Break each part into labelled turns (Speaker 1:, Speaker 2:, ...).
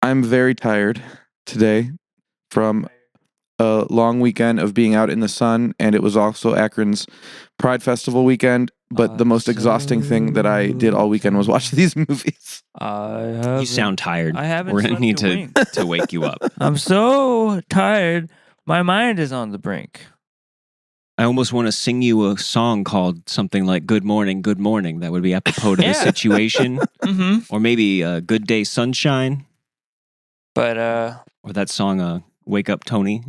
Speaker 1: I'm very tired today from a long weekend of being out in the sun, and it was also Akron's Pride Festival weekend. But the most exhausting thing that I did all weekend was watch these movies.
Speaker 2: You sound tired.
Speaker 3: I haven't
Speaker 2: We're gonna
Speaker 3: slept
Speaker 2: need
Speaker 3: a wink.
Speaker 2: to wake you up.
Speaker 3: I'm so tired. My mind is on the brink.
Speaker 2: I almost want to sing you a song called something like Good Morning, Good Morning. That would be apropos to the situation.
Speaker 3: Mm-hmm.
Speaker 2: Or maybe Good Day Sunshine.
Speaker 3: But
Speaker 2: Or that song, Wake Up Tony.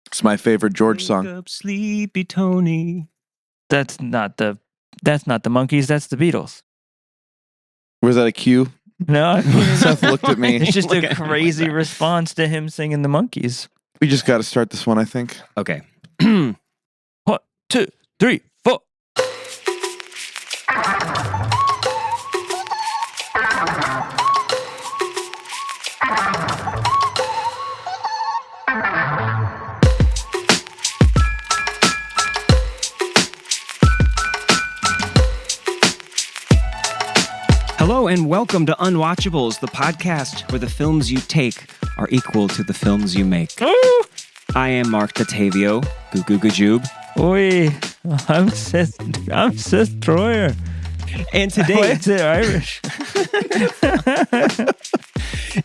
Speaker 1: It's my favorite George
Speaker 2: Wake
Speaker 1: song.
Speaker 2: up, sleepy Tony.
Speaker 3: that's not the Monkees. That's the Beatles.
Speaker 1: Was that a cue?
Speaker 3: No,
Speaker 1: Seth looked at me.
Speaker 3: it's just
Speaker 2: Look
Speaker 3: a
Speaker 2: at me like
Speaker 3: crazy
Speaker 2: that.
Speaker 3: response to him singing the Monkees.
Speaker 1: We just got to start this one, I think.
Speaker 2: Okay.
Speaker 3: 1, 2, 3, 4.
Speaker 2: Hello and welcome to Unwatchables, the podcast where the films you take are equal to the films you make.
Speaker 3: Ooh.
Speaker 2: I am Marc Dottavio, goo goo gajoob.
Speaker 3: Oi, I'm Seth Troyer.
Speaker 2: And
Speaker 3: Why
Speaker 2: today,
Speaker 3: is it Irish?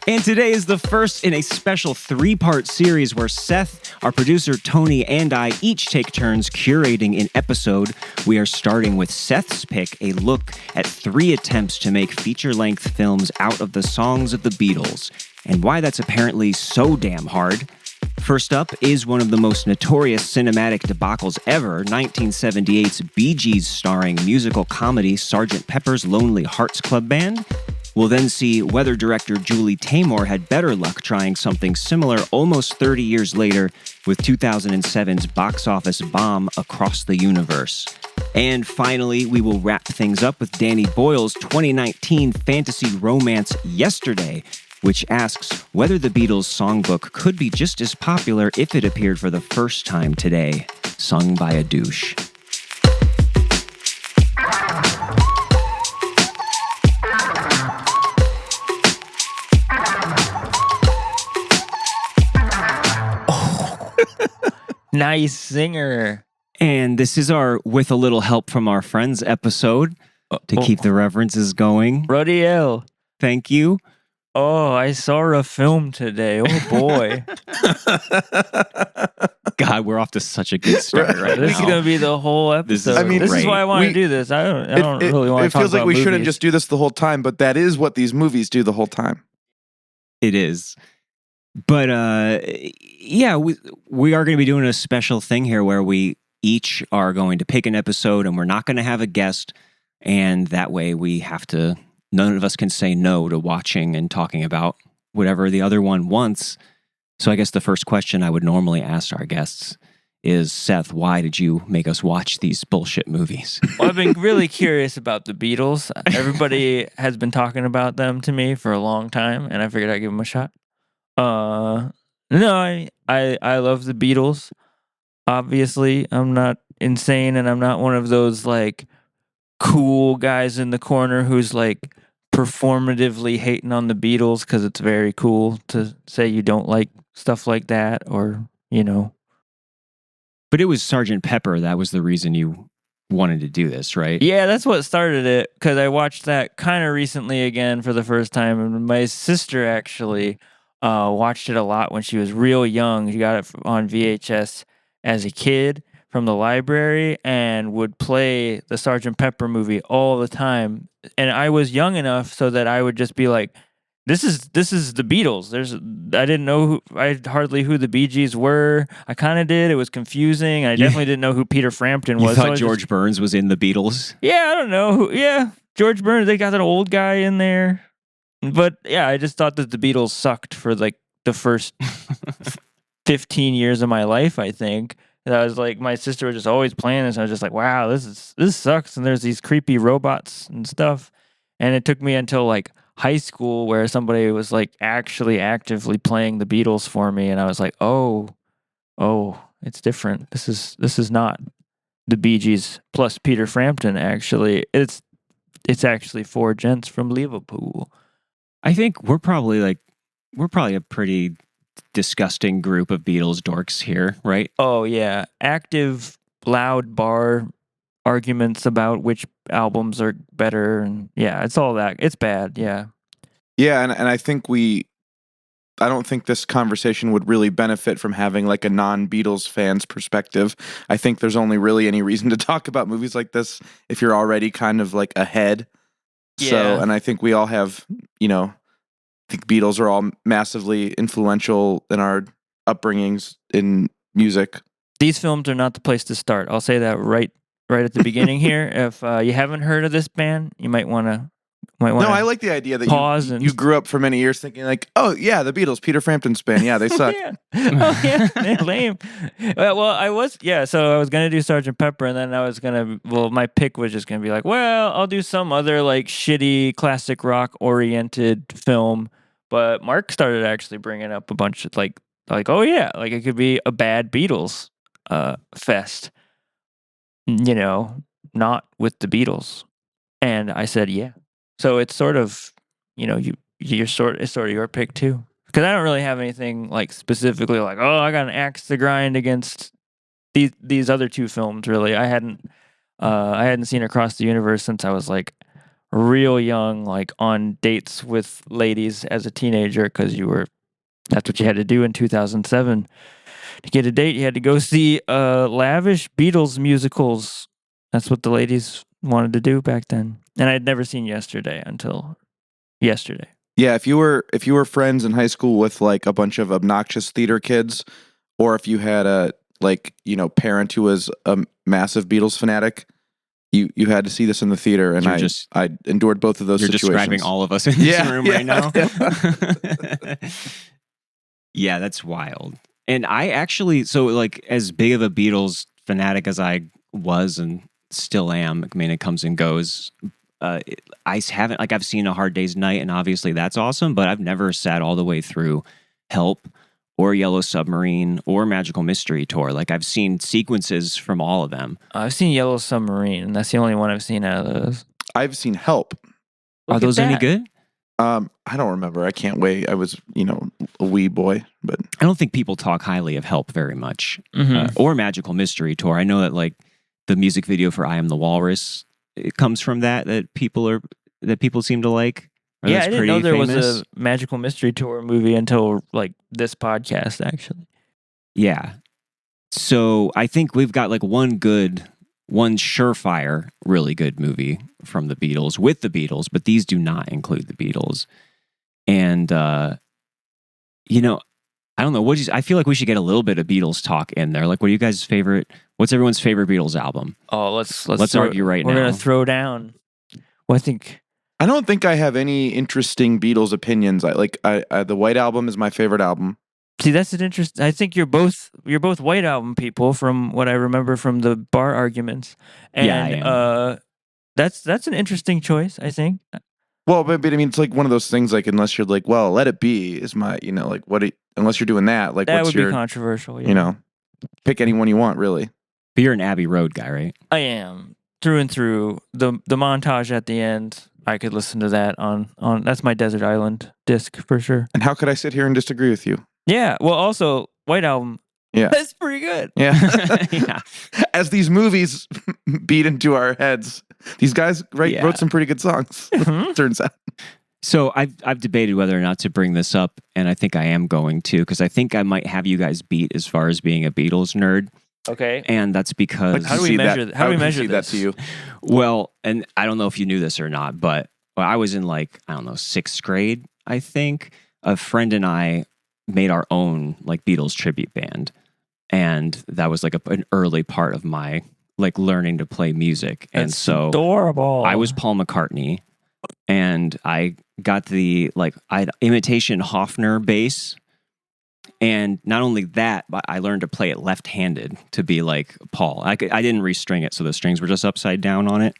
Speaker 2: and today is the first in a special 3-part series where Seth, our producer Tony, and I each take turns curating an episode. We are starting with Seth's pick, a look at 3 attempts to make feature-length films out of the songs of the Beatles, and why that's apparently so damn hard. First up is one of the most notorious cinematic debacles ever, 1978's Bee Gees starring musical comedy Sgt. Pepper's Lonely Hearts Club Band. We'll then see whether director Julie Taymor had better luck trying something similar almost 30 years later with 2007's box office bomb Across the Universe. And finally, we will wrap things up with Danny Boyle's 2019 fantasy romance Yesterday, which asks whether the Beatles' songbook could be just as popular if it appeared for the first time today, sung by a douche.
Speaker 3: Nice singer.
Speaker 2: And this is our With a Little Help from Our Friends episode to keep the references going.
Speaker 3: Rodiel.
Speaker 2: Thank you.
Speaker 3: Oh, I saw a film today. Oh boy.
Speaker 2: God, we're off to such a good start right
Speaker 3: This is
Speaker 2: now.
Speaker 3: gonna be the whole episode.
Speaker 2: This is
Speaker 1: I mean,
Speaker 3: this is
Speaker 2: great.
Speaker 3: why I want to
Speaker 1: We-
Speaker 3: do this. I don't really want to
Speaker 1: It
Speaker 3: talk
Speaker 1: feels like
Speaker 3: about
Speaker 1: we shouldn't
Speaker 3: movies.
Speaker 1: just do this the whole time, but that is what these movies do the whole time.
Speaker 2: It is. But yeah, we are going to be doing a special thing here where we each are going to pick an episode and we're not going to have a guest. And that way none of us can say no to watching and talking about whatever the other one wants. So I guess the first question I would normally ask our guests is, Seth, why did you make us watch these bullshit movies?
Speaker 3: Well, I've been really curious about the Beatles. Everybody has been talking about them to me for a long time, and I figured I'd give them a shot. No, I love the Beatles. Obviously, I'm not insane, and I'm not one of those like cool guys in the corner who's like performatively hating on the Beatles because it's very cool to say you don't like stuff like that, or
Speaker 2: But it was Sgt. Pepper. That was the reason you wanted to do this, right?
Speaker 3: Yeah, that's what started it, because I watched that kind of recently again for the first time, and my sister actually watched it a lot when she was real young. She got it on VHS as a kid from the library and would play the Sgt. Pepper movie all the time. And I was young enough so that I would just be like, This is the Beatles. I didn't know hardly who the Bee Gees were. I kind of did. It was confusing. I definitely didn't know who Peter Frampton
Speaker 2: You
Speaker 3: was.
Speaker 2: thought
Speaker 3: So I was
Speaker 2: George Burns was in the Beatles?
Speaker 3: I don't know who. Yeah, George Burns. They got that old guy in there. But yeah, I just thought that the Beatles sucked for like the first 15 years of my life, I think. And I was like, my sister was just always playing this. I was just like, wow, this sucks. And there's these creepy robots and stuff. And it took me until like high school where somebody was like actually actively playing the Beatles for me, and I was like, oh, it's different. This is not the Bee Gees plus Peter Frampton. Actually, it's actually 4 gents from Liverpool.
Speaker 2: I think we're probably a pretty disgusting group of Beatles dorks here, right?
Speaker 3: Oh yeah, active, loud bar arguments about which albums are better, and yeah, it's all that. It's bad. Yeah.
Speaker 1: Yeah, and I think I don't think this conversation would really benefit from having like a non-Beatles fan's perspective. I think there's only really any reason to talk about movies like this if you're already kind of like ahead. So,
Speaker 3: Yeah.
Speaker 1: and I think we all have, I think Beatles are all massively influential in our upbringings in music.
Speaker 3: These films are not the place to start. I'll say that right at the beginning here. If you haven't heard of this band, you might want to.
Speaker 1: No, I like the idea that you grew up for many years thinking like, oh yeah, the Beatles, Peter Frampton's band, yeah, they suck.
Speaker 3: Yeah. Oh yeah, they're lame. Well, I was so I was gonna do Sgt. Pepper, and then I was gonna. Well, my pick was just gonna be like, well, I'll do some other like shitty classic rock oriented film. But Marc started actually bringing up a bunch of like oh yeah, like it could be a bad Beatles fest. Not with the Beatles, and I said yeah. So it's sort of, it's sort of your pick too. Because I don't really have anything like specifically like, oh, I got an axe to grind against these other two films. Really, I hadn't seen Across the Universe since I was like real young, like on dates with ladies as a teenager. Because that's what you had to do in 2007 to get a date. You had to go see lavish Beatles musicals. That's what the ladies wanted to do back then. And I'd never seen Yesterday until yesterday.
Speaker 1: Yeah, if you were friends in high school with like a bunch of obnoxious theater kids, or if you had a parent who was a massive Beatles fanatic, you had to see this in the theater, and I endured both of those situations.
Speaker 2: You're describing all of us in this room right now. Yeah, that's wild. And I actually, so like as big of a Beatles fanatic as I was and still am, I mean, it comes and goes. I haven't, like, I've seen A Hard Day's Night, and obviously that's awesome, but I've never sat all the way through Help or Yellow Submarine or Magical Mystery Tour. Like, I've seen sequences from all of them.
Speaker 3: I've seen Yellow Submarine, and that's the only one I've seen out of those.
Speaker 1: I've seen Help.
Speaker 2: Are those any good?
Speaker 1: I don't remember. I can't wait. I was, a wee boy, but
Speaker 2: I don't think people talk highly of Help very much, or Magical Mystery Tour. I know that like the music video for I Am the Walrus, it comes from that people seem to like.
Speaker 3: Yeah, I didn't know there was a Magical Mystery Tour movie until like this podcast, actually.
Speaker 2: Yeah. So I think we've got like one surefire, really good movie from the Beatles with the Beatles, but these do not include the Beatles. And, I don't know. I feel like we should get a little bit of Beatles talk in there. Like, what's everyone's favorite Beatles album?
Speaker 3: Oh, let's
Speaker 2: argue right now.
Speaker 3: We're going to throw down. Well,
Speaker 1: I don't think I have any interesting Beatles opinions. The White Album is my favorite album.
Speaker 3: See, that's an interesting. I think you're both White Album people from what I remember from the bar arguments. And
Speaker 2: yeah, I am.
Speaker 3: That's an interesting choice, I think.
Speaker 1: Well, but I mean, it's like one of those things. Like, unless you're like, well, Let It Be is my, unless you're doing that, like,
Speaker 3: that would be controversial. Yeah.
Speaker 1: Pick anyone you want, really.
Speaker 2: But you're an Abbey Road guy, right?
Speaker 3: I am through and through. The montage at the end, I could listen to that on. That's my Desert Island disc for sure.
Speaker 1: And how could I sit here and disagree with you?
Speaker 3: Yeah. Well, also White Album.
Speaker 1: Yeah,
Speaker 3: that's pretty good.
Speaker 1: Yeah.
Speaker 2: Yeah.
Speaker 1: As these movies beat into our heads, these guys wrote some pretty good songs. Turns out.
Speaker 2: So I've debated whether or not to bring this up, and I think I am going to, because I think I might have you guys beat as far as being a Beatles nerd.
Speaker 3: Okay.
Speaker 2: And that's because
Speaker 3: how do we measure that? How do we measure
Speaker 1: that to you?
Speaker 2: Well, and I don't know if you knew this or not, but I was in like, I don't know, 6th grade, I think. A friend and I made our own like Beatles tribute band. And that was like an early part of my like learning to play music.
Speaker 3: That's
Speaker 2: and so
Speaker 3: adorable.
Speaker 2: I was Paul McCartney, and I got the imitation Hofner bass. And not only that, but I learned to play it left-handed to be like Paul. I didn't restring it, so the strings were just upside down on it.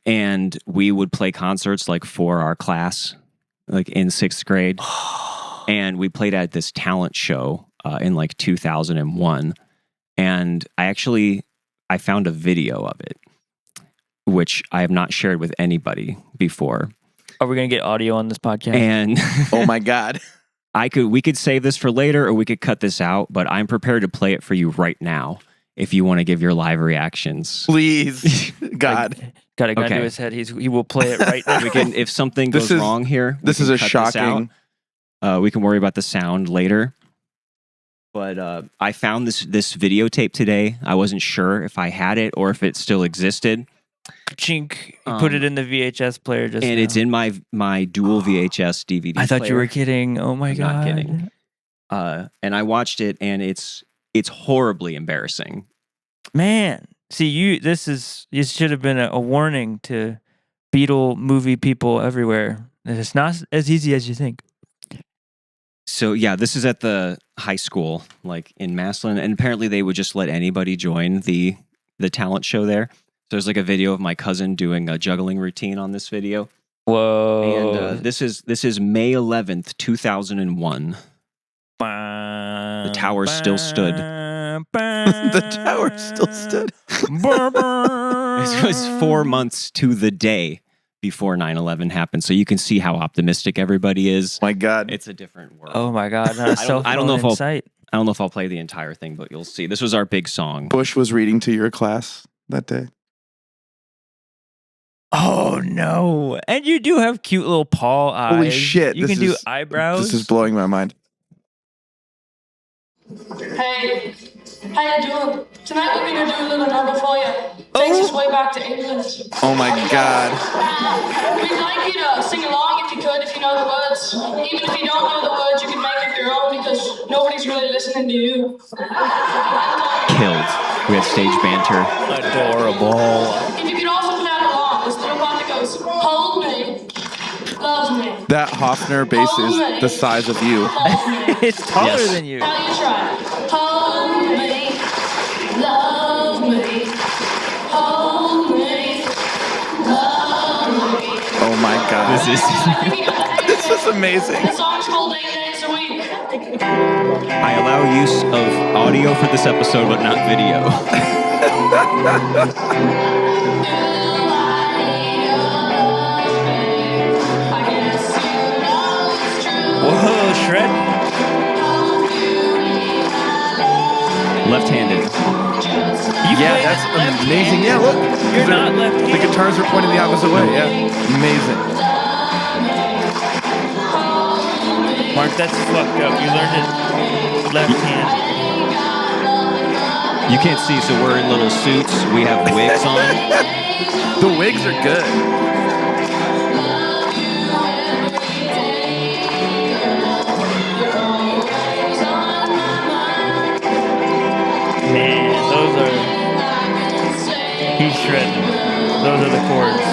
Speaker 2: And we would play concerts like for our class, like in 6th grade. And we played at this talent show in like 2001. And I found a video of it, which I have not shared with anybody before.
Speaker 3: Are we going to get audio on this podcast?
Speaker 2: And
Speaker 1: Oh my God.
Speaker 2: we could save this for later or we could cut this out, but I'm prepared to play it for you right now if you want to give your live reactions.
Speaker 1: Please. God.
Speaker 3: Got a gun
Speaker 2: Okay.
Speaker 3: to his head. He will play it right now.
Speaker 2: We can, if something goes wrong here,
Speaker 1: This is a shocking.
Speaker 2: We can worry about the sound later. But I found this videotape today. I wasn't sure if I had it or if it still existed.
Speaker 3: Chink. You put it in the VHS player just
Speaker 2: and
Speaker 3: now.
Speaker 2: it's in my dual VHS DVD
Speaker 3: I thought
Speaker 2: player.
Speaker 3: you were kidding. Oh my
Speaker 2: I'm
Speaker 3: God.
Speaker 2: not kidding. And I watched it, and it's horribly embarrassing.
Speaker 3: Man. See, this should have been a warning to Beatle movie people everywhere. It's not as easy as you think.
Speaker 2: So yeah, this is at the high school, like in Maslin, and apparently they would just let anybody join the talent show there. So there's like a video of my cousin doing a juggling routine on this video.
Speaker 3: Whoa.
Speaker 2: And this is May 11th, 2001. The tower still stood.
Speaker 1: The tower still stood.
Speaker 2: This was 4 months to the day before 9/11 happened, so you can see how optimistic everybody is.
Speaker 1: My God.
Speaker 2: It's a different world.
Speaker 3: Oh my God. Not a
Speaker 2: I don't know if I'll-
Speaker 3: sight.
Speaker 2: I don't know if I'll play the entire thing, but you'll see. This was our big song.
Speaker 1: Bush was reading to your class that day.
Speaker 3: Oh no. And you do have cute little paw eyes.
Speaker 1: Holy shit.
Speaker 3: You can do eyebrows.
Speaker 1: This is blowing my mind.
Speaker 4: Hey, how you doing? Tonight we're gonna do a little number for you. Takes us way back to England.
Speaker 1: Oh my God.
Speaker 4: We'd like you to sing along if you could, if you know the words. Even if you don't know the words, you can make up your own because nobody's really listening to you.
Speaker 2: Killed. We had stage banter.
Speaker 3: adorable.
Speaker 4: If you could also tag along, this little part that goes, hold me, love me,
Speaker 1: That Hofner bass is the size of you.
Speaker 4: hold me.
Speaker 3: It's taller
Speaker 2: Yes.
Speaker 3: than you.
Speaker 4: Now you try. Hold me, love me, hold me, love me.
Speaker 1: Oh my God.
Speaker 2: This is.
Speaker 1: This is amazing.
Speaker 4: The song's called 8 Days a Week.
Speaker 2: I allow use of audio for this episode, but not video.
Speaker 3: Whoa, shred.
Speaker 2: Left-handed.
Speaker 1: Yeah, that's amazing. Yeah, look.
Speaker 3: You're not
Speaker 1: The
Speaker 3: left-handed.
Speaker 1: guitars are pointing the opposite way. Yeah. Amazing.
Speaker 3: Mark, that's fucked up. You learned it left-handed.
Speaker 2: You can't see, so we're in little suits. We have wigs on.
Speaker 1: The wigs are good.
Speaker 3: Man, those are... He's shredding. Those are the chords.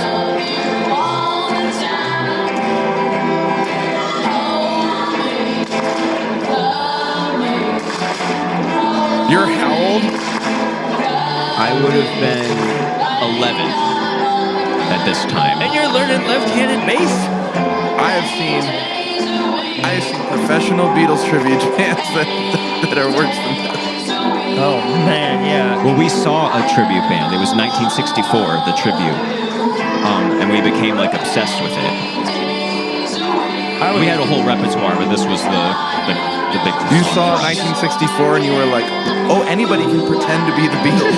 Speaker 1: You're how old?
Speaker 2: I would have been 11 at this time.
Speaker 3: And you're learning left-handed bass?
Speaker 1: I have seen professional Beatles tribute bands that are worse than this.
Speaker 3: Oh, man, yeah.
Speaker 2: Well, we saw a tribute band. It was 1964, the tribute. And we became like obsessed with it. We had a whole repertoire, but this was the big
Speaker 1: You
Speaker 2: song.
Speaker 1: saw 1964 and you were like, oh, anybody can pretend to be the Beatles.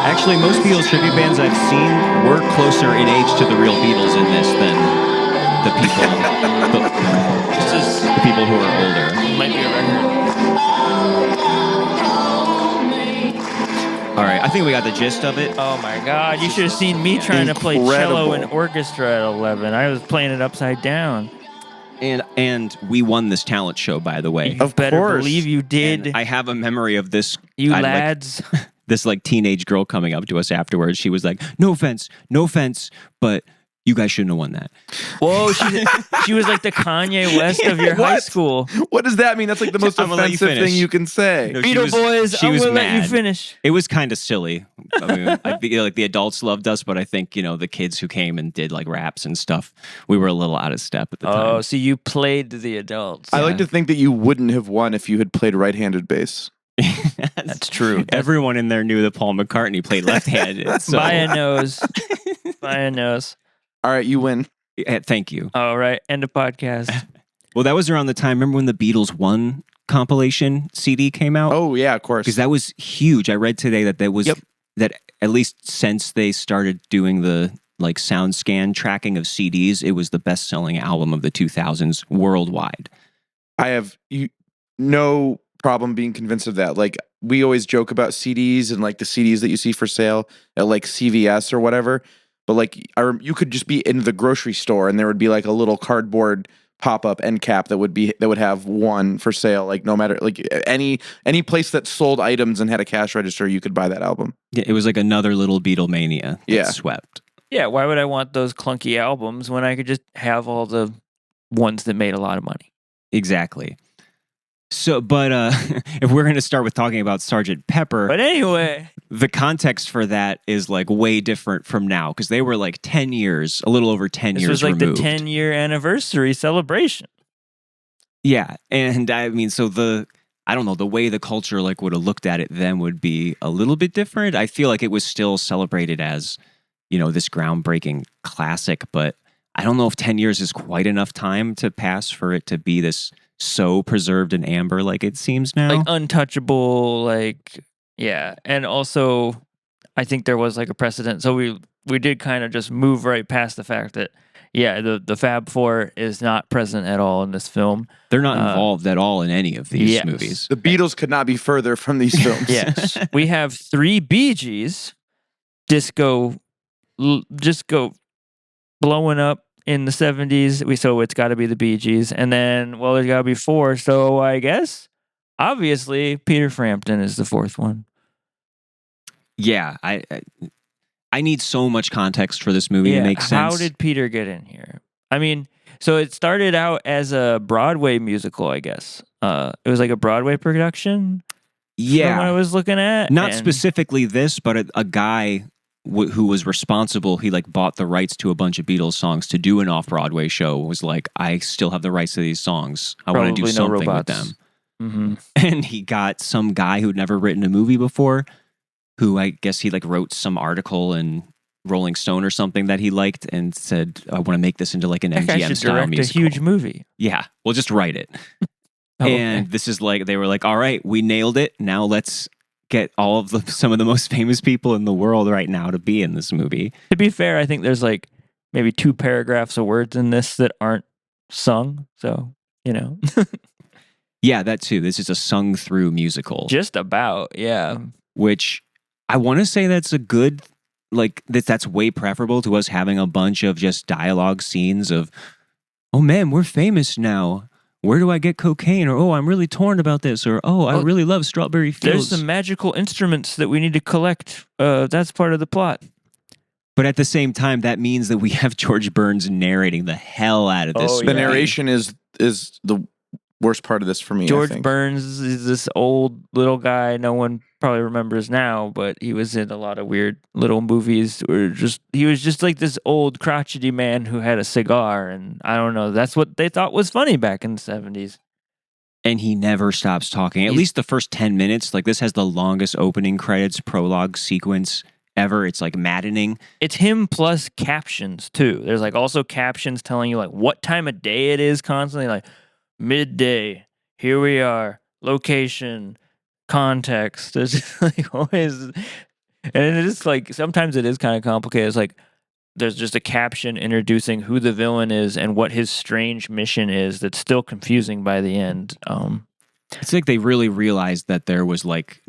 Speaker 2: Actually, most Beatles tribute bands I've seen were closer in age to the real Beatles in this than the people the people who are older.
Speaker 3: Might be a record.
Speaker 2: All right, I think we got the gist of it.
Speaker 3: Oh my God, you should have seen me trying to play cello and
Speaker 1: Incredible.
Speaker 3: orchestra at 11. I was playing it upside down.
Speaker 2: And we won this talent show, by the way.
Speaker 3: You
Speaker 1: Of
Speaker 3: better
Speaker 1: course.
Speaker 3: believe you did.
Speaker 2: And I have a memory of this.
Speaker 3: You
Speaker 2: I'd, like,
Speaker 3: lads.
Speaker 2: this like teenage girl coming up to us afterwards. She was like, no offense, but you guys shouldn't have won that.
Speaker 3: Whoa, she was like the Kanye West of your high
Speaker 1: What?
Speaker 3: school.
Speaker 1: What does that mean? That's like the most
Speaker 2: I'm gonna let you
Speaker 1: offensive
Speaker 2: finish.
Speaker 1: thing you can say.
Speaker 2: No, she
Speaker 3: Beatle
Speaker 2: was-
Speaker 3: boys,
Speaker 2: she
Speaker 3: I'm
Speaker 2: was
Speaker 3: gonna let you
Speaker 2: mad.
Speaker 3: finish.
Speaker 2: It was kind of silly. I mean, I feel like the adults loved us, but I think, the kids who came and did like raps and stuff, we were a little out of step at the time.
Speaker 3: Oh, so you played the adults.
Speaker 1: I like to think that you wouldn't have won if you had played right-handed bass.
Speaker 3: That's true.
Speaker 2: Everyone in there knew that Paul McCartney played left-handed. So.
Speaker 3: By a nose. By a nose.
Speaker 1: All right, you win.
Speaker 2: Thank you.
Speaker 3: All right, end of podcast.
Speaker 2: Well, that was around the time. Remember when the Beatles 1 compilation CD came out?
Speaker 1: Oh yeah, of course.
Speaker 2: Because that was huge. I read today that that at least since they started doing the like sound scan tracking of CDs, it was the best-selling album of the 2000s worldwide.
Speaker 1: I have no problem being convinced of that. Like, we always joke about CDs and like the CDs that you see for sale at like CVS or whatever. But like, you could just be in the grocery store and there would be like a little cardboard pop-up end cap that would have one for sale. Like, no matter like any place that sold items and had a cash register, you could buy that album.
Speaker 2: Yeah, it was like another little Beatlemania that swept.
Speaker 3: Yeah, why would I want those clunky albums when I could just have all the ones that made a lot of money?
Speaker 2: Exactly. So, but if we're going to start with talking about Sgt. Pepper,
Speaker 3: but anyway,
Speaker 2: the context for that is like way different from now because they were like 10 years, a little over 10 years
Speaker 3: removed. This was like
Speaker 2: removed.
Speaker 3: the 10-year anniversary celebration.
Speaker 2: Yeah, and I mean, so I don't know, the way the culture like would have looked at it then would be a little bit different. I feel like it was still celebrated as, you know, this groundbreaking classic, but I don't know if 10 years is quite enough time to pass for it to be this so preserved in amber like it seems now.
Speaker 3: Like untouchable, like, yeah. And also, I think there was like a precedent. So we did kind of just move right past the fact that, yeah, the Fab Four is not present at all in this film.
Speaker 2: They're not involved at all in any of these movies.
Speaker 1: The Beatles could not be further from these films.
Speaker 3: Yes. We have 3 Bee Gees, disco blowing up in the 70s. So it's got to be the Bee Gees. And then, well, there's got to be 4. So I guess, obviously, Peter Frampton is the 4th one.
Speaker 2: Yeah, I need so much context for this movie to make sense.
Speaker 3: How did Peter get in here? I mean, so it started out as a Broadway musical, I guess. It was like a Broadway production.
Speaker 2: Yeah.
Speaker 3: From what I was looking at.
Speaker 2: Not specifically this, but a guy who was responsible, he like bought the rights to a bunch of Beatles songs to do an off-Broadway show, was like, I still have the rights to these songs. I want to do something with them.
Speaker 3: Mm-hmm.
Speaker 2: And he got some guy who'd never written a movie before, who I guess he like wrote some article in Rolling Stone or something that he liked and said, I want to make this into like an MGM style musical.
Speaker 3: A huge movie.
Speaker 2: Yeah, we'll just write it. And this is like, they were like, all right, we nailed it. Now let's get all of some of the most famous people in the world right now to be in this movie.
Speaker 3: To be fair, I think there's like maybe 2 paragraphs of words in this that aren't sung. So, you know.
Speaker 2: Yeah, that too. This is a sung through musical.
Speaker 3: Just about, yeah.
Speaker 2: Which I want to say that's a good, like, that's way preferable to us having a bunch of just dialogue scenes of, oh man, we're famous now. Where do I get cocaine? Or, oh, I'm really torn about this. Or, oh, I really love Strawberry Fields.
Speaker 3: There's some magical instruments that we need to collect. That's part of the plot.
Speaker 2: But at the same time, that means that we have George Burns narrating the hell out of this.
Speaker 1: The narration is the worst part of this for me.
Speaker 3: George Burns is this old little guy. No one probably remembers now, but he was in a lot of weird little movies. He was just like this old crotchety man who had a cigar, and I don't know. That's what they thought was funny back in the 70s.
Speaker 2: And he never stops talking. At least the first 10 minutes. Like, this has the longest opening credits prologue sequence ever. It's like maddening.
Speaker 3: It's him plus captions too. There's like also captions telling you like what time of day it is constantly, like midday, here we are, location, context. There's just like always, and it is like sometimes it is kind of complicated. It's like there's just a caption introducing who the villain is and what his strange mission is that's still confusing by the end.
Speaker 2: It's like they really realized that there was like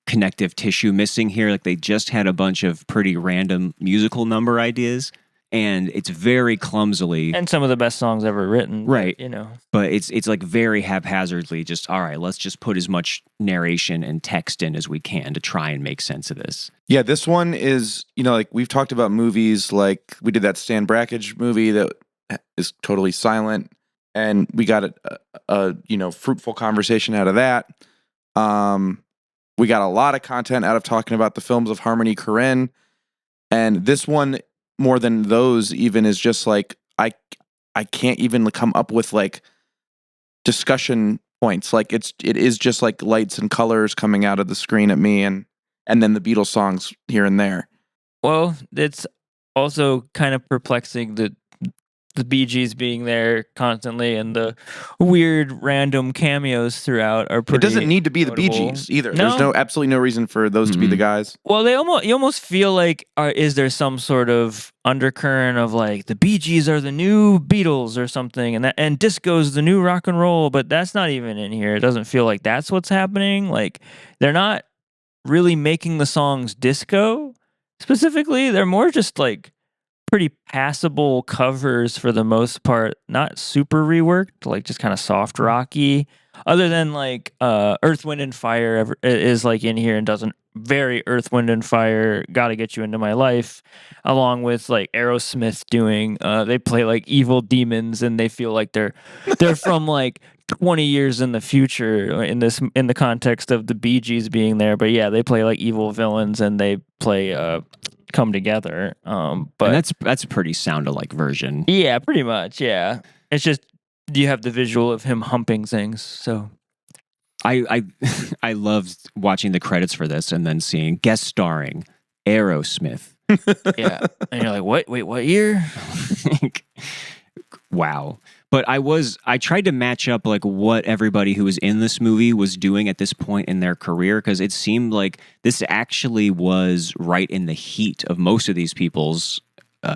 Speaker 2: connective tissue missing here. Like they just had a bunch of pretty random musical number ideas, and it's very clumsily,
Speaker 3: and some of the best songs ever written,
Speaker 2: right?
Speaker 3: You know,
Speaker 2: but it's like very haphazardly. Just all right, let's just put as much narration and text in as we can to try and make sense of this.
Speaker 1: Yeah, this one is, you know, like we've talked about movies, like we did that Stan Brakhage movie that is totally silent, and we got a you know, fruitful conversation out of that. We got a lot of content out of talking about the films of Harmony Korine, and this one, more than those even, is just like I can't even come up with like discussion points. Like it is just like lights and colors coming out of the screen at me, and then the Beatles songs here and there.
Speaker 3: Well, it's also kind of perplexing that the Bee Gees being there constantly and the weird random cameos throughout are pretty.
Speaker 1: It doesn't need to be
Speaker 3: notable.
Speaker 1: the Bee Gees either.
Speaker 3: No?
Speaker 1: There's absolutely no reason for those to be the guys.
Speaker 3: Well, you almost feel like is there some sort of undercurrent of like the Bee Gees are the new Beatles or something, and disco's the new rock and roll, but that's not even in here. It doesn't feel like that's what's happening. Like they're not really making the songs disco specifically. They're more just like pretty passable covers for the most part, not super reworked, like just kind of soft rocky. Other than like Earth, Wind and Fire is like in here and doesn't very Earth, Wind and Fire, Gotta Get You Into My Life, along with like Aerosmith doing they play like Evil Demons, and they feel like they're from like 20 years in the future in the context of the Bee Gees being there. But yeah, they play like evil villains, and they play Come Together. But
Speaker 2: and that's a pretty sound-alike version.
Speaker 3: Yeah, pretty much. Yeah, it's just you have the visual of him humping things. So
Speaker 2: I loved watching the credits for this and then seeing guest starring Aerosmith.
Speaker 3: Yeah, and you're like, what? Wait, what year?
Speaker 2: Wow. But I tried to match up like what everybody who was in this movie was doing at this point in their career, because it seemed like this actually was right in the heat of most of these people's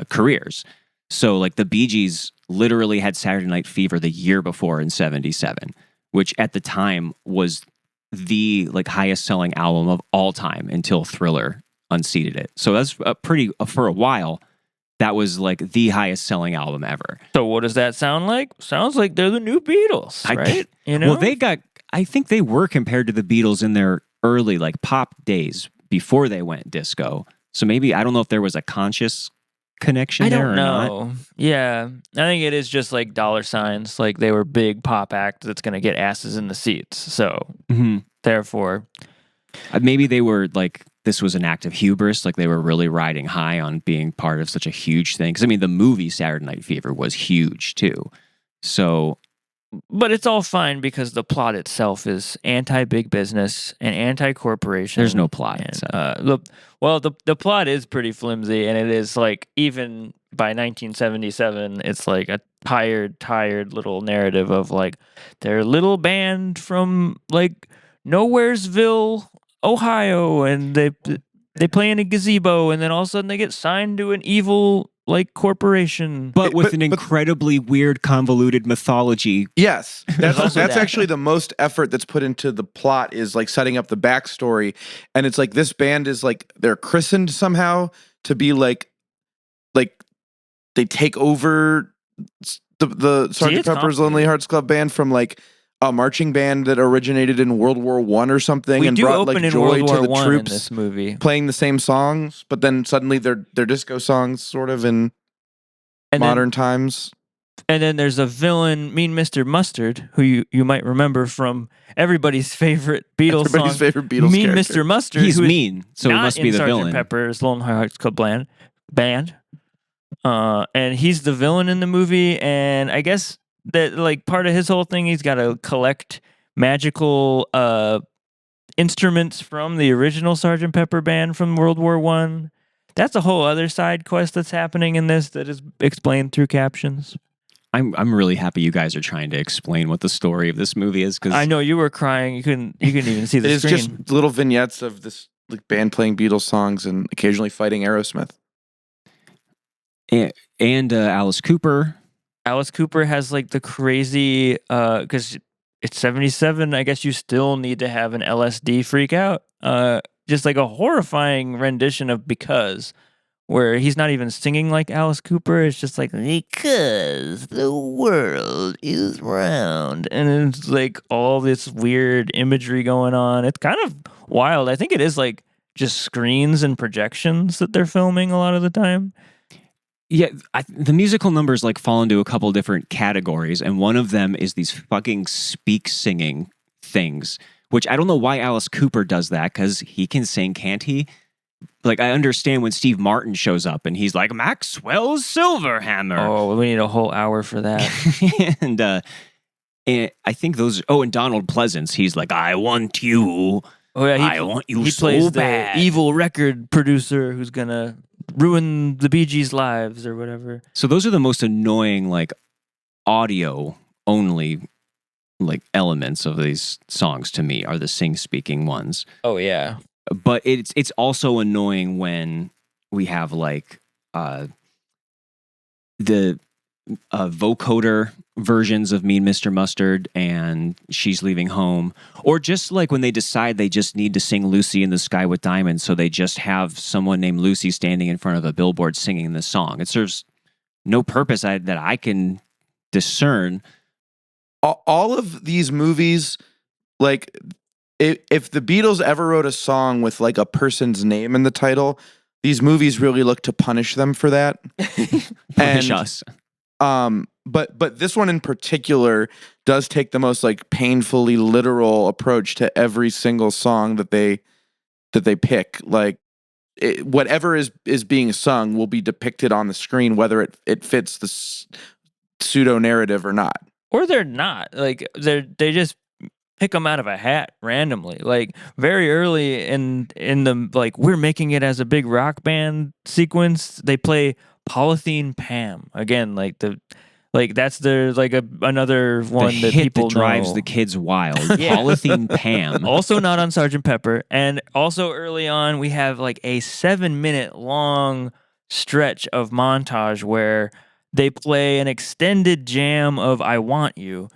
Speaker 2: careers. So like the Bee Gees literally had Saturday Night Fever the year before in 1977, which at the time was the like highest selling album of all time until Thriller unseated it. So that's for a while. That was like the highest selling album ever.
Speaker 3: So what does that sound like? Sounds like they're the new Beatles, right?
Speaker 2: Well, I think they were compared to the Beatles in their early like pop days before they went disco. So maybe, I don't know if there was a conscious connection there or not. I don't know.
Speaker 3: Yeah. I think it is just like dollar signs. Like they were big pop act that's going to get asses in the seats. So therefore.
Speaker 2: Maybe they were like, this was an act of hubris, like they were really riding high on being part of such a huge thing. Because I mean, the movie Saturday Night Fever was huge too. So,
Speaker 3: but it's all fine because the plot itself is anti-big business and anti-corporation.
Speaker 2: There's no plot.
Speaker 3: The plot is pretty flimsy, and it is like even by 1977, it's like a tired little narrative of like their little band from like Nowheresville, Ohio, and they play in a gazebo, and then all of a sudden they get signed to an evil like corporation,
Speaker 2: but with an incredibly weird, convoluted mythology.
Speaker 1: Yes, that's actually the most effort that's put into the plot, is like setting up the backstory, and it's like this band is like they're christened somehow to be like they take over the Sgt. Pepper's Lonely Hearts Club Band from like a marching band that originated in World War I or something, and brought like joy to the troops
Speaker 3: in this movie,
Speaker 1: playing the same songs, but then suddenly they're disco songs sort of in modern times.
Speaker 3: And then there's a villain, Mean Mr. Mustard, who you might remember from everybody's favorite Beatles song.
Speaker 1: Favorite Beatles
Speaker 3: Mean
Speaker 1: character.
Speaker 3: Mr. Mustard.
Speaker 2: He's mean, so he must be the villain.
Speaker 3: Sgt. Pepper's Lonely Hearts Club Band. And he's the villain in the movie, and I guess that like part of his whole thing, he's got to collect magical instruments from the original Sgt. Pepper band from World War I. That's a whole other side quest that's happening in this that is explained through captions.
Speaker 2: I'm really happy you guys are trying to explain what the story of this movie is, because
Speaker 3: I know you were crying. You couldn't even see the screen.
Speaker 1: It's just little vignettes of this like band playing Beatles songs and occasionally fighting Aerosmith.
Speaker 2: And Alice Cooper.
Speaker 3: Alice Cooper has like the crazy, because it's 77. I guess you still need to have an LSD freak out. Just like a horrifying rendition of Because, where he's not even singing like Alice Cooper. It's just like, because the world is round. And it's like all this weird imagery going on. It's kind of wild. I think it is like just screens and projections that they're filming a lot of the time.
Speaker 2: Yeah, the musical numbers like fall into a couple different categories, and one of them is these fucking speak singing things, which I don't know why Alice Cooper does that, because he can sing, can't he? Like, I understand when Steve Martin shows up and he's like, Maxwell's Silverhammer.
Speaker 3: Oh, we need a whole hour for that.
Speaker 2: And And I think those. Oh, and Donald Pleasance, he's like, I want you.
Speaker 3: Oh yeah,
Speaker 2: I want you
Speaker 3: he
Speaker 2: so
Speaker 3: plays
Speaker 2: bad.
Speaker 3: the evil record producer who's gonna ruin the Bee Gees' lives or whatever.
Speaker 2: So those are the most annoying, like audio only, like elements of these songs to me are the sing-speaking ones.
Speaker 3: Oh yeah,
Speaker 2: But it's also annoying when we have like the vocoder versions of Mean Mr. Mustard and She's Leaving Home, or just like when they decide they just need to sing Lucy in the Sky with Diamonds, so they just have someone named Lucy standing in front of a billboard singing this song. It serves no purpose that I can discern.
Speaker 1: All of these movies, like if the Beatles ever wrote a song with like a person's name in the title, these movies really look to punish them for that.
Speaker 2: Punish us.
Speaker 1: But this one in particular does take the most like painfully literal approach to every single song that they pick. Like whatever is being sung will be depicted on the screen, whether it fits the pseudo narrative or not.
Speaker 3: or they're not. Like they just pick them out of a hat randomly. Like very early in the like we're making it as a big rock band sequence, they play Polythene Pam again. That's another one
Speaker 2: the
Speaker 3: that
Speaker 2: hit
Speaker 3: people
Speaker 2: that drives
Speaker 3: know.
Speaker 2: the kids wild.
Speaker 3: Yeah.
Speaker 2: Polythene Pam.
Speaker 3: Also not on Sgt. Pepper. And also early on, we have like a 7-minute long stretch of montage where they play an extended jam of I Want You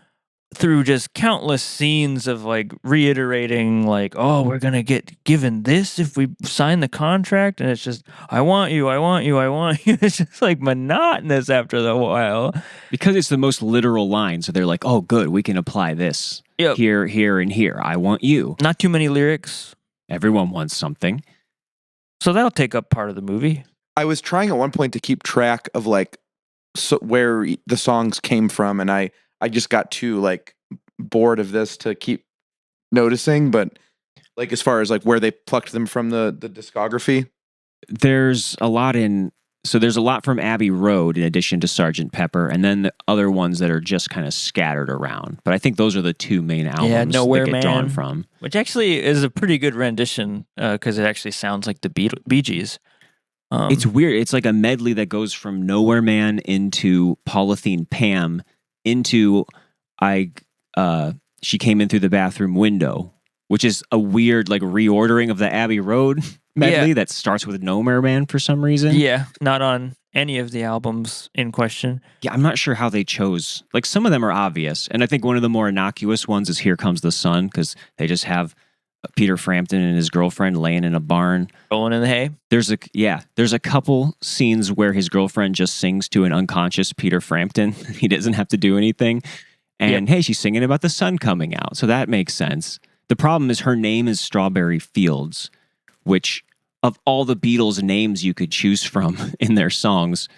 Speaker 3: through just countless scenes of like reiterating like, oh, we're going to get given this if we sign the contract. And it's just, I want you, I want you, I want you. It's just like monotonous after a while.
Speaker 2: Because it's the most literal line. So they're like, oh, good, we can apply this here, here, and here. I want you.
Speaker 3: Not too many lyrics.
Speaker 2: Everyone wants something.
Speaker 3: So that'll take up part of the movie.
Speaker 1: I was trying at one point to keep track of like where the songs came from, and I just got too like bored of this to keep noticing. But like as far as like where they plucked them from the discography,
Speaker 2: there's a lot from Abbey Road in addition to Sgt. Pepper, and then the other ones that are just kind of scattered around. But I think those are the two main albums
Speaker 3: Nowhere
Speaker 2: that get
Speaker 3: Man,
Speaker 2: drawn from.
Speaker 3: Which actually is a pretty good rendition because it actually sounds like the Bee Gees.
Speaker 2: It's weird. It's like a medley that goes from Nowhere Man into Polythene Pam into She Came In Through the Bathroom Window, which is a weird like reordering of the Abbey Road medley that starts with Nowhere Man for some reason.
Speaker 3: Yeah, not on any of the albums in question.
Speaker 2: Yeah, I'm not sure how they chose. Like some of them are obvious, and I think one of the more innocuous ones is Here Comes the Sun, because they just have Peter Frampton and his girlfriend laying in a barn.
Speaker 3: Rolling in the hay.
Speaker 2: There's a couple scenes where his girlfriend just sings to an unconscious Peter Frampton. He doesn't have to do anything. And hey, she's singing about the sun coming out. So that makes sense. The problem is her name is Strawberry Fields, which of all the Beatles names you could choose from in their songs,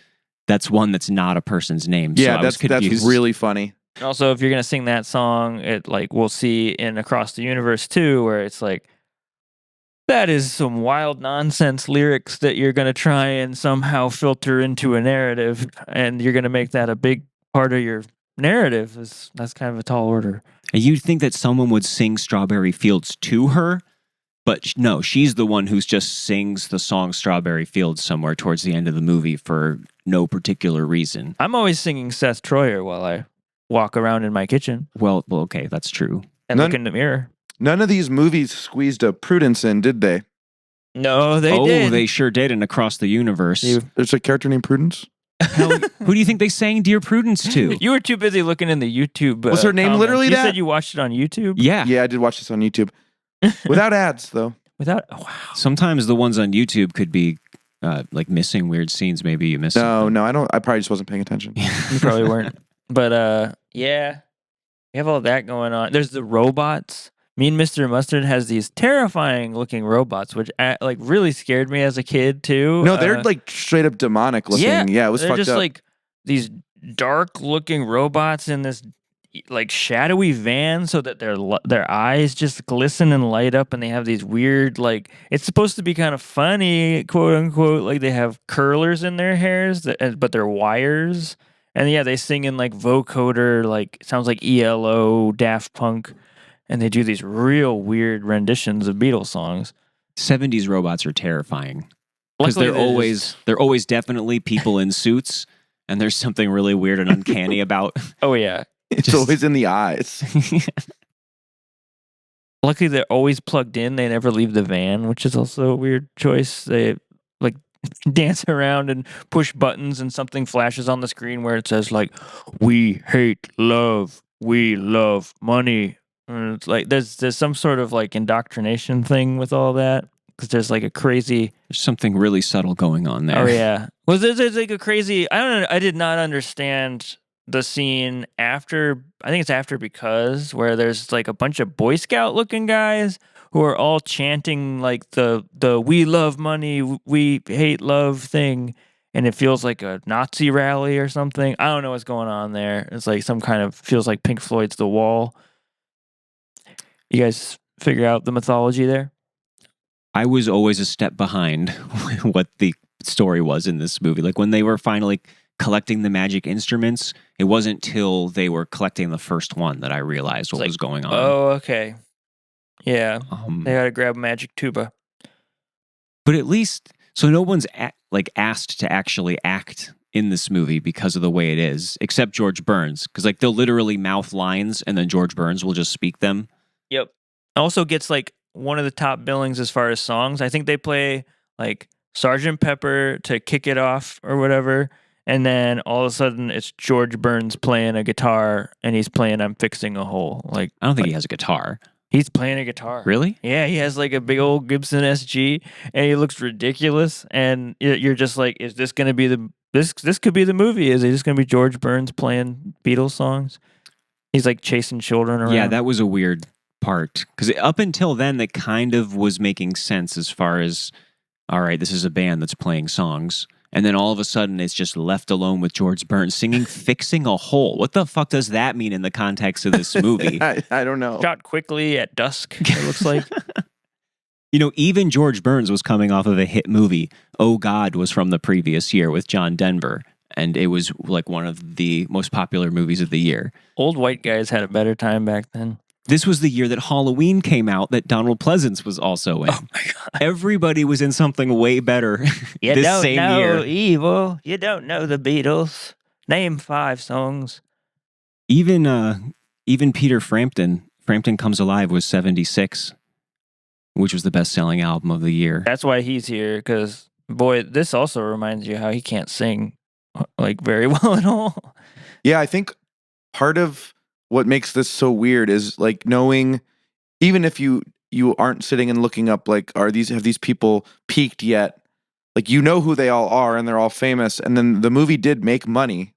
Speaker 2: that's one that's not a person's name.
Speaker 1: Yeah,
Speaker 2: so
Speaker 1: that's really funny.
Speaker 3: Also, if you're gonna sing that song, it like we'll see in Across the Universe too, where it's like that is some wild nonsense lyrics that you're gonna try and somehow filter into a narrative, and you're gonna make that a big part of your narrative. That's kind of a tall order.
Speaker 2: And you'd think that someone would sing Strawberry Fields to her, but no, she's the one who's just sings the song Strawberry Fields somewhere towards the end of the movie for no particular reason.
Speaker 3: I'm always singing Seth Troyer while I walk around in my kitchen.
Speaker 2: Well, okay, that's true.
Speaker 3: And look in the mirror.
Speaker 1: None of these movies squeezed a Prudence in, did they?
Speaker 3: No, they did.
Speaker 2: Oh, they sure did. And Across the Universe.
Speaker 1: There's a character named Prudence?
Speaker 2: Hell, who do you think they sang Dear Prudence to?
Speaker 3: You were too busy looking in the YouTube.
Speaker 1: Was her name
Speaker 3: comments.
Speaker 1: literally
Speaker 3: you
Speaker 1: that?
Speaker 3: You said you watched it on YouTube?
Speaker 2: Yeah.
Speaker 1: Yeah, I did watch this on YouTube. Without ads, though.
Speaker 3: Wow.
Speaker 2: Sometimes the ones on YouTube could be like missing weird scenes. Maybe you missed something.
Speaker 1: No, I don't. I probably just wasn't paying attention.
Speaker 3: You probably weren't. But yeah, we have all that going on. There's the robots. Mean Mr. Mustard has these terrifying looking robots, which like really scared me as a kid too.
Speaker 1: No, they're like straight up demonic looking. Yeah, it was
Speaker 3: they're
Speaker 1: fucked
Speaker 3: just
Speaker 1: up.
Speaker 3: like these dark looking robots in this like shadowy van, so that their eyes just glisten and light up, and they have these weird like it's supposed to be kind of funny, quote unquote. Like they have curlers in their hairs, but they're wires. And yeah, they sing in like vocoder, like sounds like ELO, Daft Punk, and they do these real weird renditions of Beatles songs.
Speaker 2: 70s robots are terrifying because
Speaker 3: Luckily,
Speaker 2: they're always definitely people in suits, and there's something really weird and uncanny about.
Speaker 3: Oh yeah,
Speaker 1: It's always in the eyes.
Speaker 3: luckily they're always plugged in. They never leave the van, which is also a weird choice. They like dance around and push buttons, and something flashes on the screen where it says like, "We hate love, we love money." And it's like there's some sort of like indoctrination thing with all that, because there's like a crazy.
Speaker 2: There's something really subtle going on there.
Speaker 3: Oh yeah, well there's like a crazy. I did not understand the scene after. I think it's after Because, where there's like a bunch of Boy Scout looking guys who are all chanting like the "We love money, we hate love" thing, and it feels like a Nazi rally or something. I don't know what's going on there. It's like some kind of feels like Pink Floyd's The Wall. You guys figure out the mythology there?
Speaker 2: I was always a step behind what the story was in this movie. Like when they were finally collecting the magic instruments, it wasn't till they were collecting the first one that I realized what was going on.
Speaker 3: Oh, okay. Yeah, they gotta grab a magic tuba.
Speaker 2: But at least, so no one's asked to actually act in this movie because of the way it is, except George Burns, because like they'll literally mouth lines and then George Burns will just speak them.
Speaker 3: Yep. Also gets like one of the top billings as far as songs. I think they play like Sgt. Pepper to kick it off or whatever. And then all of a sudden it's George Burns playing a guitar, and he's playing "I'm Fixing a Hole." Like,
Speaker 2: I don't think he has a guitar.
Speaker 3: He's playing a guitar.
Speaker 2: Really?
Speaker 3: Yeah, he has like a big old Gibson SG, and he looks ridiculous. And you're just like, is this going to be this could be the movie? Is it just going to be George Burns playing Beatles songs? He's like chasing children around.
Speaker 2: Yeah, that was a weird part, because up until then, that kind of was making sense as far as, all right, this is a band that's playing songs. And then all of a sudden, it's just left alone with George Burns singing "Fixing a Hole." What the fuck does that mean in the context of this movie?
Speaker 1: I don't know.
Speaker 3: Shot quickly at dusk, it looks like.
Speaker 2: You know, even George Burns was coming off of a hit movie. "Oh God" was from the previous year with John Denver, and it was like one of the most popular movies of the year.
Speaker 3: Old white guys had a better time back then.
Speaker 2: This was the year that Halloween came out that Donald Pleasance was also in. Oh my God. Everybody was in something way better
Speaker 3: You
Speaker 2: this
Speaker 3: don't
Speaker 2: same
Speaker 3: know
Speaker 2: year.
Speaker 3: evil. You don't know the Beatles. Name 5 songs.
Speaker 2: Even Peter Frampton Comes Alive was 76, which was the best-selling album of the year.
Speaker 3: That's why he's here, because, boy, this also reminds you how he can't sing like very well at all.
Speaker 1: Yeah, I think part of what makes this so weird is like knowing, even if you aren't sitting and looking up like, have these people peaked yet? Like, you know who they all are and they're all famous, and then the movie did make money.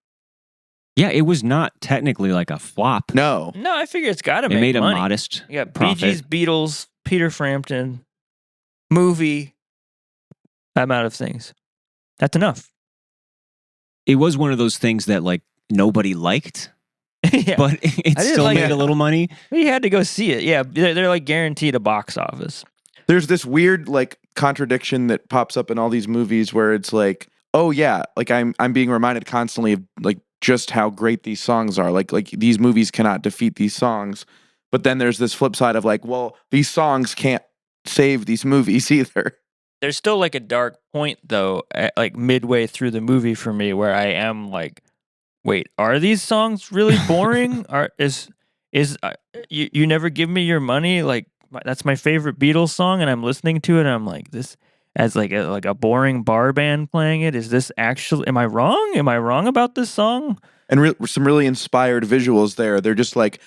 Speaker 2: Yeah, it was not technically like a flop.
Speaker 1: No,
Speaker 3: I figure it's got to make money.
Speaker 2: It made a modest
Speaker 3: You got
Speaker 2: profit.
Speaker 3: Bee Gees, Beatles, Peter Frampton, movie. I'm out of things. That's enough.
Speaker 2: It was one of those things that like nobody liked.
Speaker 3: Yeah.
Speaker 2: But it still made a little money.
Speaker 3: You had to go see it. Yeah, they're like guaranteed a box office.
Speaker 1: there's this weird like contradiction that pops up in all these movies where it's like, oh yeah, like I'm being reminded constantly of like just how great these songs are. Like these movies cannot defeat these songs. But then there's this flip side of like, well, these songs can't save these movies either. There's
Speaker 3: still like a dark point though, like midway through the movie for me, where I am like, wait, are these songs really boring? You Never Give Me Your Money? Like that's my favorite Beatles song, and I'm listening to it, and I'm like, this as like a boring bar band playing it. Is this actually? Am I wrong? Am I wrong about this song?
Speaker 1: And some really inspired visuals there. They're just like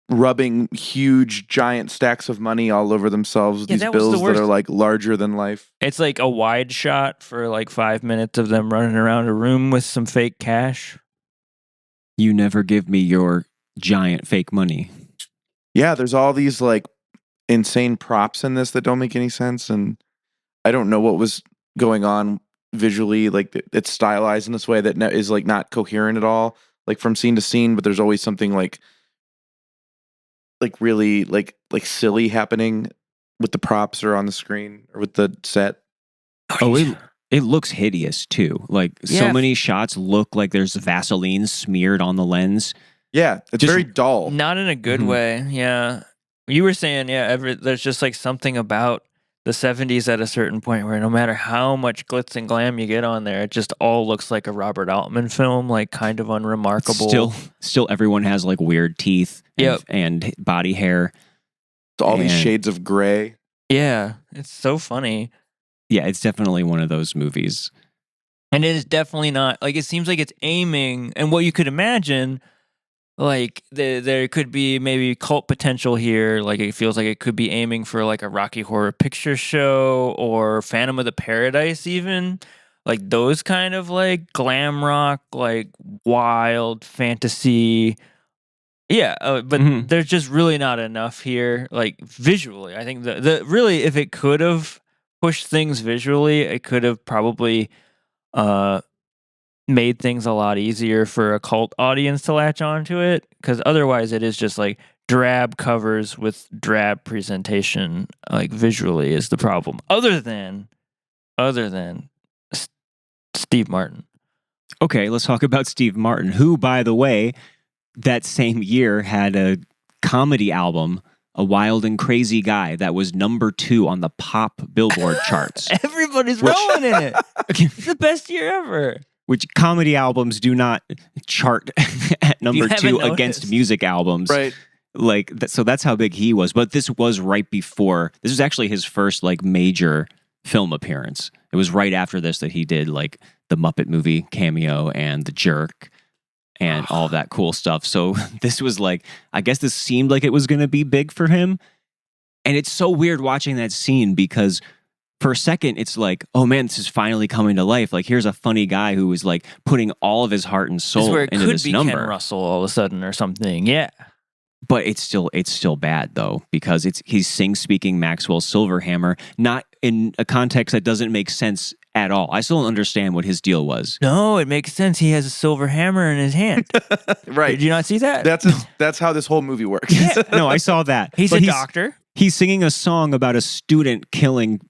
Speaker 1: rubbing huge giant stacks of money all over themselves with these bills that are like larger than life.
Speaker 3: It's like a wide shot for like 5 minutes of them running around a room with some fake cash.
Speaker 2: You never give me your giant fake money.
Speaker 1: Yeah, there's all these like insane props in this that don't make any sense, and I don't know what was going on visually. Like it's stylized in this way that is like not coherent at all, like from scene to scene, but there's always something like really like silly happening with the props or on the screen or with the set.
Speaker 2: Oh, It looks hideous too. Like so many shots look like there's Vaseline smeared on the lens.
Speaker 1: Yeah, it's
Speaker 2: Just
Speaker 1: very dull.
Speaker 3: Not in a good way. Yeah. You were saying, there's just like something about the 70s at a certain point where no matter how much glitz and glam you get on there, it just all looks like a Robert Altman film, like kind of unremarkable.
Speaker 2: Still everyone has like weird teeth and body hair.
Speaker 1: All these shades of gray.
Speaker 3: Yeah, it's so funny.
Speaker 2: Yeah, it's definitely one of those movies.
Speaker 3: And it is definitely not, like, it seems like it's aiming, and what you could imagine, like, there could be maybe cult potential here. Like, it feels like it could be aiming for, like, a Rocky Horror Picture Show or Phantom of the Paradise, even. Like, those kind of, like, glam rock, like, wild fantasy. Yeah, but there's just really not enough here, like, visually. I think the really, if it could have pushed things visually, it could have probably made things a lot easier for a cult audience to latch onto it, because otherwise it is just like drab covers with drab presentation. Like, visually is the problem, other than Steve Martin.
Speaker 2: Okay, let's talk about Steve Martin, who, by the way, that same year had a comedy album, A Wild and Crazy Guy, that was #2 on the pop Billboard charts.
Speaker 3: Everybody's rolling in it. It's the best year ever.
Speaker 2: Which comedy albums do not chart at #2 against music albums.
Speaker 1: Right.
Speaker 2: Like, so that's how big he was. But this was right before. This was actually his first like major film appearance. It was right after this that he did like the Muppet movie cameo and The Jerk and all of that cool stuff. So this was like, I guess this seemed like it was going to be big for him. And it's so weird watching that scene because for a second, it's like, oh man, this is finally coming to life. Like, here's a funny guy who is like putting all of his heart and soul into this number.
Speaker 3: Ken Russell all of a sudden or something. Yeah.
Speaker 2: But it's still bad though, because he's speaking Maxwell Silverhammer, not in a context that doesn't make sense at all. I still don't understand what his deal was.
Speaker 3: No, it makes sense. He has a silver hammer in his hand.
Speaker 1: Right.
Speaker 3: Did you not see that?
Speaker 1: That's how this whole movie works.
Speaker 2: Yeah. No, I saw that.
Speaker 3: He's a doctor.
Speaker 2: He's singing a song about a student killing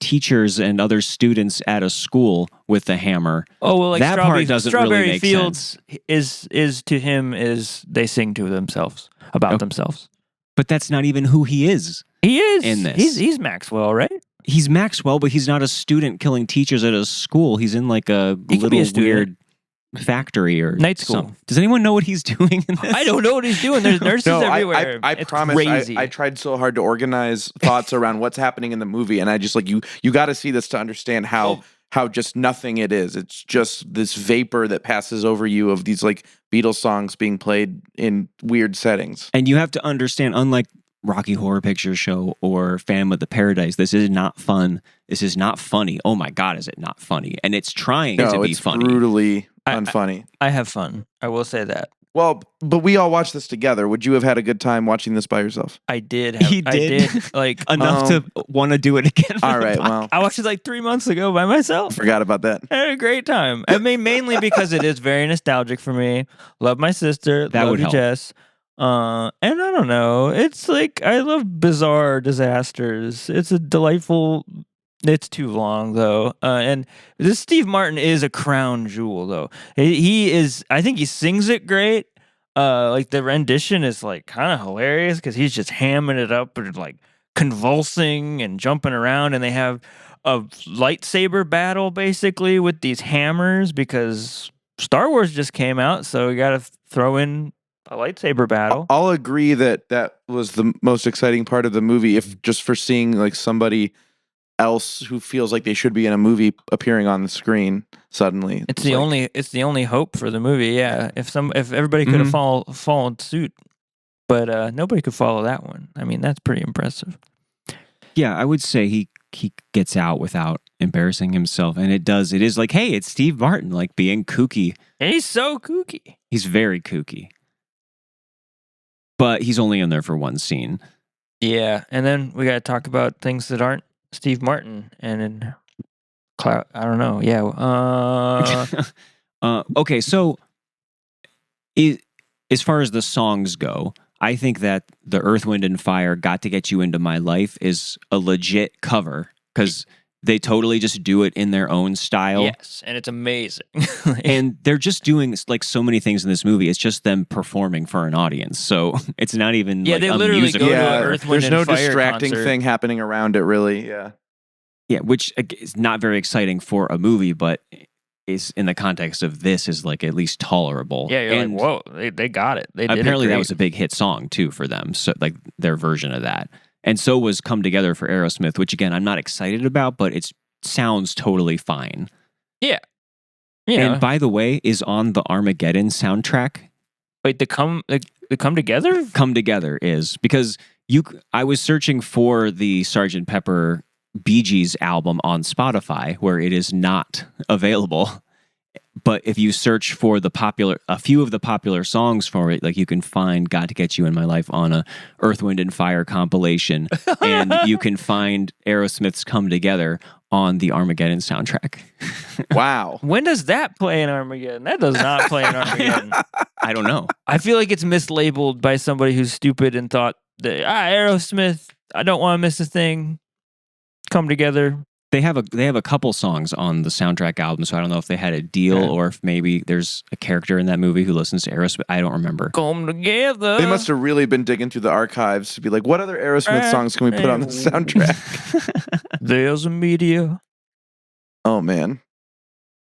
Speaker 2: teachers and other students at a school with the hammer.
Speaker 3: Oh, well, like
Speaker 2: that part doesn't
Speaker 3: Strawberry
Speaker 2: really make
Speaker 3: Fields
Speaker 2: sense.
Speaker 3: is to him is they sing to themselves about themselves.
Speaker 2: But that's not even who he is.
Speaker 3: He is
Speaker 2: in this.
Speaker 3: He's Maxwell, right?
Speaker 2: He's Maxwell, but he's not a student killing teachers at a school. He's in like a little weird factory or
Speaker 3: night school.
Speaker 2: Something. Does anyone know what he's doing in this?
Speaker 3: I don't know what he's doing. There's nurses everywhere.
Speaker 1: I promise.
Speaker 3: Crazy.
Speaker 1: I tried so hard to organize thoughts around what's happening in the movie, and I just like you got to see this to understand how just nothing it is. It's just this vapor that passes over you of these like Beatles songs being played in weird settings.
Speaker 2: And you have to understand, unlike Rocky Horror Picture Show or Phantom of the Paradise, this is not fun. This is not funny. Oh my God, is it not funny? And it's trying to be funny.
Speaker 1: It's brutally unfunny.
Speaker 3: I have fun. I will say that.
Speaker 1: Well, but we all watched this together. Would you have had a good time watching this by yourself?
Speaker 3: I did.
Speaker 2: He did.
Speaker 3: Like
Speaker 2: enough to want to do it again.
Speaker 1: All right. Well,
Speaker 3: I watched it like 3 months ago by myself.
Speaker 1: Forgot about that.
Speaker 3: I had a great time. I mean, mainly because it is very nostalgic for me. Love my sister.
Speaker 2: That
Speaker 3: love
Speaker 2: would
Speaker 3: you,
Speaker 2: help.
Speaker 3: Jess. And I don't know. It's like I love bizarre disasters. It's a delightful. It's too long though. And this Steve Martin is a crown jewel though. He is. I think he sings it great. Like the rendition is like kind of hilarious because he's just hamming it up and like convulsing and jumping around, and they have a lightsaber battle basically with these hammers because Star Wars just came out, so we got to throw in a lightsaber battle.
Speaker 1: I'll agree that was the most exciting part of the movie, if just for seeing like somebody else who feels like they should be in a movie appearing on the screen suddenly.
Speaker 3: It's the only hope for the movie. Yeah, if everybody could have followed suit, but nobody could follow that one. I mean, that's pretty impressive.
Speaker 2: Yeah, I would say he gets out without embarrassing himself, and it is like, hey, it's Steve Martin, like being kooky.
Speaker 3: He's so kooky.
Speaker 2: He's very kooky, but he's only in there for one scene.
Speaker 3: Yeah, and then we got to talk about things that aren't Steve Martin and in Cloud. I don't know. Yeah.
Speaker 2: Okay, so as far as the songs go, I think that the Earth, Wind, and Fire Got to Get You Into My Life is a legit cover because They totally just do it in their own style.
Speaker 3: Yes, and it's amazing.
Speaker 2: And they're just doing like so many things in this movie. It's just them performing for an audience. So it's not even
Speaker 3: Yeah,
Speaker 2: like
Speaker 3: they
Speaker 2: a
Speaker 3: literally
Speaker 2: musical.
Speaker 3: go to
Speaker 1: Yeah,
Speaker 3: an Earth, Wind,
Speaker 1: there's
Speaker 3: and
Speaker 1: no
Speaker 3: Fire
Speaker 1: distracting
Speaker 3: concert.
Speaker 1: thing happening around it, really. Yeah.
Speaker 2: Yeah, which is not very exciting for a movie, but is in the context of this is like at least tolerable.
Speaker 3: Yeah, you're
Speaker 2: and
Speaker 3: like, whoa, they got it. They did
Speaker 2: apparently
Speaker 3: it
Speaker 2: that
Speaker 3: great.
Speaker 2: was a big hit song too for them. So like their version of that. And so was Come Together for Aerosmith, which again I'm not excited about, but it sounds totally fine.
Speaker 3: Yeah. Yeah.
Speaker 2: And by the way, is on the Armageddon soundtrack.
Speaker 3: Wait, the come together?
Speaker 2: Come Together is because I was searching for the Sgt. Pepper Bee Gees album on Spotify where it is not available. But if you search for a few of the popular songs for it, like you can find "Got to Get You in My Life" on a Earth, Wind and Fire compilation, and you can find Aerosmith's "Come Together" on the Armageddon soundtrack.
Speaker 1: Wow.
Speaker 3: When does that play in Armageddon? That does not play in Armageddon.
Speaker 2: I don't know.
Speaker 3: I feel like it's mislabeled by somebody who's stupid and thought that Aerosmith, I don't want to miss a thing. Come Together.
Speaker 2: They have a couple songs on the soundtrack album, so I don't know if they had a deal or if maybe there's a character in that movie who listens to Aerosmith. I don't remember.
Speaker 3: Come Together.
Speaker 1: They must have really been digging through the archives to be like, what other Aerosmith songs can we put on the soundtrack?
Speaker 3: There's a media.
Speaker 1: Oh, man.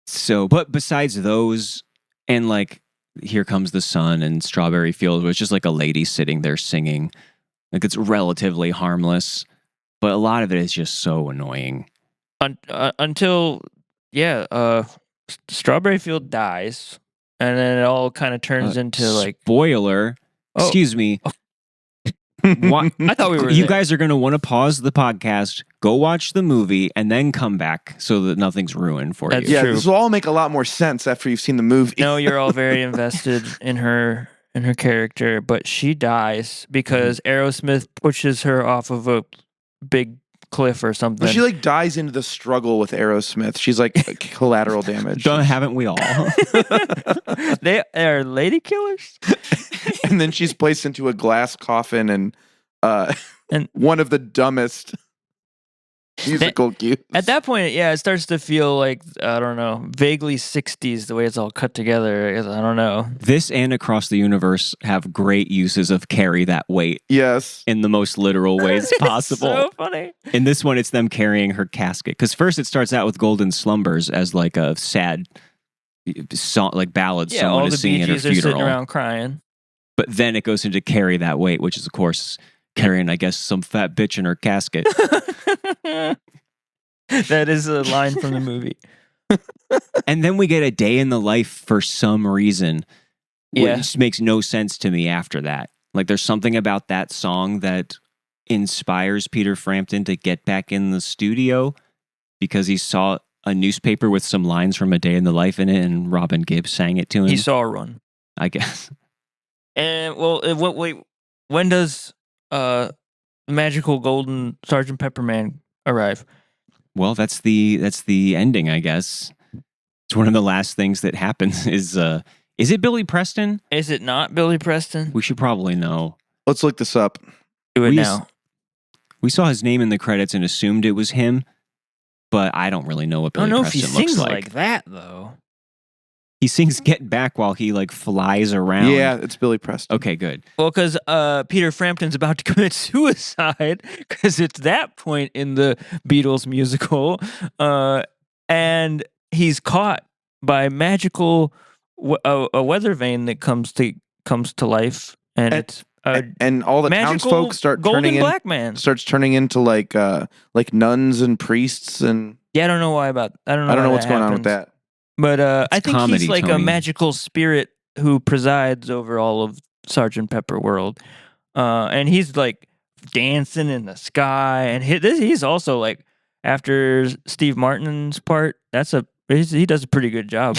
Speaker 2: So, but besides those, and like Here Comes the Sun and Strawberry Fields, where it's just like a lady sitting there singing. Like it's relatively harmless, but a lot of it is just so annoying.
Speaker 3: Until Strawberry Field dies, and then it all kind of turns into like
Speaker 2: spoiler. Excuse me. What?
Speaker 3: I thought we were.
Speaker 2: You guys are going to want to pause the podcast, go watch the movie, and then come back so that nothing's ruined for
Speaker 3: That's
Speaker 2: you.
Speaker 1: Yeah,
Speaker 3: true.
Speaker 1: this will all make a lot more sense after you've seen the movie.
Speaker 3: No, you're all very invested in her character, but she dies because Aerosmith pushes her off of a big cliff or something.
Speaker 1: But she like dies into the struggle with Aerosmith. She's like collateral damage.
Speaker 2: Haven't we all?
Speaker 3: They are lady killers.
Speaker 1: And then she's placed into a glass coffin and one of the dumbest musical cues.
Speaker 3: At that point, it starts to feel like, I don't know, vaguely 60s, the way it's all cut together. I don't know.
Speaker 2: This and Across the Universe have great uses of carry that weight
Speaker 1: Yes.
Speaker 2: in the most literal ways possible.
Speaker 3: So funny.
Speaker 2: In this one, it's them carrying her casket. Because first it starts out with Golden Slumbers as like a sad song, like ballad
Speaker 3: Yeah,
Speaker 2: someone
Speaker 3: all
Speaker 2: is
Speaker 3: the
Speaker 2: singing
Speaker 3: Bee
Speaker 2: at her
Speaker 3: Gees are sitting
Speaker 2: funeral.
Speaker 3: around crying.
Speaker 2: But then it goes into Carry That Weight, which is, of course, carrying, I guess, some fat bitch in her casket.
Speaker 3: That is a line from the movie.
Speaker 2: And then we get A Day in the Life for some reason,
Speaker 3: Yeah.
Speaker 2: which makes no sense to me after that. Like, there's something about that song that inspires Peter Frampton to get back in the studio because he saw a newspaper with some lines from A Day in the Life in it, and Robin Gibb sang it to him.
Speaker 3: He saw a run.
Speaker 2: I guess.
Speaker 3: And, well, wait, when does magical golden Sgt. Pepperman arrive?
Speaker 2: Well, that's the ending, I guess. It's one of the last things that happens. Is it Billy Preston?
Speaker 3: Is it not Billy Preston?
Speaker 2: We should probably know.
Speaker 1: Let's look this up.
Speaker 3: Do it
Speaker 2: we
Speaker 3: now.
Speaker 2: We saw his name in the credits and assumed it was him, but I don't really know what
Speaker 3: I don't
Speaker 2: Billy
Speaker 3: know if he
Speaker 2: Preston looks
Speaker 3: sings
Speaker 2: like.
Speaker 3: like that, though.
Speaker 2: He sings "Get Back" while he like flies around.
Speaker 1: Yeah, it's Billy Preston.
Speaker 2: Okay, good.
Speaker 3: Well, because Peter Frampton's about to commit suicide, because it's that point in the Beatles musical, and he's caught by magical a weather vane that comes to life, and it's
Speaker 1: And all the
Speaker 3: magical
Speaker 1: townsfolk start
Speaker 3: golden
Speaker 1: turning
Speaker 3: black man.
Speaker 1: starts turning into like nuns and priests, and
Speaker 3: Yeah, I don't know why I don't know
Speaker 1: why
Speaker 3: what's
Speaker 1: going on with that.
Speaker 3: But I think
Speaker 2: comedy,
Speaker 3: he's like a
Speaker 2: Tony.
Speaker 3: magical spirit who presides over all of Sgt. Pepper world. And he's like dancing in the sky. And he's also like, after Steve Martin's part, he does a pretty good job.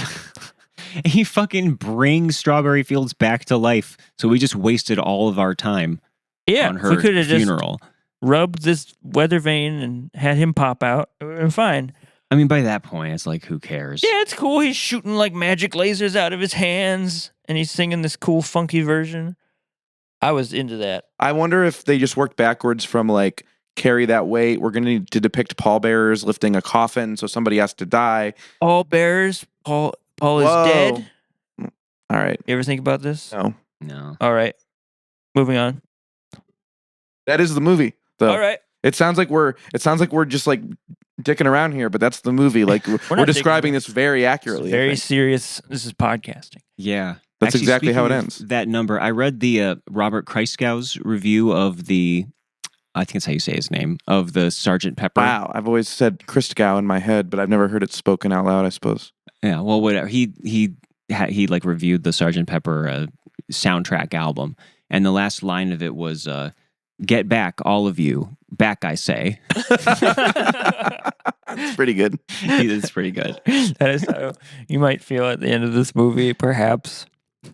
Speaker 2: He fucking brings Strawberry Fields back to life. So we just wasted all of our time
Speaker 3: Yeah,
Speaker 2: on her
Speaker 3: we could have just
Speaker 2: funeral.
Speaker 3: rubbed this weather vane and had him pop out. We're fine.
Speaker 2: I mean, by that point, it's like, who cares?
Speaker 3: Yeah, it's cool. He's shooting like magic lasers out of his hands, and he's singing this cool, funky version. I was into that.
Speaker 1: I wonder if they just worked backwards from like carry that weight. We're going to need to depict pallbearers lifting a coffin, so somebody has to die.
Speaker 3: All bearers. Paul is
Speaker 1: Whoa.
Speaker 3: dead.
Speaker 1: All right.
Speaker 3: You ever think about this?
Speaker 2: No.
Speaker 3: All right. Moving on.
Speaker 1: That is the movie. Though.
Speaker 3: All right.
Speaker 1: It sounds like we're just like dicking around here, but that's the movie. Like we're describing this very accurately.
Speaker 3: Very serious. This is podcasting.
Speaker 2: Yeah.
Speaker 1: That's
Speaker 2: Actually,
Speaker 1: exactly how it
Speaker 2: speaking
Speaker 1: ends.
Speaker 2: of that number, I read the Robert Kraiskow's review of the, I think that's how you say his name, of the Sgt. Pepper.
Speaker 1: Wow, I've always said Christgau in my head, but I've never heard it spoken out loud, I suppose.
Speaker 2: Yeah, well, whatever. He like reviewed the Sgt. Pepper soundtrack album, and the last line of it was, "Get back, all of you. Back, I say."
Speaker 1: It's pretty good.
Speaker 2: It's pretty good.
Speaker 3: That is how you might feel at the end of this movie, perhaps.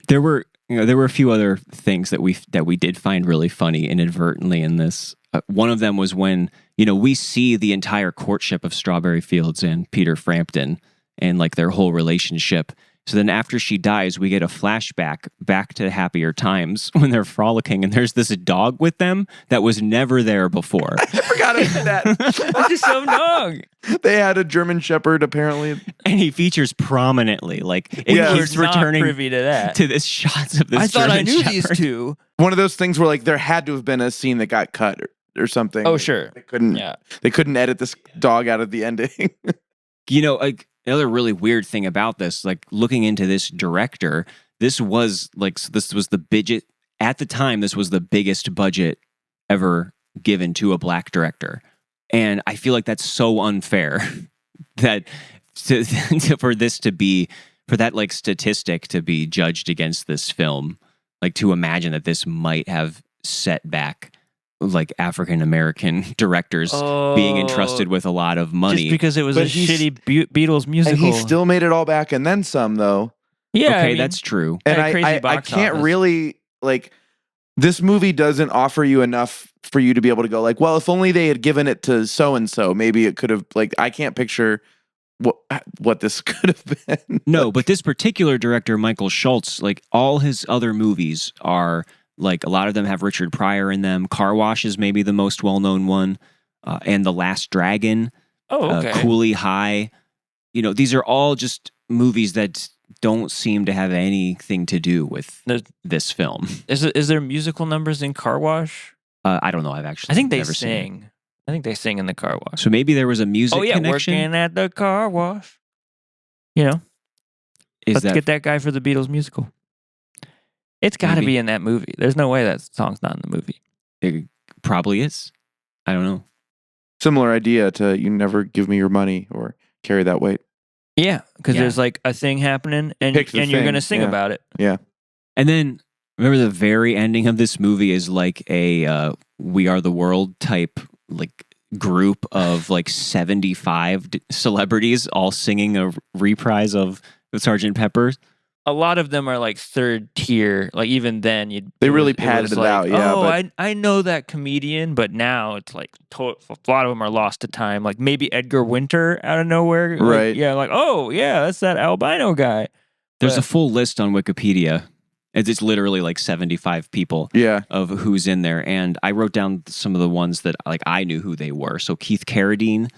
Speaker 2: There were a few other things that we did find really funny inadvertently in this. One of them was when we see the entire courtship of Strawberry Fields and Peter Frampton and like their whole relationship. So then after she dies, we get a flashback back to happier times when they're frolicking and there's this dog with them that was never there before.
Speaker 1: I forgot about that.
Speaker 3: That's just some dog.
Speaker 1: They had a German Shepherd, apparently.
Speaker 2: And he features prominently. Like, it
Speaker 1: Yeah.
Speaker 2: keeps
Speaker 3: We're not
Speaker 2: returning
Speaker 3: privy to that.
Speaker 2: to this shots of this
Speaker 3: I thought I
Speaker 2: German
Speaker 3: knew these
Speaker 2: Shepherd.
Speaker 3: two.
Speaker 1: One of those things where like there had to have been a scene that got cut or something.
Speaker 3: Oh, sure.
Speaker 1: They couldn't
Speaker 3: Yeah.
Speaker 1: edit this dog out of the ending.
Speaker 2: Like another really weird thing about this, like looking into this director, this was the budget at the time. This was the biggest budget ever given to a black director, and I feel like that's so unfair that for that like statistic to be judged against this film, like to imagine that this might have set back like African American directors being entrusted with a lot of money.
Speaker 3: Just because it was
Speaker 1: But
Speaker 3: a shitty Beatles musical.
Speaker 1: And he still made it all back and then some, though.
Speaker 3: Yeah,
Speaker 2: okay,
Speaker 3: I mean,
Speaker 2: that's true.
Speaker 1: And
Speaker 3: Had a crazy
Speaker 1: I
Speaker 3: box
Speaker 1: can't
Speaker 3: office.
Speaker 1: really like this movie doesn't offer you enough for you to be able to go like, well, if only they had given it to so and so, maybe it could have like I can't picture what this could have been.
Speaker 2: No, but this particular director, Michael Schultz, like all his other movies are like a lot of them have Richard Pryor in them. Car Wash is maybe the most well-known one, and The Last Dragon,
Speaker 3: Oh, okay.
Speaker 2: Cooley High. These are all just movies that don't seem to have anything to do with this film.
Speaker 3: Is there musical numbers in Car Wash?
Speaker 2: I don't know. I've actually
Speaker 3: I think they
Speaker 2: never seen it.
Speaker 3: sing. I think they sing in the Car Wash.
Speaker 2: So maybe there was a music connection.
Speaker 3: Working at the car wash. Let's get that guy for the Beatles musical. It's got to
Speaker 2: Maybe.
Speaker 3: be in that movie. There's no way that song's not in the movie.
Speaker 2: It probably is. I don't know.
Speaker 1: Similar idea to You Never Give Me Your Money or Carry That Weight.
Speaker 3: Yeah, because
Speaker 2: Yeah.
Speaker 3: there's like a thing happening, and
Speaker 1: Pick the
Speaker 3: you're
Speaker 1: thing,
Speaker 3: gonna sing
Speaker 1: yeah.
Speaker 3: about it.
Speaker 1: Yeah.
Speaker 2: And then remember the very ending of this movie is like a We Are the World type like group of like 75 celebrities all singing a reprise of Sgt. Pepper.
Speaker 3: A lot of them are like third tier. Like even then,
Speaker 1: They really padded it out, yeah,
Speaker 3: Oh,
Speaker 1: but-
Speaker 3: I know that comedian, but now it's like a lot of them are lost to time. Like maybe Edgar Winter out of nowhere, like,
Speaker 1: Right.
Speaker 3: yeah, like oh yeah, that's that albino guy.
Speaker 2: There's
Speaker 3: But-
Speaker 2: a full list on Wikipedia. It's literally like 75 people
Speaker 1: Yeah.
Speaker 2: of who's in there. And I wrote down some of the ones that like I knew who they were. So Keith Carradine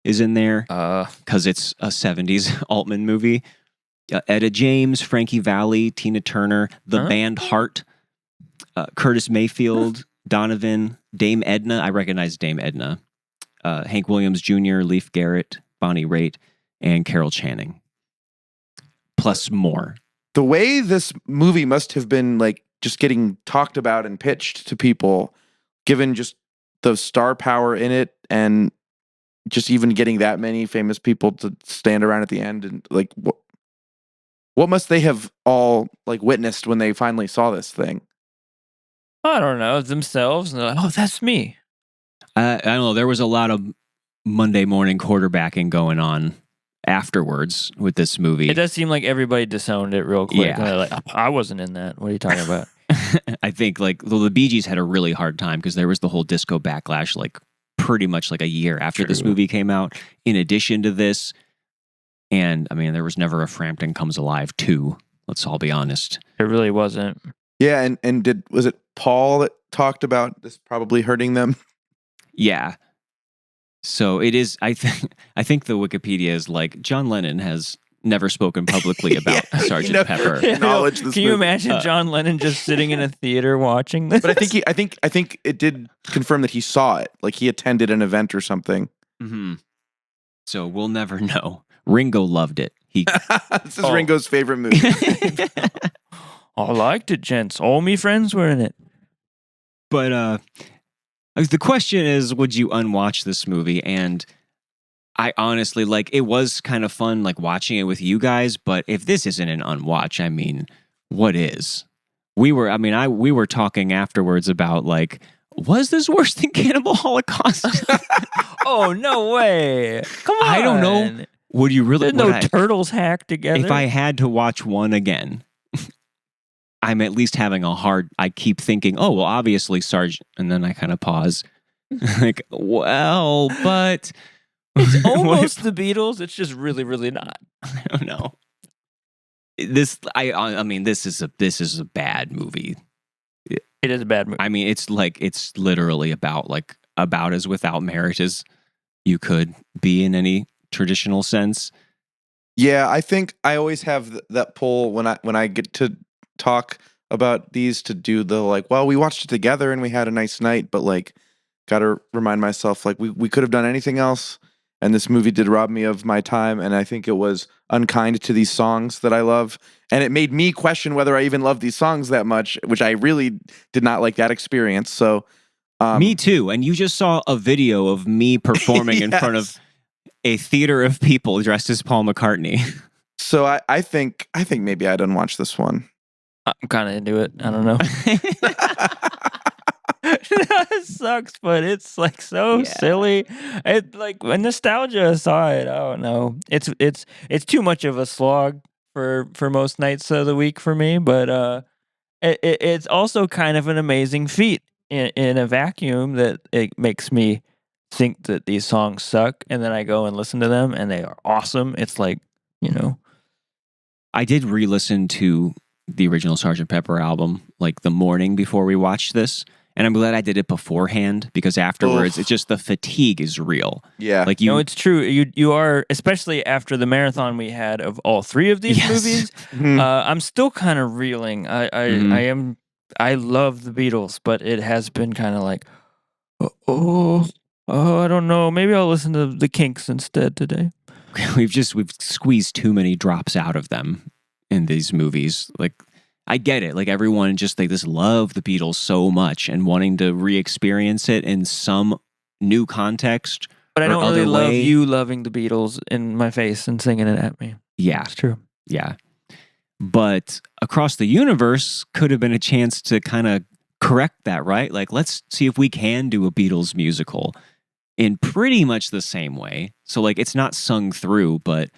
Speaker 2: is in there because it's a 70s Altman movie. Etta James, Frankie Valli, Tina Turner, the band Heart, Curtis Mayfield, Donovan, Dame Edna. I recognize Dame Edna. Hank Williams Jr., Leif Garrett, Bonnie Raitt, and Carol Channing. Plus more.
Speaker 1: The way this movie must have been like just getting talked about and pitched to people, given just the star power in it and just even getting that many famous people to stand around at the end and like what must they have all like witnessed when they finally saw this thing?
Speaker 3: I don't know themselves, and they're like, oh, that's me.
Speaker 2: I don't know. There was a lot of Monday morning quarterbacking going on afterwards with this movie.
Speaker 3: It does seem like everybody disowned it real quick.
Speaker 2: Yeah.
Speaker 3: And they're like, I wasn't in that. What are you talking about?
Speaker 2: I think like the Bee Gees had a really hard time because there was the whole disco backlash like pretty much like a year after this
Speaker 3: True.
Speaker 2: movie came out. In addition to this, and I mean there was never a Frampton Comes Alive 2. Let's all be honest.
Speaker 3: It really wasn't.
Speaker 1: Yeah, and was it Paul that talked about this probably hurting them?
Speaker 2: Yeah. So it is. I think the Wikipedia is like John Lennon has never spoken publicly about Sgt. Pepper.
Speaker 1: Acknowledge this
Speaker 3: Can you
Speaker 1: movie.
Speaker 3: imagine John Lennon just sitting in a theater watching this?
Speaker 1: But I think it did confirm that he saw it. Like he attended an event or something.
Speaker 2: Mm-hmm. So we'll never know. Ringo loved it.
Speaker 1: This is Ringo's favorite movie.
Speaker 3: I liked it, gents. All me friends were in it.
Speaker 2: But the question is, would you unwatch this movie? And I honestly, like, it was kind of fun, like, watching it with you guys. But if this isn't an unwatch, I mean, what is? We were talking afterwards about, like, was this worse than Cannibal Holocaust?
Speaker 3: Oh, no way. Come on.
Speaker 2: I don't know. Would you really?
Speaker 3: There's no turtles hacked together.
Speaker 2: If I had to watch one again, I'm at least having I keep thinking, oh, well, obviously Sarge, and then I kind of pause. Like, well, but
Speaker 3: it's almost the Beatles. It's just really, really not.
Speaker 2: I don't know. I mean, this is a bad movie.
Speaker 3: It is a bad movie.
Speaker 2: I mean, it's literally about as without merit as you could be in any traditional sense.
Speaker 1: Yeah, I think I always have that pull when I get to talk about these to do the like, well, we watched it together and we had a nice night, but like, gotta remind myself like we could have done anything else, and this movie did rob me of my time, and I think it was unkind to these songs that I love, and it made me question whether I even love these songs that much, which I really did not like that experience. So
Speaker 2: me too. And you just saw a video of me performing in front of a theater of people dressed as Paul McCartney.
Speaker 1: So I think maybe I'd unwatch this one.
Speaker 3: I'm kind of into it. I don't know. It sucks, but it's like so silly. It like when nostalgia aside, I don't know. It's too much of a slog for most nights of the week for me. But it's also kind of an amazing feat in a vacuum that it makes me think that these songs suck, and then I go and listen to them, and they are awesome. It's like, you know,
Speaker 2: I did re-listen to the original Sgt. Pepper album like the morning before we watched this, and I'm glad I did it beforehand because afterwards, it's just the fatigue is real.
Speaker 1: Yeah,
Speaker 2: like
Speaker 3: no, it's true. You are, especially after the marathon we had of all three of these movies. I'm still kind of reeling. I love the Beatles, but it has been kind of like, oh, I don't know. Maybe I'll listen to the Kinks instead today.
Speaker 2: We've squeezed too many drops out of them in these movies. Like, I get it. Like, everyone just love the Beatles so much and wanting to re-experience it in some new context.
Speaker 3: But I don't really love you loving the Beatles in my face and singing it at me.
Speaker 2: Yeah,
Speaker 3: it's true.
Speaker 2: Yeah, but Across the Universe could have been a chance to kind of correct that, right? Like, let's see if we can do a Beatles musical in pretty much the same way. So, like, it's not sung through, but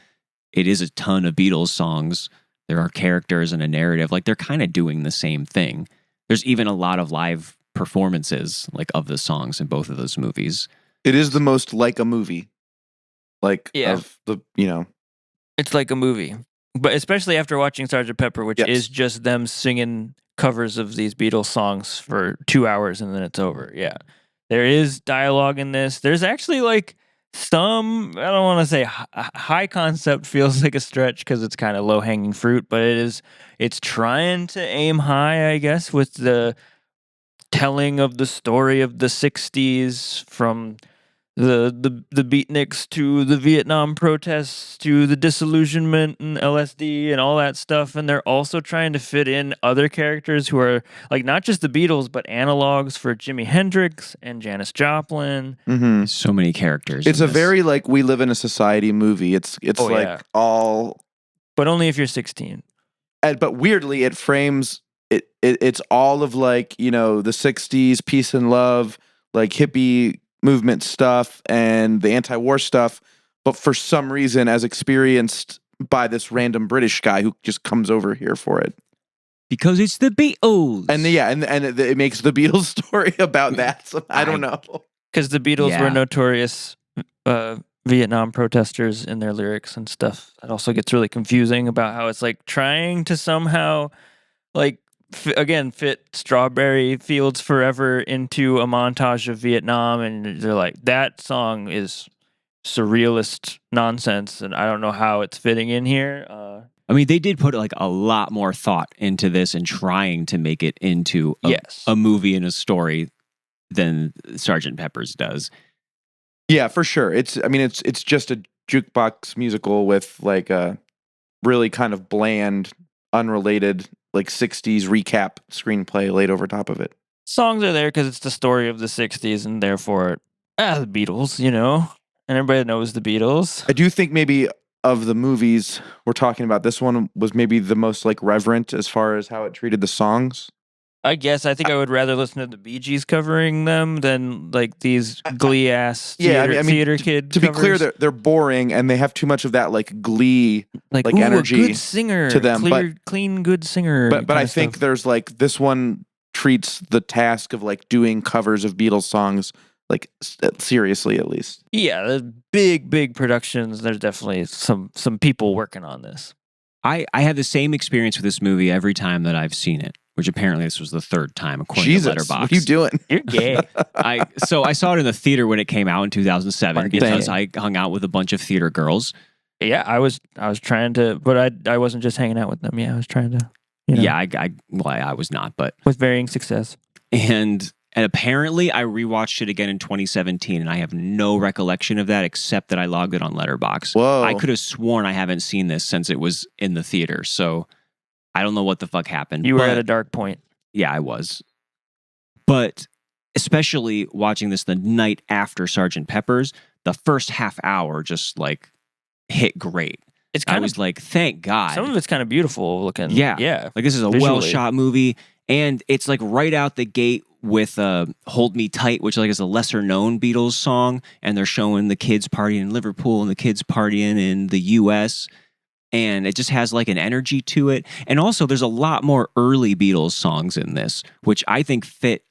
Speaker 2: it is a ton of Beatles songs. There are characters and a narrative. Like, they're kind of doing the same thing. There's even a lot of live performances, like, of the songs in both of those movies.
Speaker 1: It is the most like a movie. Like, of the, you know.
Speaker 3: It's like a movie. But especially after watching Sgt. Pepper, which is just them singing covers of these Beatles songs for 2 hours and then it's over. Yeah. There is dialogue in this. There's actually like some, I don't want to say high concept, feels like a stretch because it's kind of low hanging fruit, but it's trying to aim high, I guess, with the telling of the story of the 60s from the beatniks to the Vietnam protests to the disillusionment and LSD and all that stuff. And they're also trying to fit in other characters who are like not just the Beatles, but analogs for Jimi Hendrix and Janis Joplin.
Speaker 1: Mm-hmm.
Speaker 2: So many characters.
Speaker 1: It's a very like We Live in a Society movie. It's all,
Speaker 3: but only if you're 16.
Speaker 1: But weirdly, it frames it. It's all of like, you know, the 60s, peace and love, like hippie movement stuff and the anti-war stuff, but for some reason as experienced by this random British guy who just comes over here for it.
Speaker 2: Because it's the Beatles.
Speaker 1: And it makes the Beatles story about that. So I don't know.
Speaker 3: Because the Beatles were notorious Vietnam protesters in their lyrics and stuff. That also gets really confusing about how it's like trying to somehow like fit Strawberry Fields Forever into a montage of Vietnam, and they're like, that song is surrealist nonsense, and I don't know how it's fitting in here.
Speaker 2: I mean, they did put like a lot more thought into this and trying to make it into a movie and a story than Sgt. Pepper's does.
Speaker 1: Yeah, for sure. It's just a jukebox musical with like a really kind of bland, unrelated, like 60s recap screenplay laid over top of it.
Speaker 3: Songs are there because it's the story of the 60s, and therefore, the Beatles, and everybody knows the Beatles.
Speaker 1: I do think maybe of the movies we're talking about, this one was maybe the most like reverent as far as how it treated the songs.
Speaker 3: I guess I think I would rather listen to the Bee Gees covering them than like these glee ass theater kid.
Speaker 1: To be clear, they're boring and they have too much of that like glee like energy
Speaker 3: a good singer
Speaker 1: to them.
Speaker 3: Clean good singer.
Speaker 1: But I think there's like this one treats the task of like doing covers of Beatles songs like seriously, at least.
Speaker 3: Yeah, there's big productions. There's definitely some people working on this.
Speaker 2: I have the same experience with this movie every time that I've seen it, which apparently this was the third time according to Letterboxd.
Speaker 1: What are you doing?
Speaker 3: You're gay.
Speaker 2: I saw it in the theater when it came out in 2007 because I hung out with a bunch of theater girls.
Speaker 3: Yeah, I was trying to, but I wasn't just hanging out with them. Yeah, I was trying to.
Speaker 2: Yeah, I was not, but
Speaker 3: with varying success.
Speaker 2: And apparently I rewatched it again in 2017, and I have no recollection of that except that I logged it on Letterboxd.
Speaker 1: Whoa.
Speaker 2: I could have sworn I haven't seen this since it was in the theater, so I don't know what the fuck happened.
Speaker 3: You were at a dark point.
Speaker 2: Yeah, I was. But especially watching this the night after Sgt. Pepper's, the first half hour just like hit great. I was like, thank God.
Speaker 3: Some of it's kind of beautiful looking.
Speaker 2: Yeah. Like this is a well-shot movie, and it's like right out the gate with Hold Me Tight, which like is a lesser-known Beatles song, and they're showing the kids partying in Liverpool and the kids partying in the U.S., and it just has like an energy to it. And also there's a lot more early Beatles songs in this, which I think fit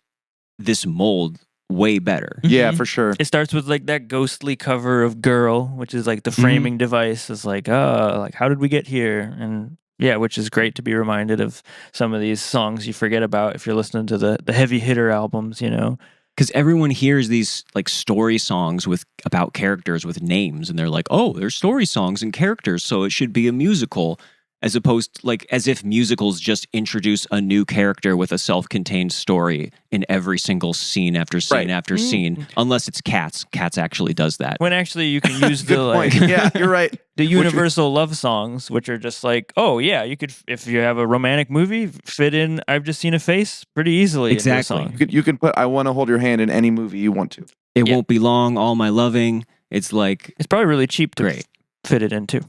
Speaker 2: this mold way better.
Speaker 1: Yeah, for sure.
Speaker 3: It starts with like that ghostly cover of Girl, which is like the framing device is like, like how did we get here? And yeah, which is great to be reminded of some of these songs you forget about if you're listening to the heavy hitter albums,
Speaker 2: Because everyone hears these like story songs about characters with names, and they're like, oh, there's story songs and characters, so it should be a musical, as opposed like as if musicals just introduce a new character with a self-contained story in every single scene after scene after scene, unless it's Cats. Cats actually does that.
Speaker 3: When actually you can use the like,
Speaker 1: yeah, you're right.
Speaker 3: The universal love songs, which are just like, oh yeah, you could, if you have a romantic movie, fit in I've Just Seen a Face pretty easily.
Speaker 2: Exactly.
Speaker 3: Into a song.
Speaker 1: You can put I Want to Hold Your Hand in any movie you want to.
Speaker 2: It won't be long, All My Loving. It's like,
Speaker 3: it's probably really cheap to fit it into.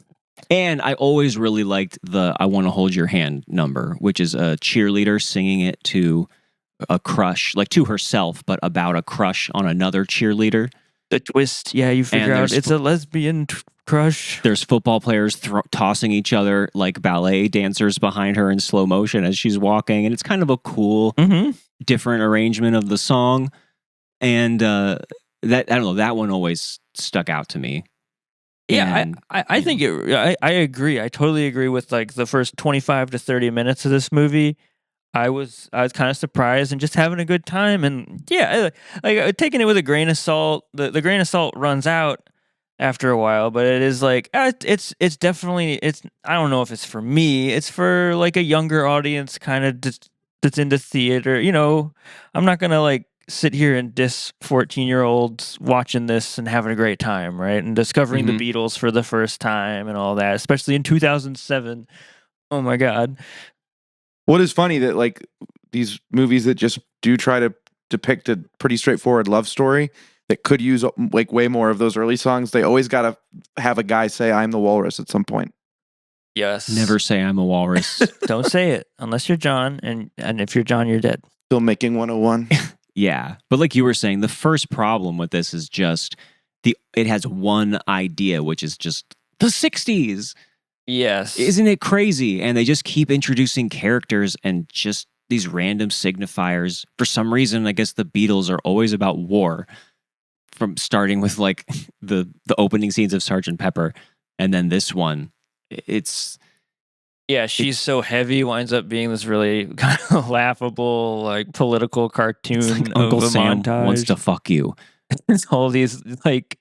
Speaker 2: And I always really liked the I Want to Hold Your Hand number, which is a cheerleader singing it to a crush, like to herself, but about a crush on another cheerleader.
Speaker 3: The twist, yeah, you figure out it's a lesbian crush.
Speaker 2: There's football players tossing each other like ballet dancers behind her in slow motion as she's walking, and it's kind of a cool, different arrangement of the song. And that I don't know, that one always stuck out to me.
Speaker 3: Yeah, I think I agree. I totally agree with like the first 25 to 30 minutes of this movie. I was kind of surprised and just having a good time, and yeah, like taking it with a grain of salt. The grain of salt runs out after a while, but it is like it's definitely I don't know if it's for me. It's for like a younger audience, kind of that's into theater. I'm not gonna like sit here and diss 14-year-olds watching this and having a great time, right? And discovering the Beatles for the first time and all that, especially in 2007. Oh my God.
Speaker 1: What is funny that like these movies that just do try to depict a pretty straightforward love story that could use like way more of those early songs, they always got to have a guy say I'm the walrus at some point.
Speaker 3: Yes.
Speaker 2: Never say I'm a walrus.
Speaker 3: Don't say it unless you're John, and if you're John, you're dead.
Speaker 1: Filmmaking 101.
Speaker 2: Yeah. But like you were saying, the first problem with this is just it has one idea, which is just the 60s.
Speaker 3: Yes.
Speaker 2: Isn't it crazy? And they just keep introducing characters and just these random signifiers. For some reason, I guess the Beatles are always about war, from starting with like the opening scenes of Sgt. Pepper. And then this one, it's
Speaker 3: Yeah, she's so heavy, winds up being this really kind of laughable, like political cartoon
Speaker 2: It's like
Speaker 3: of
Speaker 2: Uncle
Speaker 3: a
Speaker 2: Sam
Speaker 3: montage.
Speaker 2: wants to fuck you.
Speaker 3: It's all these like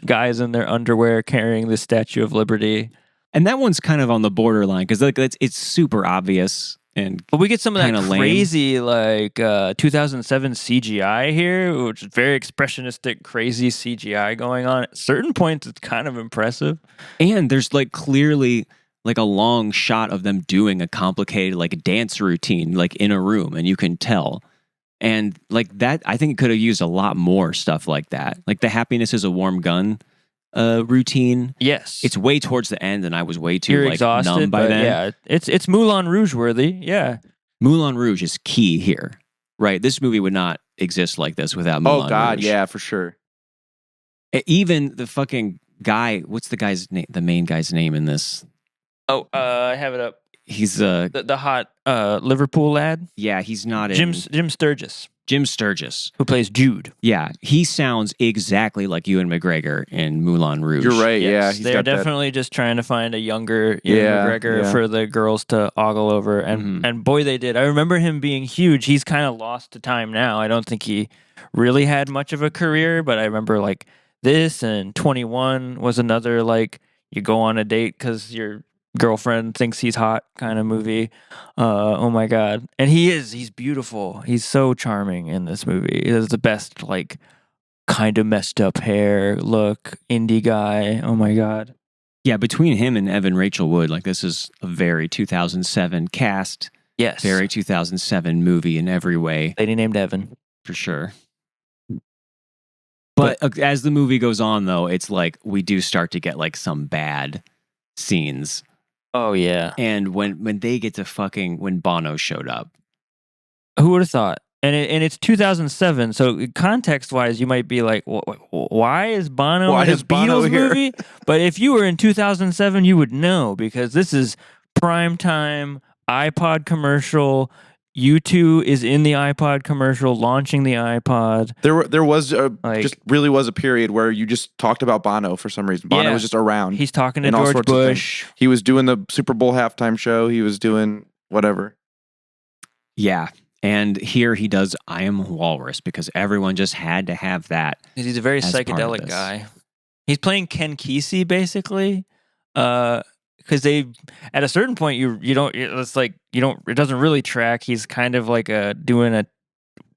Speaker 3: guys in their underwear carrying the Statue of Liberty.
Speaker 2: And that one's kind of on the borderline because like it's super obvious and
Speaker 3: But we get some of that
Speaker 2: kinda lame.
Speaker 3: crazy like 2007 CGI here, which is very expressionistic, crazy CGI going on. At certain points, it's kind of impressive.
Speaker 2: and there's like clearly like a long shot of them doing a complicated like dance routine like in a room, and you can tell. And like that, I think it could have used a lot more stuff like that. Like the happiness is a warm gun routine.
Speaker 3: Yes,
Speaker 2: It's way towards the end, and I was way too
Speaker 3: you're
Speaker 2: like
Speaker 3: exhausted
Speaker 2: numb by
Speaker 3: but
Speaker 2: then.
Speaker 3: yeah, it's Moulin Rouge worthy. Yeah,
Speaker 2: Moulin Rouge is key here, right? This movie would not exist like this without Moulin
Speaker 1: Oh God,
Speaker 2: Rouge.
Speaker 1: yeah, for sure.
Speaker 2: Even the fucking guy, what's the guy's name? The main guy's name in this?
Speaker 3: Oh, I have it up.
Speaker 2: He's
Speaker 3: The hot Liverpool lad,
Speaker 2: yeah, he's not
Speaker 3: Jim
Speaker 2: in
Speaker 3: Sturgis,
Speaker 2: Jim Sturgis.
Speaker 3: who plays Jude.
Speaker 2: Yeah, he sounds exactly like Ewan McGregor in Moulin Rouge.
Speaker 1: You're right. Yeah,
Speaker 3: Yes,
Speaker 1: he's
Speaker 3: they're
Speaker 1: got that.
Speaker 3: definitely just trying to find a younger Ewan
Speaker 1: Yeah,
Speaker 3: McGregor
Speaker 1: yeah.
Speaker 3: for the girls to ogle over, and boy, they did. I remember him being huge. He's kind of lost to time now. I don't think he really had much of a career, but I remember like this and 21 was another like you go on a date because your girlfriend thinks he's hot kind of movie. Oh my god, and he's beautiful. He's so charming in this movie. He has the best like kind of messed up hair look, indie guy. Oh my god.
Speaker 2: Yeah, between him and Evan Rachel Wood, like this is a very 2007 cast,
Speaker 3: Yes.
Speaker 2: very 2007 movie in every way,
Speaker 3: Lady named Evan.
Speaker 2: for sure. But as the movie goes on, though, it's like we do start to get like some bad scenes.
Speaker 3: Oh yeah.
Speaker 2: And when they get to when Bono showed up,
Speaker 3: Who would have thought? And it's 2007, so context wise, you might be like, "Why is Bono
Speaker 1: Why
Speaker 3: in a
Speaker 1: is Bono
Speaker 3: Beatles
Speaker 1: here?"
Speaker 3: movie?" But if you were in 2007, you would know because this is prime time iPod commercial. U2 is in the iPod commercial, launching the iPod.
Speaker 1: There was
Speaker 3: Like-
Speaker 1: just really was a period where you just talked about Bono for some reason. Bono
Speaker 3: Yeah.
Speaker 1: was just around.
Speaker 3: He's talking to
Speaker 1: And all
Speaker 3: George
Speaker 1: sorts of things.
Speaker 3: Bush.
Speaker 1: He was doing the Super Bowl halftime show. He was doing whatever.
Speaker 2: yeah. And here he does I Am Walrus because everyone just had to have that.
Speaker 3: He's a very
Speaker 2: as part of
Speaker 3: psychedelic
Speaker 2: this.
Speaker 3: guy. He's playing Ken Kesey basically, because they at a certain point you don't. It's like you don't. It doesn't really track. He's kind of like doing a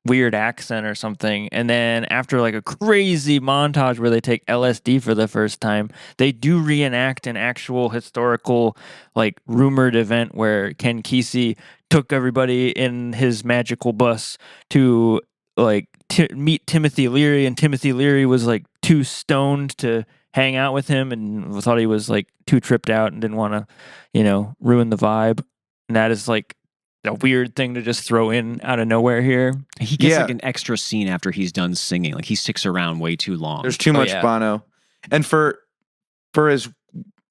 Speaker 3: weird accent or something, and then after like a crazy montage where they take LSD for the first time, they do reenact an actual historical like rumored event where Ken Kesey took everybody in his magical bus to like meet Timothy Leary, and Timothy Leary was like too stoned to hang out with him and thought he was like too tripped out and didn't want to, ruin the vibe. And that is like a weird thing to just throw in out of nowhere here.
Speaker 2: He gets
Speaker 1: Yeah.
Speaker 2: like an extra scene after he's done singing. Like he sticks around way too long.
Speaker 1: There's too much
Speaker 3: yeah.
Speaker 1: Bono. And for as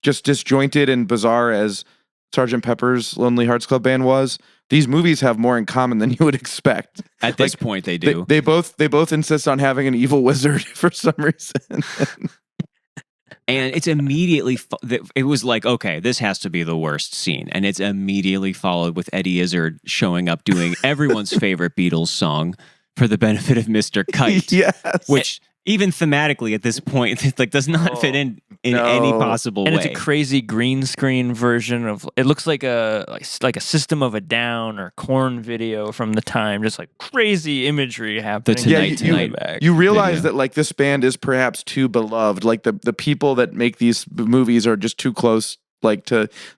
Speaker 1: just disjointed and bizarre as Sgt. Pepper's Lonely Hearts Club Band was, these movies have more in common than you would expect.
Speaker 2: At this point, they do.
Speaker 1: They both insist on having an evil wizard for some reason.
Speaker 2: And it's immediately, it was like, okay, this has to be the worst scene. And it's immediately followed with Eddie Izzard showing up doing everyone's favorite Beatles song for the benefit of Mr. Kite.
Speaker 1: Yes.
Speaker 2: Which even thematically at this point, like does not fit in
Speaker 1: no.
Speaker 2: any possible
Speaker 3: And
Speaker 2: way.
Speaker 3: it's a crazy green screen version of it. Looks like a System of a Down or Korn video from the time. Just like crazy imagery happening.
Speaker 2: Tonight
Speaker 1: you realize
Speaker 2: video.
Speaker 1: that like this band is perhaps too beloved. Like the people that make these movies are just too close. Like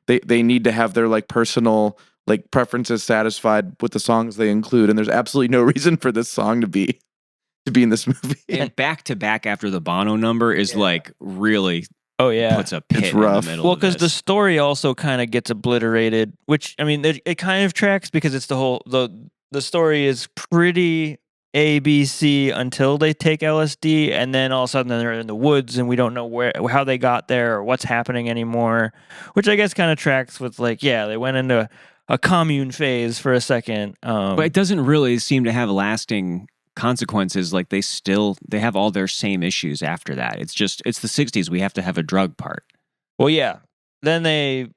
Speaker 1: they need to have their like personal like preferences satisfied with the songs they include. And there's absolutely no reason for this song to be in this movie.
Speaker 2: And back to back after the Bono number is like really
Speaker 3: Oh yeah.
Speaker 2: puts a pit
Speaker 1: It's
Speaker 2: in
Speaker 1: rough.
Speaker 2: the middle
Speaker 3: Well,
Speaker 2: of
Speaker 3: because the
Speaker 2: this.
Speaker 3: story also kind of gets obliterated, which I mean, it kind of tracks because it's the story is pretty ABC until they take LSD, and then all of a sudden they're in the woods, and we don't know how they got there or what's happening anymore. Which I guess kind of tracks with like, yeah, they went into a commune phase for a second.
Speaker 2: But it doesn't really seem to have lasting consequences. Like they have all their same issues after that. It's the 60s. We have to have a drug part.
Speaker 3: Well, yeah. Then they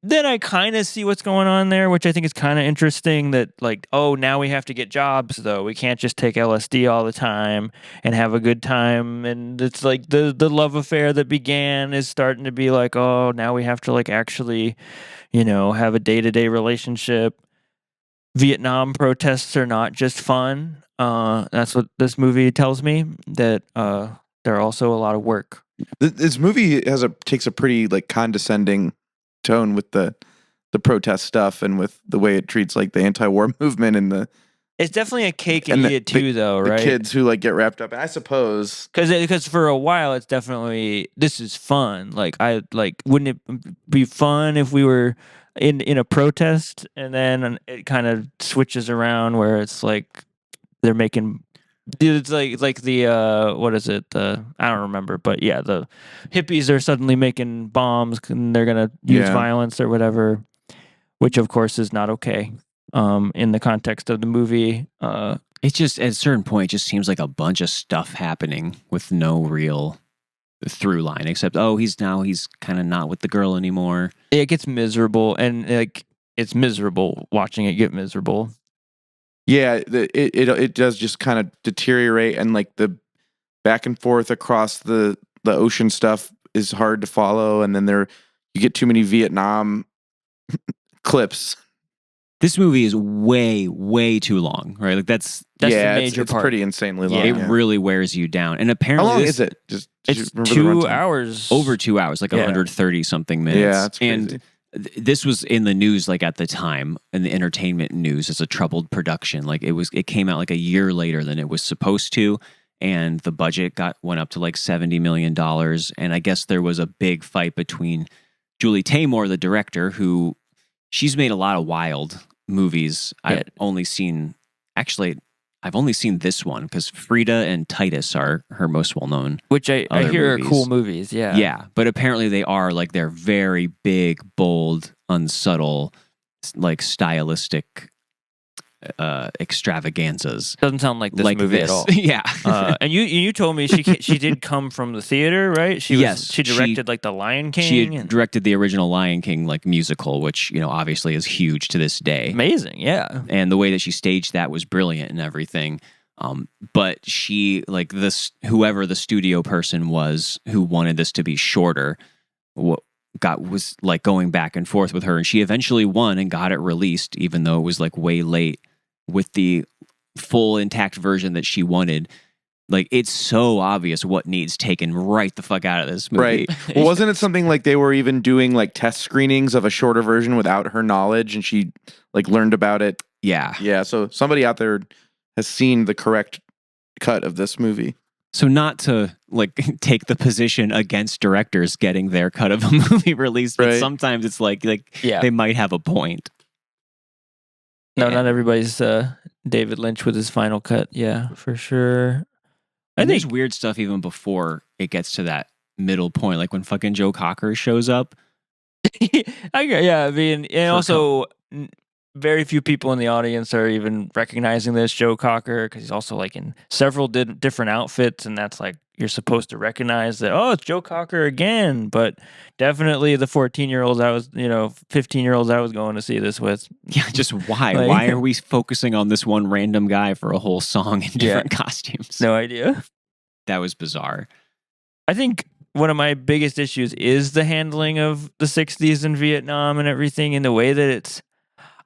Speaker 3: then I kind of see what's going on there, which I think is kind of interesting that like, oh, now we have to get jobs though. We can't just take LSD all the time and have a good time. And it's like the love affair that began is starting to be like, oh, now we have to like actually, have a day-to-day relationship. Vietnam protests are not just fun. That's what this movie tells me, that they're also a lot of work.
Speaker 1: This movie takes a pretty like condescending tone with the protest stuff and with the way it treats like the anti-war movement and
Speaker 3: it's definitely a cake and eat it too, though, right?
Speaker 1: The kids who like get wrapped up, and I suppose
Speaker 3: because for a while it's definitely this is fun. Like wouldn't it be fun if we were in a protest, and then it kind of switches around where it's like they're making. It's like the what is it? I don't remember, but yeah, the hippies are suddenly making bombs and they're gonna use violence or whatever, which of course is not okay. In the context of the movie,
Speaker 2: it just at a certain point it just seems like a bunch of stuff happening with no real through line, except he's kind of not with the girl anymore.
Speaker 3: It gets miserable, and like it's miserable watching it get miserable.
Speaker 1: Yeah, it does just kind of deteriorate, and like the back and forth across the ocean stuff is hard to follow, and then you get too many Vietnam clips.
Speaker 2: This movie is way, way too long, right? Like that's
Speaker 3: the major
Speaker 1: it's
Speaker 3: part.
Speaker 1: Pretty insanely long.
Speaker 2: It really wears you down. And apparently,
Speaker 1: how long is it?
Speaker 3: It's 2 hours,
Speaker 2: over 2 hours, like 130 something minutes.
Speaker 1: Yeah, that's crazy.
Speaker 2: And this was in the news, like at the time, in the entertainment news, as a troubled production. Like it came out like a year later than it was supposed to, and the budget went up to like $70 million. And I guess there was a big fight between Julie Taymor, the director, who she's made a lot of wild movies. I've only seen this one because Frida and Titus are her most well-known,
Speaker 3: which I hear movies. Are cool movies.
Speaker 2: Yeah, but apparently they're very big, bold, unsubtle, like stylistic extravaganzas.
Speaker 3: Doesn't sound like this movie at all.
Speaker 2: Yeah.
Speaker 3: And you told me she did come from the theater, right? She directed like the Lion King.
Speaker 2: She directed the original Lion King like musical, which obviously is huge to this day.
Speaker 3: Amazing, yeah.
Speaker 2: And the way that she staged that was brilliant and everything. But she whoever the studio person was who wanted this to be shorter was like going back and forth with her, and she eventually won and got it released, even though it was like way late, with the full intact version that she wanted. Like, it's so obvious what needs taken right the fuck out of this movie.
Speaker 1: Right. Well, wasn't it something like they were even doing like test screenings of a shorter version without her knowledge, and she like learned about it?
Speaker 2: Yeah.
Speaker 1: Yeah. So somebody out there has seen the correct cut of this movie.
Speaker 2: So not to like take the position against directors getting their cut of a movie released, but sometimes it's like they might have a point.
Speaker 3: No, not everybody's David Lynch with his final cut. Yeah, for sure.
Speaker 2: I think there's weird stuff even before it gets to that middle point, like when fucking Joe Cocker shows up.
Speaker 3: I mean, and also very few people in the audience are even recognizing this Joe Cocker, because he's also like in several different outfits, and that's like you're supposed to recognize that, oh, it's Joe Cocker again. But definitely the 14-year-olds 15-year-olds I was going to see this with.
Speaker 2: Yeah, just why? Like, why are we focusing on this one random guy for a whole song in different costumes?
Speaker 3: No idea.
Speaker 2: That was bizarre.
Speaker 3: I think one of my biggest issues is the handling of the 60s in Vietnam and everything, in the way that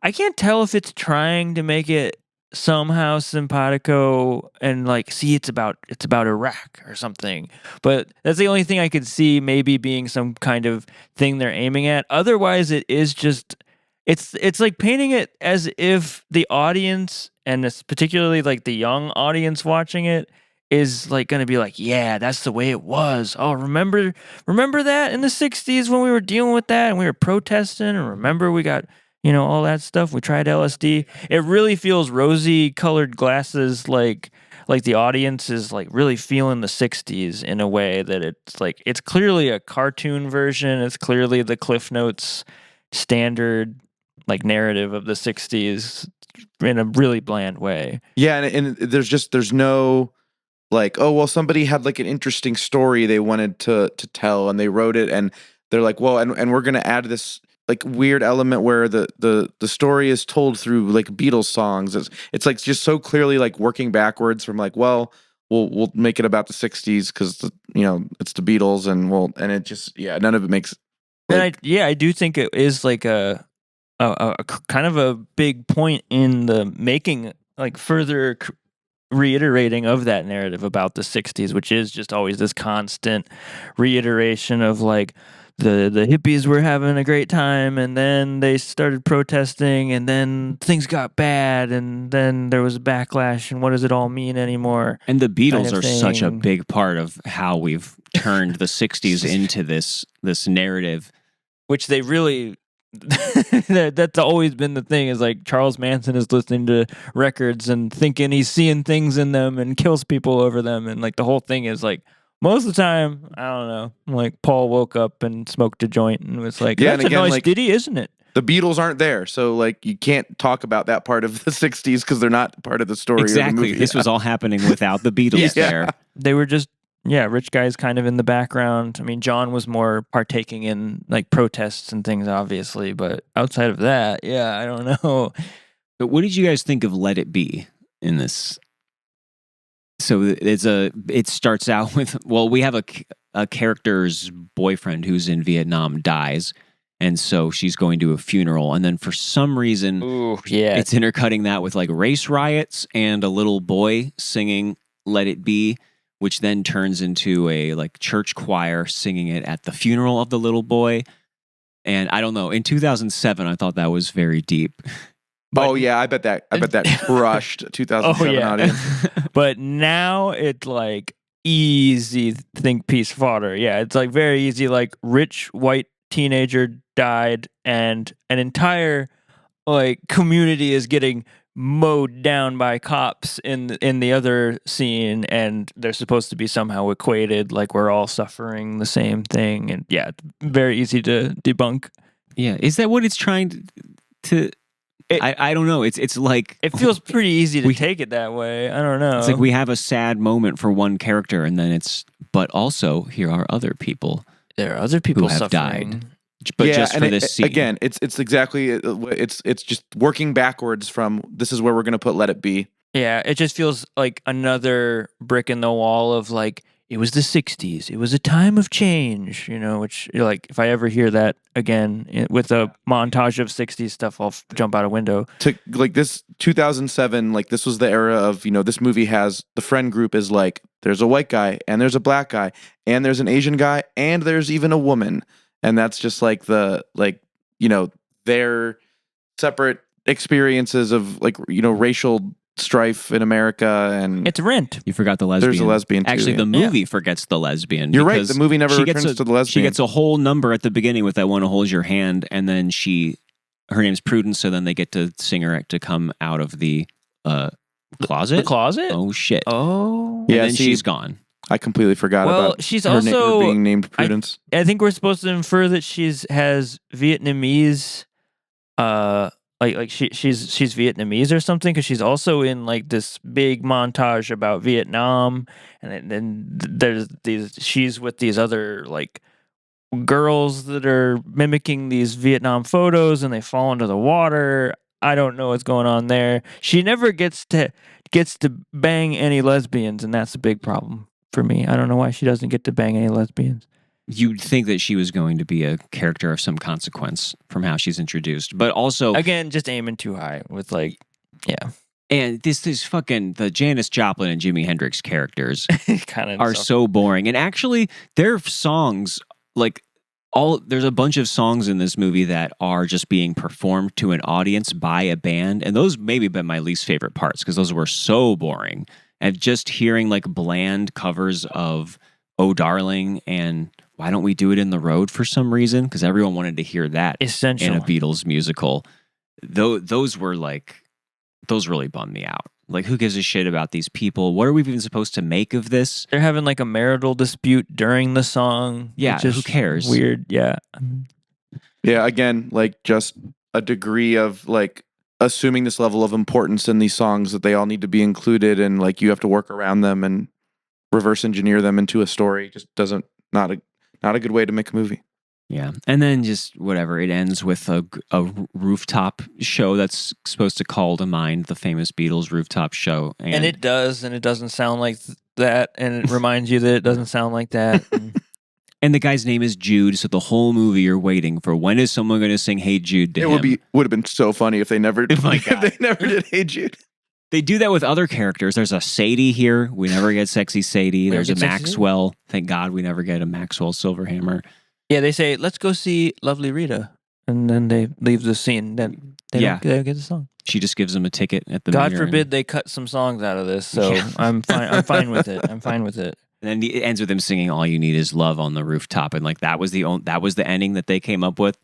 Speaker 3: I can't tell if it's trying to make it somehow simpatico and like, see, it's about Iraq or something. But that's the only thing I could see maybe being some kind of thing they're aiming at. Otherwise, it is just, it's like painting it as if the audience, and it's particularly like the young audience watching it, is like going to be like, yeah, that's the way it was. Oh, remember that in the 60s when we were dealing with that and we were protesting, and remember we got, all that stuff. We tried LSD. It really feels rosy colored glasses, like the audience is like really feeling the 60s in a way that it's like, it's clearly a cartoon version. It's clearly the Cliff Notes standard like narrative of the 60s in a really bland way.
Speaker 1: Yeah. And there's no like, oh, well, somebody had like an interesting story they wanted to tell, and they wrote it, and they're like, well, and we're going to add this like weird element where the story is told through like Beatles songs. It's like just so clearly like working backwards from like, well, we'll make it about the 60s because it's the Beatles and it just none of it makes. Like,
Speaker 3: and I do think it is like a kind of a big point in the making, like further reiterating of that narrative about the 60s, which is just always this constant reiteration of like the hippies were having a great time, and then they started protesting, and then things got bad, and then there was a backlash, and what does it all mean anymore?
Speaker 2: And the Beatles
Speaker 3: kind of
Speaker 2: are such a
Speaker 3: thing.
Speaker 2: big part of how we've turned the 60s into this narrative.
Speaker 3: Which they really that's always been the thing, is like Charles Manson is listening to records and thinking he's seeing things in them and kills people over them, and like the whole thing is like, most of the time, I don't know, like Paul woke up and smoked a joint and was like, that's a nice ditty, isn't it?
Speaker 1: The Beatles aren't there, so like you can't talk about that part of the 60s because they're not part of the story.
Speaker 2: Exactly.
Speaker 1: Or the movie.
Speaker 2: This was all happening without the Beatles there.
Speaker 3: They were just rich guys kind of in the background. I mean, John was more partaking in like protests and things, obviously, but outside of that, I don't know.
Speaker 2: But what did you guys think of Let It Be in this? So it starts out with, well, we have a character's boyfriend who's in Vietnam dies, and so she's going to a funeral, and then for some reason, it's intercutting that with like race riots and a little boy singing Let It Be, which then turns into a like church choir singing it at the funeral of the little boy. And I don't know, in 2007, I thought that was very deep.
Speaker 1: But, I bet that crushed 2007 audience.
Speaker 3: But now it's like easy think piece fodder. Yeah, it's like very easy, like rich white teenager died and an entire like community is getting mowed down by cops in the other scene, and they're supposed to be somehow equated, like we're all suffering the same thing. And it's very easy to debunk.
Speaker 2: Yeah, is that what it's trying to I don't know. It's like
Speaker 3: it feels pretty easy to take it that way. I don't know.
Speaker 2: It's like we have a sad moment for one character, and then but also here are other people.
Speaker 3: There are other people
Speaker 2: who have
Speaker 3: suffering.
Speaker 2: died. But just for this scene.
Speaker 1: Again, it's exactly it's just working backwards from this is where we're going to put Let It Be.
Speaker 3: Yeah, it just feels like another brick in the wall of like, it was the 60s. It was a time of change, which like if I ever hear that again with a montage of 60s stuff, I'll jump out a window.
Speaker 1: To like this 2007, like this was the era of, this movie has the friend group is like, there's a white guy and there's a black guy and there's an Asian guy and there's even a woman. And that's just like their separate experiences of like, racial strife in America. And
Speaker 3: it's Rent.
Speaker 2: You forgot the lesbian.
Speaker 1: There's a lesbian too.
Speaker 2: Actually, the movie forgets the lesbian.
Speaker 1: You're right. The movie never returns to the lesbian.
Speaker 2: She gets a whole number at the beginning with I Want to Hold Your Hand. And then her name's Prudence. So then they get to sing her to come out of the closet.
Speaker 3: The closet?
Speaker 2: Oh, shit.
Speaker 3: Oh.
Speaker 2: And then she's gone.
Speaker 1: I completely forgot about
Speaker 3: she's
Speaker 1: her
Speaker 3: also
Speaker 1: being named Prudence.
Speaker 3: I think we're supposed to infer that has Vietnamese, like she's Vietnamese or something, because she's also in like this big montage about Vietnam, and then there's she's with these other like girls that are mimicking these Vietnam photos, and they fall into the water. I don't know what's going on there. She never gets to bang any lesbians, and that's a big problem for me. I don't know why she doesn't get to bang any lesbians.
Speaker 2: You'd think that she was going to be a character of some consequence from how she's introduced, but also
Speaker 3: again, just aiming too high with like,
Speaker 2: And this fucking the Janis Joplin and Jimi Hendrix characters
Speaker 3: kind of
Speaker 2: are so boring. And actually, their songs there's a bunch of songs in this movie that are just being performed to an audience by a band, and those maybe been my least favorite parts because those were so boring. And just hearing like bland covers of "Oh Darling" and "Why Don't We Do It in the Road" for some reason, because everyone wanted to hear that
Speaker 3: essential
Speaker 2: in a Beatles musical. Those really bummed me out. Like, who gives a shit about these people? What are we even supposed to make of this?
Speaker 3: They're having like a marital dispute during the song.
Speaker 2: Yeah, who cares?
Speaker 3: Weird. Yeah.
Speaker 1: Yeah, again, like just a degree of like assuming this level of importance in these songs that they all need to be included, and like you have to work around them and reverse engineer them into a story. Just not a good way to make a movie.
Speaker 2: Yeah. And then just whatever. It ends with a rooftop show that's supposed to call to mind the famous Beatles rooftop show.
Speaker 3: And it does, and it doesn't sound like that. And it reminds you that it doesn't sound like that.
Speaker 2: And the guy's name is Jude. So the whole movie you're waiting for when is someone going to sing Hey Jude to him?
Speaker 1: Would have been so funny if they never,
Speaker 2: Oh my
Speaker 1: if
Speaker 2: God.
Speaker 1: they never did Hey Jude.
Speaker 2: They do that with other characters. There's a Sadie here. We never get Sexy Sadie. There's a Maxwell. Thank God we never get a Maxwell Silverhammer.
Speaker 3: Yeah, they say, let's go see Lovely Rita. And then they leave the scene. Then they don't get the song.
Speaker 2: She just gives them a ticket at the
Speaker 3: God forbid they cut some songs out of this. So I'm fine. I'm fine with it. I'm fine with it.
Speaker 2: And then it ends with him singing "All You Need Is Love" on the rooftop, and like that was the ending that they came up with.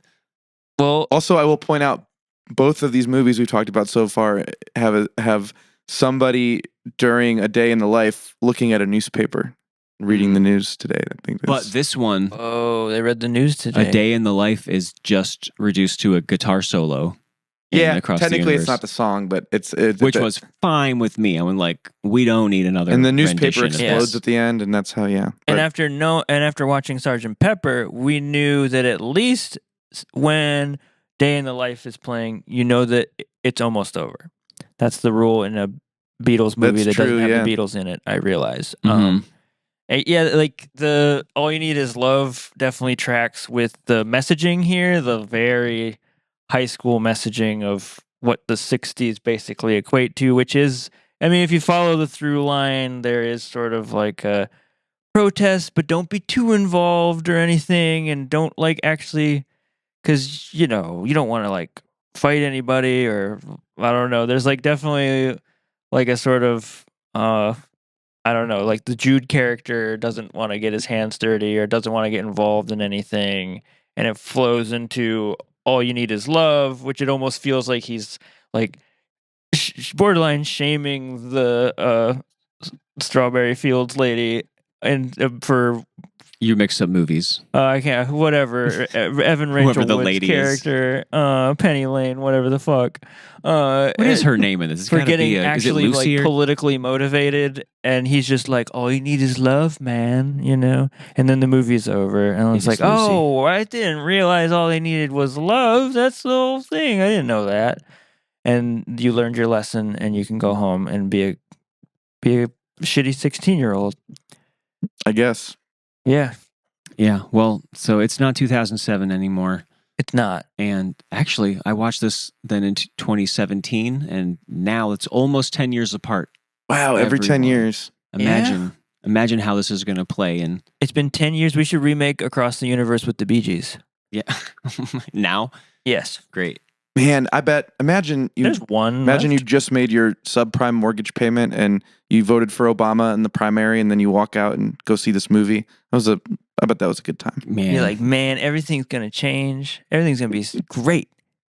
Speaker 3: Well,
Speaker 1: also I will point out both of these movies we've talked about so far have somebody during a day in the life looking at a newspaper, reading the news today. I think.
Speaker 2: But this one,
Speaker 3: they read the news today.
Speaker 2: A Day in the Life is just reduced to a guitar solo.
Speaker 1: Yeah,
Speaker 2: across
Speaker 1: technically
Speaker 2: the
Speaker 1: it's not the song, but it's
Speaker 2: which was fine with me. I mean, like, we don't need another.
Speaker 1: And the newspaper
Speaker 2: rendition.
Speaker 1: explodes at the end, and that's how. Yeah.
Speaker 3: And after watching Sgt. Pepper, we knew that at least when Day in the Life is playing, you know that it's almost over. That's the rule in a Beatles movie that doesn't have the Beatles in it. I realize. Yeah, like the All You Need Is Love definitely tracks with the messaging here. The very high school messaging of what the 60s basically equate to, which is, I mean, if you follow the through line, there is sort of like a protest, but don't be too involved or anything, and don't like actually, because you don't want to like fight anybody, or I don't know. There's like definitely like a sort of I don't know, like the Jude character doesn't want to get his hands dirty or doesn't want to get involved in anything, and it flows into All You Need Is Love, which it almost feels like he's like borderline shaming the Strawberry Fields lady and for
Speaker 2: you mix up movies.
Speaker 3: I can't. Whatever. Evan Rachel
Speaker 2: the
Speaker 3: Wood's
Speaker 2: lady
Speaker 3: character, Penny Lane, whatever the fuck.
Speaker 2: What is her name in this? It's
Speaker 3: for getting
Speaker 2: is it
Speaker 3: actually
Speaker 2: Lucy
Speaker 3: like
Speaker 2: or?
Speaker 3: politically motivated, and he's just like, "All you need is love, man," And then the movie's over, and it's like,
Speaker 2: Lucy.
Speaker 3: "Oh, I didn't realize all they needed was love. That's the whole thing. I didn't know that." And you learned your lesson, and you can go home and be a shitty 16-year-old.
Speaker 1: I guess.
Speaker 3: Yeah.
Speaker 2: Yeah, well, so it's not 2007 anymore.
Speaker 3: It's not.
Speaker 2: And actually, I watched this then in 2017, and now it's almost 10 years apart.
Speaker 1: Wow, every 10 years.
Speaker 2: Imagine how this is going to play. And
Speaker 3: it's been 10 years. We should remake Across the Universe with the Bee Gees.
Speaker 2: Yeah. Now?
Speaker 3: Yes.
Speaker 2: Great.
Speaker 1: Man, I bet. Imagine you just made your subprime mortgage payment and you voted for Obama in the primary, and then you walk out and go see this movie. I bet that was a good time.
Speaker 2: Man,
Speaker 3: you're like, man, everything's gonna change. Everything's gonna be great.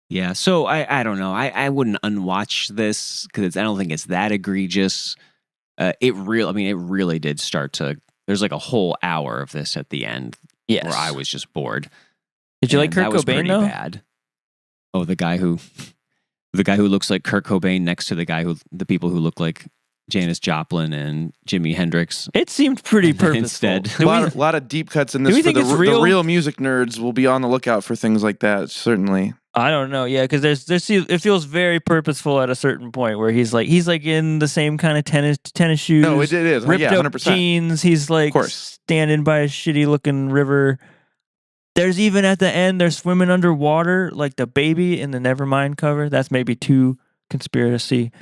Speaker 2: Yeah. So I don't know. I wouldn't unwatch this because I don't think it's that egregious. It really did start to. There's like a whole hour of this at the end.
Speaker 3: Yes.
Speaker 2: Where I was just bored.
Speaker 3: Did you like Kurt Cobain
Speaker 2: pretty
Speaker 3: though?
Speaker 2: Bad. Oh, the guy who looks like Kurt Cobain next to the people who look like Janis Joplin and Jimi Hendrix.
Speaker 3: It seemed pretty purposeful.
Speaker 2: Instead,
Speaker 1: a lot of deep cuts in this.
Speaker 3: Do we think it's real?
Speaker 1: The real music nerds will be on the lookout for things like that. Certainly.
Speaker 3: I don't know. Yeah, because it feels very purposeful at a certain point where he's like in the same kind of tennis shoes.
Speaker 1: No, it is
Speaker 3: ripped up
Speaker 1: 100%.
Speaker 3: jeans. He's like standing by a shitty looking river. There's even at the end, they're swimming underwater like the baby in the Nevermind cover. That's maybe too conspiracy.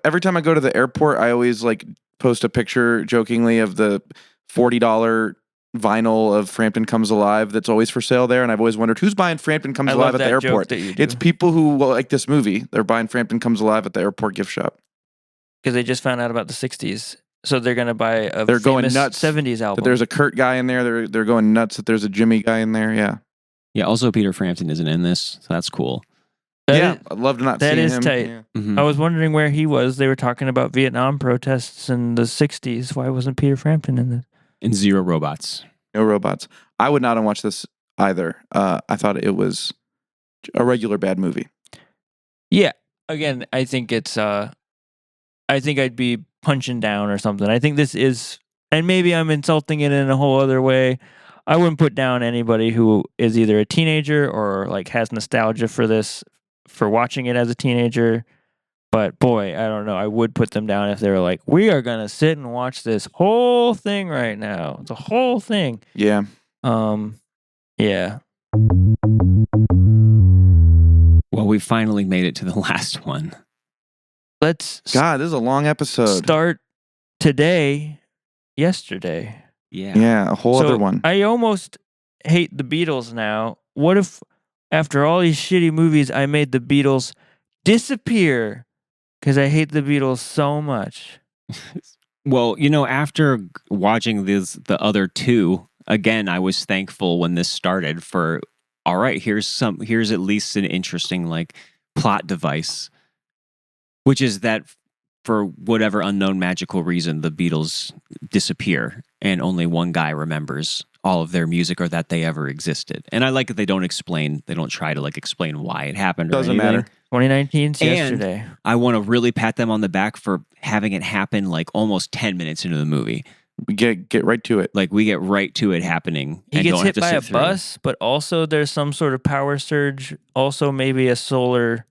Speaker 1: Every time I go to the airport, I always like post a picture jokingly of the $40 vinyl of Frampton Comes Alive that's always for sale there, and I've always wondered who's buying Frampton Comes Alive at the airport. It's people who like this movie. They're buying Frampton Comes Alive at the airport gift shop
Speaker 3: because they just found out about the 60s. So they're going to buy
Speaker 1: they're going nuts
Speaker 3: 70s album.
Speaker 1: That there's a Kurt guy in there. They're going nuts that there's a Jimmy guy in there. Yeah.
Speaker 2: Yeah. Also, Peter Frampton isn't in this, so that's cool.
Speaker 1: I'd love to not see him.
Speaker 3: That is tight.
Speaker 1: Yeah.
Speaker 2: Mm-hmm.
Speaker 3: I was wondering where he was. They were talking about Vietnam protests in the 60s. Why wasn't Peter Frampton in this?
Speaker 2: And Zero Robots.
Speaker 1: No robots. I would not have watched this either. I thought it was a regular bad movie.
Speaker 3: Yeah. Again, I think it's. I think I'd be punching down or something. I think this is, and maybe I'm insulting it in a whole other way. I wouldn't put down anybody who is either a teenager or like has nostalgia for this, for watching it as a teenager. But boy, I don't know. I would put them down if they were like, we are gonna sit and watch this whole thing right now. It's a whole thing.
Speaker 1: Yeah.
Speaker 3: Yeah.
Speaker 2: Well, we finally made it to the last one.
Speaker 3: Let's
Speaker 1: God, this is a long episode.
Speaker 3: start today, yesterday.
Speaker 2: Yeah.
Speaker 1: Yeah, a whole other one.
Speaker 3: I almost hate the Beatles now. What if after all these shitty movies, I made the Beatles disappear because I hate the Beatles so much?
Speaker 2: Well, after watching the other two, again, I was thankful when this started for, all right, here's at least an interesting like plot device, which is that for whatever unknown magical reason, the Beatles disappear and only one guy remembers all of their music or that they ever existed. And I like that they don't try to like explain why it happened.
Speaker 1: Doesn't
Speaker 2: or anything.
Speaker 1: matter.
Speaker 3: 2019's
Speaker 2: And
Speaker 3: yesterday.
Speaker 2: I want to really pat them on the back for having it happen like almost 10 minutes into the movie.
Speaker 1: We get right to it.
Speaker 2: Like we get right to it happening.
Speaker 3: He
Speaker 2: and
Speaker 3: gets
Speaker 2: don't
Speaker 3: hit
Speaker 2: have to
Speaker 3: by
Speaker 2: sit
Speaker 3: a
Speaker 2: through.
Speaker 3: bus, but also there's some sort of power surge. Also, maybe a solar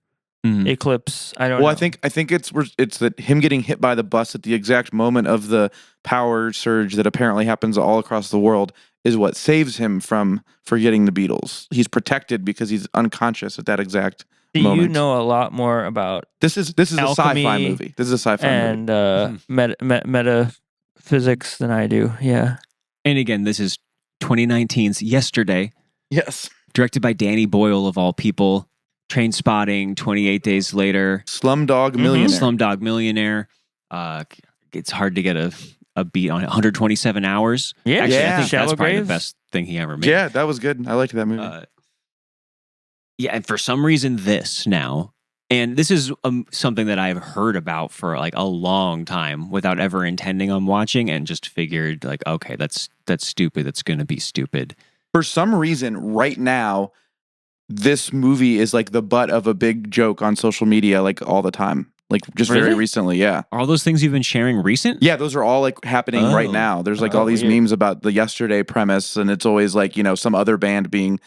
Speaker 3: eclipse. I don't know.
Speaker 1: Well, I think it's that him getting hit by the bus at the exact moment of the power surge that apparently happens all across the world is what saves him from forgetting the Beatles. He's protected because he's unconscious at that exact moment.
Speaker 3: You know a lot more about
Speaker 1: This is a
Speaker 3: alchemy
Speaker 1: sci-fi movie. This is a sci-fi movie.
Speaker 3: and metaphysics than I do. Yeah.
Speaker 2: And again, this is 2019's Yesterday,
Speaker 1: Yes.
Speaker 2: directed by Danny Boyle of all people. Train Spotting, 28 Days Later,
Speaker 1: Slumdog Millionaire.
Speaker 2: Slumdog Millionaire. It's hard to get a beat on it. 127 Hours.
Speaker 3: Yeah.
Speaker 2: Actually,
Speaker 1: Yeah.
Speaker 2: I think
Speaker 3: Shallow
Speaker 2: that's probably
Speaker 3: Graves.
Speaker 2: the best thing he ever made.
Speaker 1: Yeah, that was good. I liked that movie.
Speaker 2: Yeah, and for some reason, this now, and this is something that I've heard about for like a long time without ever intending on watching, and just figured like, okay, that's stupid. That's going to be stupid.
Speaker 1: For some reason, right now, this movie is like the butt of a big joke on social media, like all the time. Like just very
Speaker 3: Really?
Speaker 1: recently, yeah.
Speaker 2: Are all those things you've been sharing recent?
Speaker 1: Yeah, those are all like happening right
Speaker 2: Oh.
Speaker 1: now. There's like all these
Speaker 3: weird.
Speaker 1: memes about the Yesterday premise, and it's always like, some other band being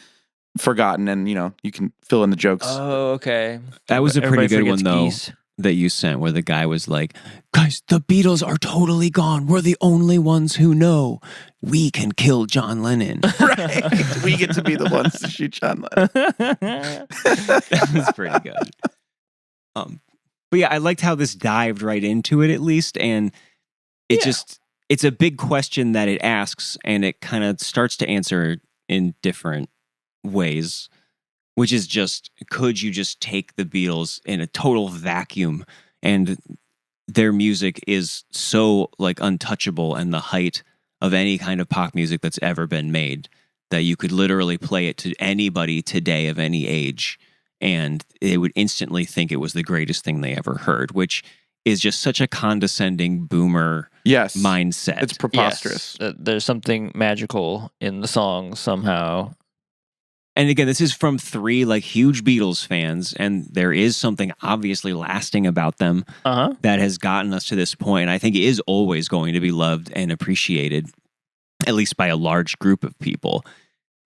Speaker 1: forgotten, and you can fill in the jokes.
Speaker 3: Oh, okay.
Speaker 2: That was a pretty
Speaker 3: Everybody
Speaker 2: good one,
Speaker 3: forgets
Speaker 2: though,
Speaker 3: geese.
Speaker 2: that you sent, where the guy was like, guys, the Beatles are totally gone. We're the only ones who know. We can kill John Lennon.
Speaker 1: Right. We get to be the ones to shoot John Lennon.
Speaker 2: That was pretty good. But yeah, I liked how this dived right into it, at least. And it's a big question that it asks, and it kind of starts to answer in different ways, which is just, could you just take the Beatles in a total vacuum, and their music is so like untouchable and the height of any kind of pop music that's ever been made, that you could literally play it to anybody today of any age and they would instantly think it was the greatest thing they ever heard, which is just such a condescending boomer
Speaker 1: Yes.
Speaker 2: mindset.
Speaker 1: It's preposterous.
Speaker 3: Yes, there's something magical in the song somehow.
Speaker 2: And again, this is from 3 like huge Beatles fans, and there is something obviously lasting about them that has gotten us to this point. I think it is always going to be loved and appreciated, at least by a large group of people.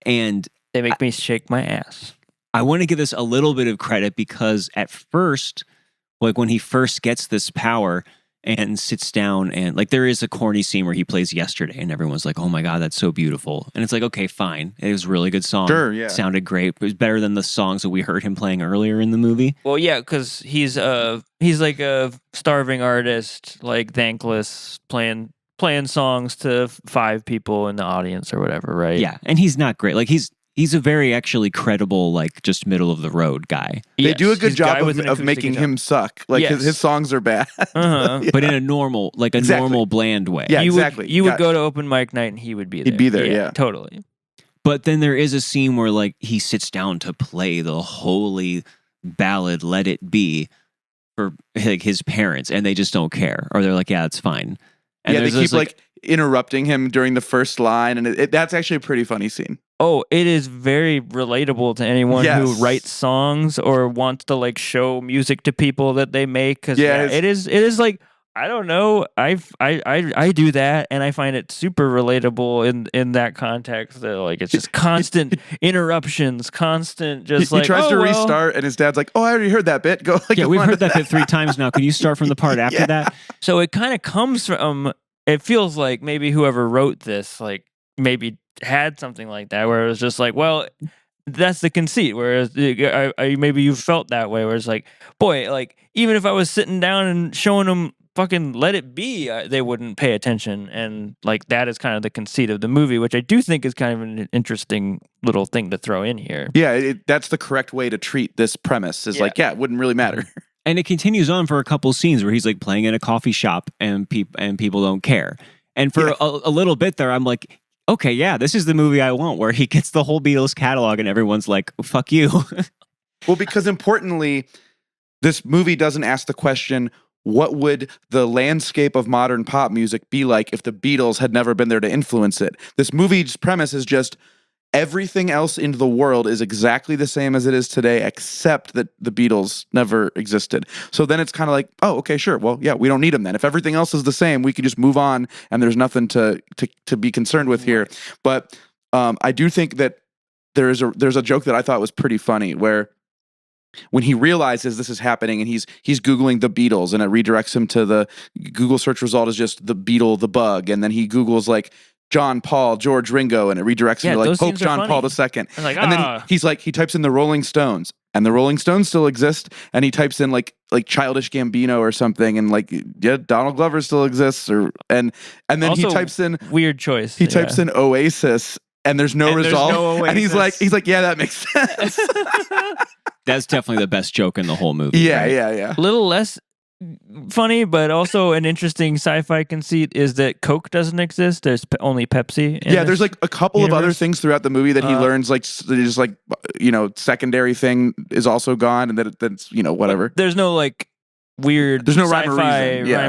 Speaker 2: And
Speaker 3: They make me shake my ass.
Speaker 2: I want to give this a little bit of credit because at first, like when he first gets this power and sits down, and like there is a corny scene where he plays Yesterday and everyone's like, oh my God, that's so beautiful. And it's like, okay, fine. It was a really good song.
Speaker 1: Sure, yeah.
Speaker 2: Sounded great. It was better than the songs that we heard him playing earlier in the movie.
Speaker 3: Well, yeah, because he's like a starving artist, like thankless, playing songs to 5 people in the audience or whatever, right?
Speaker 2: Yeah. And he's not great. Like he's a very actually credible, like just middle of the road guy.
Speaker 1: They do a good
Speaker 3: He's a guy
Speaker 1: job
Speaker 3: with an
Speaker 1: of
Speaker 3: acoustic
Speaker 1: making
Speaker 3: guitar.
Speaker 1: him suck. Like
Speaker 3: Yes.
Speaker 1: his songs are bad.
Speaker 3: Uh-huh.
Speaker 2: But in a normal, like a
Speaker 1: Exactly.
Speaker 2: normal bland way.
Speaker 1: Yeah,
Speaker 3: you
Speaker 1: exactly.
Speaker 3: You would
Speaker 1: Got-
Speaker 3: go to open mic night and he would be there.
Speaker 1: He'd be there, yeah.
Speaker 3: Totally.
Speaker 2: But then there is a scene where like he sits down to play the holy ballad Let It Be for like his parents, and they just don't care. Or they're like, yeah, it's fine. And
Speaker 1: Yeah, they
Speaker 2: there's
Speaker 1: keep
Speaker 2: this,
Speaker 1: like interrupting him during the first line, and that's actually a pretty funny scene.
Speaker 3: Oh, it is very relatable to anyone
Speaker 1: Yes.
Speaker 3: who writes songs or wants to like show music to people that they make. Cause
Speaker 1: Yeah,
Speaker 3: it is like I don't know. I do that, and I find it super relatable in that context. That like it's just constant interruptions, constant just
Speaker 1: he
Speaker 3: like
Speaker 1: tries to restart, and his dad's like, "Oh, I already heard that bit. Go." Like,
Speaker 2: Yeah, we've heard that bit 3 times now. Can you start from the part after that?
Speaker 3: So it kind of comes from. It feels like maybe whoever wrote this, like maybe had something like that, where it was just like, well, that's the conceit. Whereas maybe you felt that way, where it's like, boy, like even if I was sitting down and showing them fucking Let It Be, they wouldn't pay attention. And like that is kind of the conceit of the movie, which I do think is kind of an interesting little thing to throw in here.
Speaker 1: Yeah, that's the correct way to treat this premise. Is like, it wouldn't really matter.
Speaker 2: And it continues on for a couple scenes where he's like playing in a coffee shop and people don't care. And for a little bit there, I'm like, okay, yeah, this is the movie I want, where he gets the whole Beatles catalog and everyone's like, fuck you.
Speaker 1: Well, because importantly, this movie doesn't ask the question, what would the landscape of modern pop music be like if the Beatles had never been there to influence it? This movie's premise is just everything else in the world is exactly the same as it is today, except that the Beatles never existed. So then it's kind of like, oh, okay, sure. Well, yeah, we don't need them then. If everything else is the same, we can just move on, and there's nothing to be concerned with here. But I do think that there's a joke that I thought was pretty funny, where when he realizes this is happening and he's Googling the Beatles, and it redirects him to the Google search result is just the Beatle, the bug. And then he Googles like John Paul, George Ringo, and it redirects him to like Pope John Paul II.
Speaker 3: Like,
Speaker 1: and then he types in the Rolling Stones, and the Rolling Stones still exist. And he types in like Childish Gambino or something, and like, yeah, Donald Glover still exists. And then
Speaker 3: also,
Speaker 1: he types in
Speaker 3: weird choice.
Speaker 1: He types in Oasis, and there's no result. And he's like, yeah, that makes sense.
Speaker 2: That's definitely the best joke in the whole movie.
Speaker 1: Yeah,
Speaker 2: right?
Speaker 1: yeah.
Speaker 3: A little less funny, but also an interesting sci-fi conceit is that Coke doesn't exist. There's only Pepsi.
Speaker 1: There's like a couple of other things throughout the movie that he learns, like just like, secondary thing is also gone, and that's whatever.
Speaker 3: There's no like weird.
Speaker 1: There's no rhyme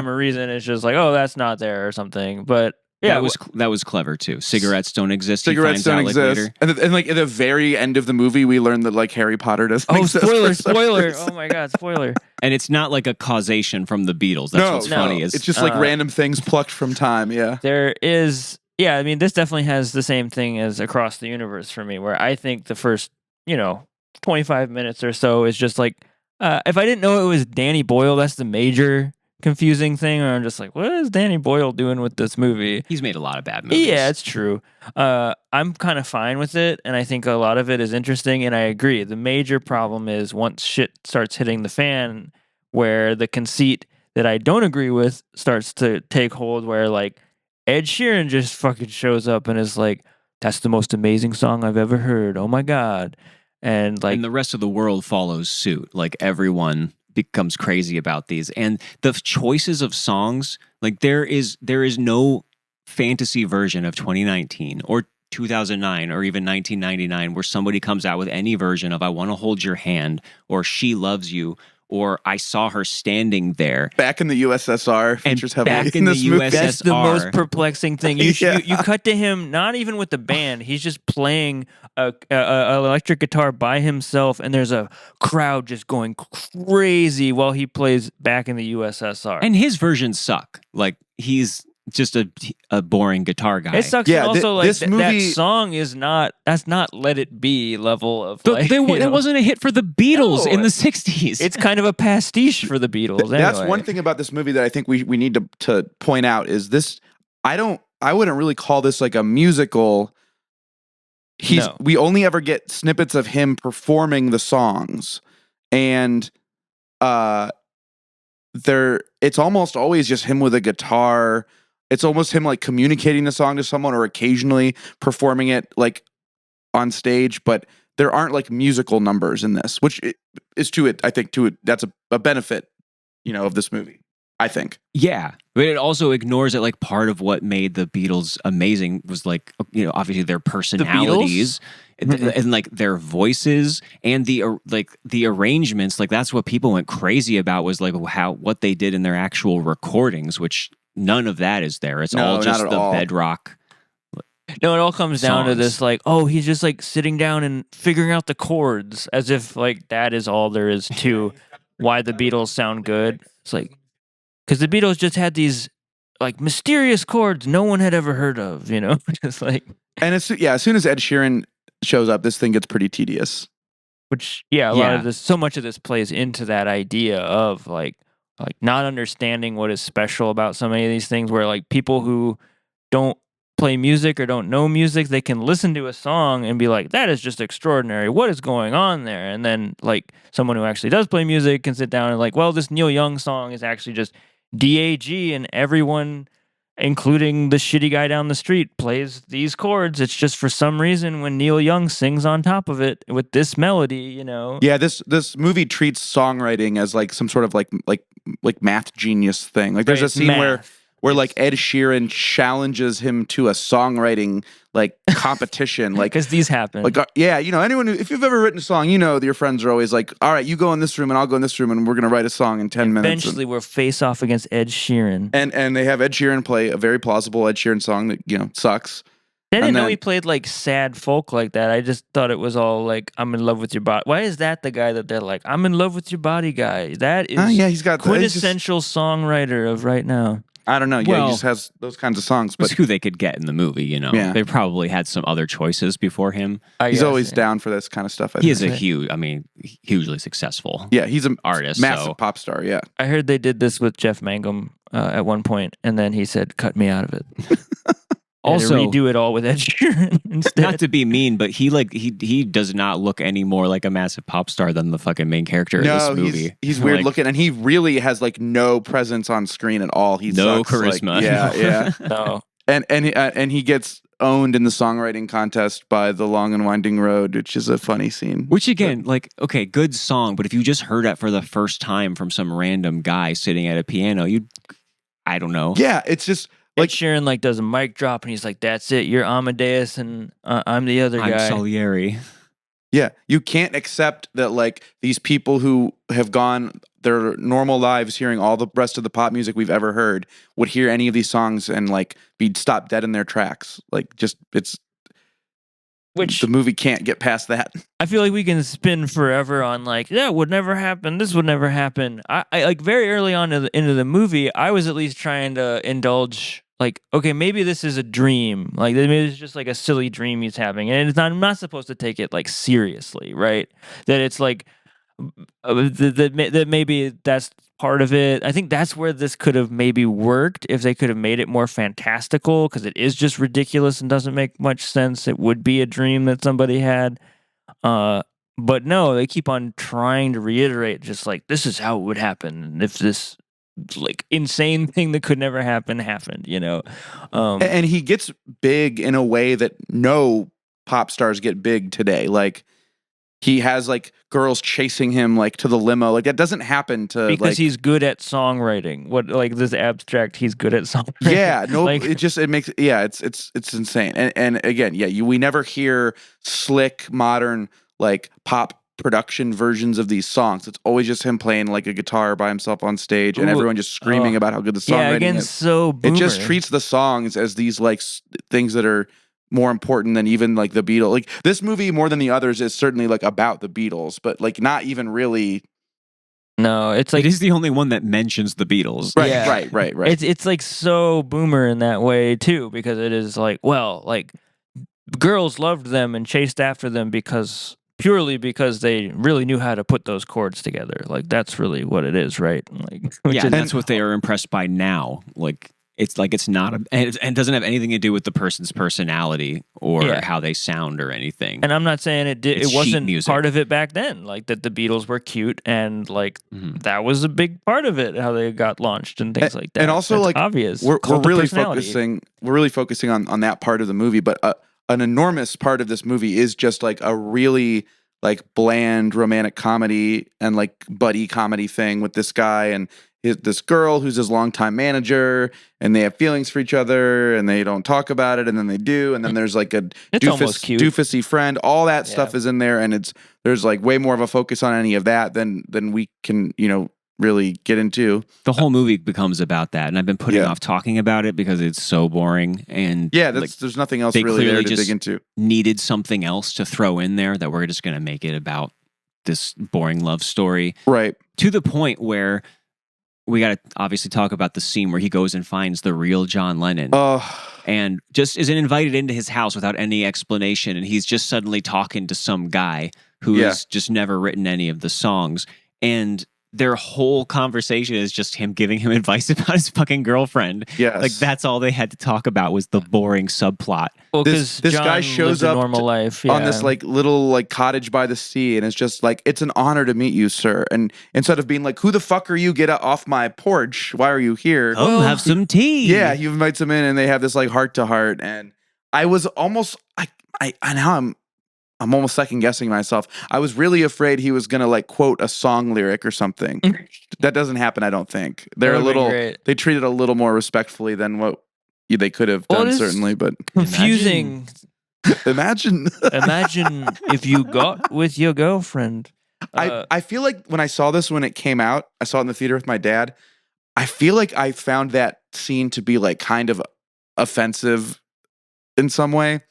Speaker 3: or reason. It's just like, oh, that's not there or something. But yeah,
Speaker 2: that was clever too. Cigarettes don't exist.
Speaker 1: Cigarettes don't exist. And like at the very end of the movie, we learn that like Harry Potter doesn't exist.
Speaker 3: Spoiler! Oh my god, spoiler!
Speaker 2: And it's not like a causation from the Beatles. That's what's funny.
Speaker 1: It's just like random things plucked from time. Yeah,
Speaker 3: there is. Yeah, I mean, this definitely has the same thing as Across the Universe for me, where I think the first 25 minutes or so is just like, if I didn't know it was Danny Boyle, that's the major confusing thing, or I'm just like, what is Danny Boyle doing with this movie?
Speaker 2: He's made a lot of bad movies.
Speaker 3: Yeah, it's true. I'm kind of fine with it, and I think a lot of it is interesting, and I agree. The major problem is once shit starts hitting the fan, where the conceit that I don't agree with starts to take hold, where like Ed Sheeran just fucking shows up and is like, that's the most amazing song I've ever heard. Oh my God. And like,
Speaker 2: and the rest of the world follows suit. Like everyone becomes crazy about these, and the choices of songs, like there is no fantasy version of 2019 or 2009 or even 1999 where somebody comes out with any version of I Want to Hold Your Hand or She Loves You or I Saw Her Standing There.
Speaker 1: Back in the USSR features heavily in this movie.
Speaker 3: That's the most perplexing thing. You cut to him not even with the band. He's just playing a electric guitar by himself, and there's a crowd just going crazy while he plays Back in the USSR.
Speaker 2: And his versions suck. Like he's just a boring guitar guy.
Speaker 3: It sucks. Yeah, also this movie, that song is not. That's not Let It Be level of.
Speaker 2: That wasn't a hit for the Beatles in the '60s.
Speaker 3: It's kind of a pastiche for the Beatles. Anyway.
Speaker 1: That's one thing about this movie that I think we need to point out is this. I wouldn't really call this like a musical. We only ever get snippets of him performing the songs, and it's almost always just him with a guitar. It's almost him like communicating the song to someone or occasionally performing it like on stage, but there aren't like musical numbers in this, which is that's a benefit, of this movie, I think.
Speaker 2: Yeah, but it also ignores that like part of what made the Beatles amazing was like, obviously their personalities and like their voices and the arrangements. Like that's what people went crazy about was like what they did in their actual recordings, which none of that is there. It's all just the bedrock.
Speaker 3: No, it all comes down to this like, oh, he's just like sitting down and figuring out the chords as if like that is all there is to why the Beatles sound good. It's like, because the Beatles just had these like mysterious chords no one had ever heard of, just like.
Speaker 1: And as soon as Ed Sheeran shows up, this thing gets pretty tedious.
Speaker 3: Which, a lot of this, so much of this plays into that idea of like not understanding what is special about so many of these things, where like people who don't play music or don't know music, they can listen to a song and be like, that is just extraordinary. What is going on there? And then like someone who actually does play music can sit down and like, well, this Neil Young song is actually just DAG, and everyone, including the shitty guy down the street, plays these chords. It's just for some reason when Neil Young sings on top of it with this melody,
Speaker 1: Yeah, this movie treats songwriting as like some sort of like math genius thing. Like there's a scene where like Ed Sheeran challenges him to a songwriting like competition, like
Speaker 3: because these happen.
Speaker 1: Like anyone if you've ever written a song, that your friends are always like, all right, you go in this room and I'll go in this room and we're gonna write a song in 10 minutes.
Speaker 3: Eventually, we'll face off against Ed Sheeran,
Speaker 1: and they have Ed Sheeran play a very plausible Ed Sheeran song that sucks.
Speaker 3: I didn't know he played like sad folk like that. I just thought it was all like, I'm in love with your body. Why is that the guy that they're like, I'm in love with your body guy? That is
Speaker 1: he's got
Speaker 3: quintessential songwriter of right now.
Speaker 1: I don't know. He just has those kinds of songs. But
Speaker 2: it's who they could get in the movie,
Speaker 1: Yeah.
Speaker 2: They probably had some other choices before him.
Speaker 1: He's always down for this kind of stuff.
Speaker 2: He is hugely successful.
Speaker 1: Yeah, he's an
Speaker 2: artist,
Speaker 1: massive pop star. Yeah,
Speaker 3: I heard they did this with Jeff Mangum at one point, and then he said, "Cut me out of it."
Speaker 2: Also,
Speaker 3: redo it all with Ed Sheeran instead.
Speaker 2: Not to be mean, but he does not look any more like a massive pop star than the fucking main character in this movie.
Speaker 1: He's weird looking, and he really has like no presence on screen at all. He
Speaker 2: no
Speaker 1: sucks.
Speaker 2: charisma.
Speaker 1: Yeah.
Speaker 3: No.
Speaker 1: And he gets owned in the songwriting contest by The Long and Winding Road, which is a funny scene.
Speaker 2: Which again, okay, good song, but if you just heard that for the first time from some random guy sitting at a piano, I don't know.
Speaker 1: Yeah, it's just.
Speaker 3: Like Sheeran does a mic drop and he's like, "That's it. You're Amadeus and I'm the other guy.
Speaker 2: I'm Salieri."
Speaker 1: Yeah, you can't accept that like these people who have gone their normal lives hearing all the rest of the pop music we've ever heard would hear any of these songs and like be stopped dead in their tracks. Like
Speaker 3: which
Speaker 1: the movie can't get past that.
Speaker 3: I feel like we can spin forever on like, that would never happen. This would never happen. I like very early on into the movie, I was at least trying to indulge. Like, okay, maybe this is a dream. Like, maybe it's just like a silly dream he's having, and I'm not supposed to take it like seriously, right? That it's like that maybe that's part of it. I think that's where this could have maybe worked if they could have made it more fantastical, because it is just ridiculous and doesn't make much sense. It would be a dream that somebody had, but no, they keep on trying to reiterate just like, this is how it would happen, and if this like insane thing that could never happen happened, and
Speaker 1: he gets big in a way that no pop stars get big today. Like he has like girls chasing him like to the limo. Like that doesn't happen
Speaker 3: because he's good at songwriting. What like this abstract? He's good at songwriting.
Speaker 1: Yeah, no, it's insane. And again, we never hear slick modern like pop production versions of these songs. It's always just him playing like a guitar by himself on stage, and everyone just screaming about how good the songwriting is.
Speaker 3: So boomer.
Speaker 1: It just treats the songs as these like things that are more important than even like the Beatles. Like this movie, more than the others, is certainly like about the Beatles, but like not even really.
Speaker 3: No, it's like
Speaker 2: it is the only one that mentions the Beatles.
Speaker 1: Right,
Speaker 3: yeah.
Speaker 1: right.
Speaker 3: It's like so boomer in that way too, because it is like, well, like girls loved them and chased after them purely because they really knew how to put those chords together. Like that's really what it is, right? Like,
Speaker 2: and that's what they are impressed by now. Like it's not and it doesn't have anything to do with the person's personality or how they sound or anything.
Speaker 3: And I'm not saying it wasn't
Speaker 2: music.
Speaker 3: Part of it back then, like that the Beatles were cute and like that was a big part of it, how they got launched and things like that.
Speaker 1: And also,
Speaker 3: that's
Speaker 1: like
Speaker 3: obvious.
Speaker 1: We're really focusing on that part of the movie, but an enormous part of this movie is just like a really like bland romantic comedy and like buddy comedy thing with this guy and this girl who's his longtime manager, and they have feelings for each other and they don't talk about it, and then they do, and then there's like a doofusy friend. All that stuff is in there, and there's like way more of a focus on any of that than we can really get into.
Speaker 2: The whole movie becomes about that, and I've been putting off talking about it because it's so boring. And
Speaker 1: there's nothing else really there to dig into.
Speaker 2: Needed something else to throw in there that we're just going to make it about this boring love story,
Speaker 1: right?
Speaker 2: To the point where we got to obviously talk about the scene where he goes and finds the real John Lennon. And just isn't invited into his house without any explanation. And he's just suddenly talking to some guy who's just never written any of the songs. And their whole conversation is just him giving him advice about his fucking girlfriend.
Speaker 1: Yes.
Speaker 2: Like that's all they had to talk about was the boring subplot.
Speaker 3: Well,
Speaker 1: this guy shows up
Speaker 3: normal life
Speaker 1: on this like little like cottage by the sea, and it's just like, it's an honor to meet you, sir. And instead of being like, who the fuck are you? Get off my porch. Why are you here?
Speaker 2: Oh, have some tea.
Speaker 1: Yeah, he invites him in, and they have this like heart to heart. And I was almost I'm almost second guessing myself. I was really afraid he was gonna like quote a song lyric or something. That doesn't happen, I don't think. They treat it a little more respectfully than what they could have done, certainly. But
Speaker 3: confusing.
Speaker 1: Imagine
Speaker 3: if you got with your girlfriend.
Speaker 1: I feel like when I saw this when it came out, I saw it in the theater with my dad. I feel like I found that scene to be like kind of offensive in some way.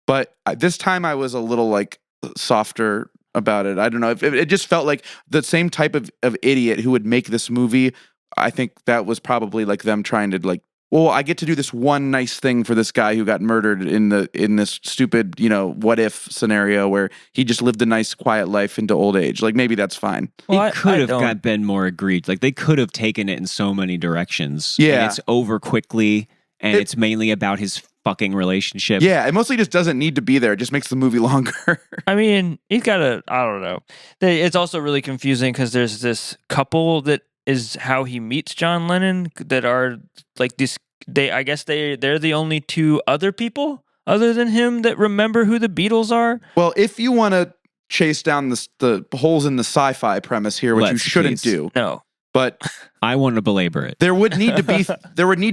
Speaker 1: But this time I was a little like softer about it. I don't know. It just felt like the same type of idiot who would make this movie. I think that was probably like them trying to like, well, I get to do this one nice thing for this guy who got murdered in this stupid, what if scenario where he just lived a nice quiet life into old age. Like maybe that's fine.
Speaker 2: Well, it could have been more egregious. Like they could have taken it in so many directions.
Speaker 1: Yeah.
Speaker 2: And it's over quickly, and it's mainly about his fucking relationship.
Speaker 1: Yeah, it mostly just doesn't need to be there. It just makes the movie longer.
Speaker 3: I mean, he's got I don't know. It's also really confusing because there's this couple that is how he meets John Lennon that are like this. I guess they're the only two other people other than him that remember who the Beatles are.
Speaker 1: Well, if you want to chase down the holes in the sci-fi premise here, which you shouldn't do.
Speaker 3: No.
Speaker 1: But
Speaker 2: I want to belabor it.
Speaker 1: There would need to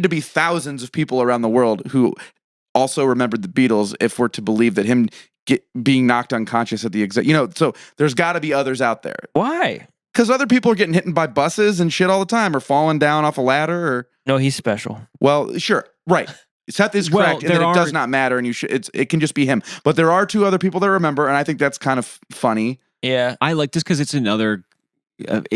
Speaker 1: be thousands of people around the world who also remembered the Beatles if we're to believe that him being knocked unconscious at the exact, so there's got to be others out there.
Speaker 3: Why?
Speaker 1: Because other people are getting hit by buses and shit all the time, or falling down off a ladder, or
Speaker 3: no, he's special.
Speaker 1: Well, sure, right. Seth is correct, and it does not matter, and it can just be him. But there are two other people that remember, and I think that's kind of funny.
Speaker 3: Yeah,
Speaker 2: I like this because it's another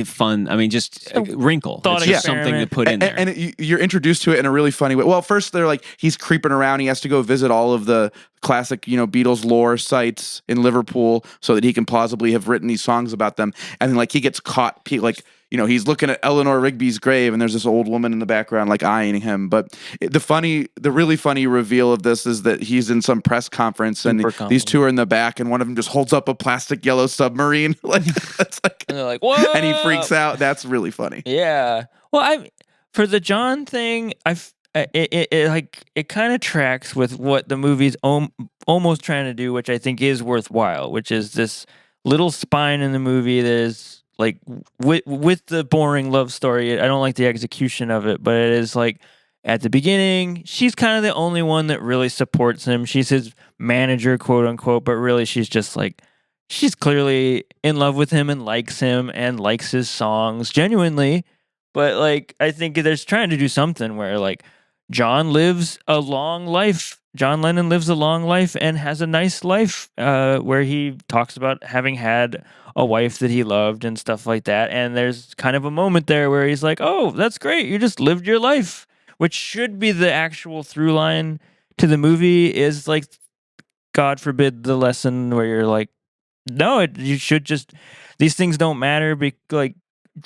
Speaker 2: fun. I mean, just a wrinkle. It's just something to put in there,
Speaker 1: and you're introduced to it in a really funny way. Well, first they're like he's creeping around. He has to go visit all of the classic, Beatles lore sites in Liverpool so that he can plausibly have written these songs about them. And then like he gets caught, he's looking at Eleanor Rigby's grave, and there's this old woman in the background like eyeing him. But the really funny reveal of this is that he's in some press conference, and these two are in the back, and one of them just holds up a plastic yellow submarine, like it's like,
Speaker 3: and they're like, "What?"
Speaker 1: And he freaks out. That's really funny.
Speaker 3: Yeah. Well, for the John thing, it kind of tracks with what the movie's almost trying to do, which I think is worthwhile, which is this little spine in the movie that is like with the boring love story. I don't like the execution of it, but it is like at the beginning, she's kind of the only one that really supports him. She's his manager, quote unquote, but really she's just like, she's clearly in love with him and likes his songs genuinely. But like, I think they're trying to do something where like John lives a long life. John Lennon lives a long life and has a nice life where he talks about having had a wife that he loved and stuff like that. And there's kind of a moment there where he's like, oh, that's great. You just lived your life, which should be the actual through line to the movie is like, God forbid, the lesson where you're like, no, you should just, these things don't matter. Like,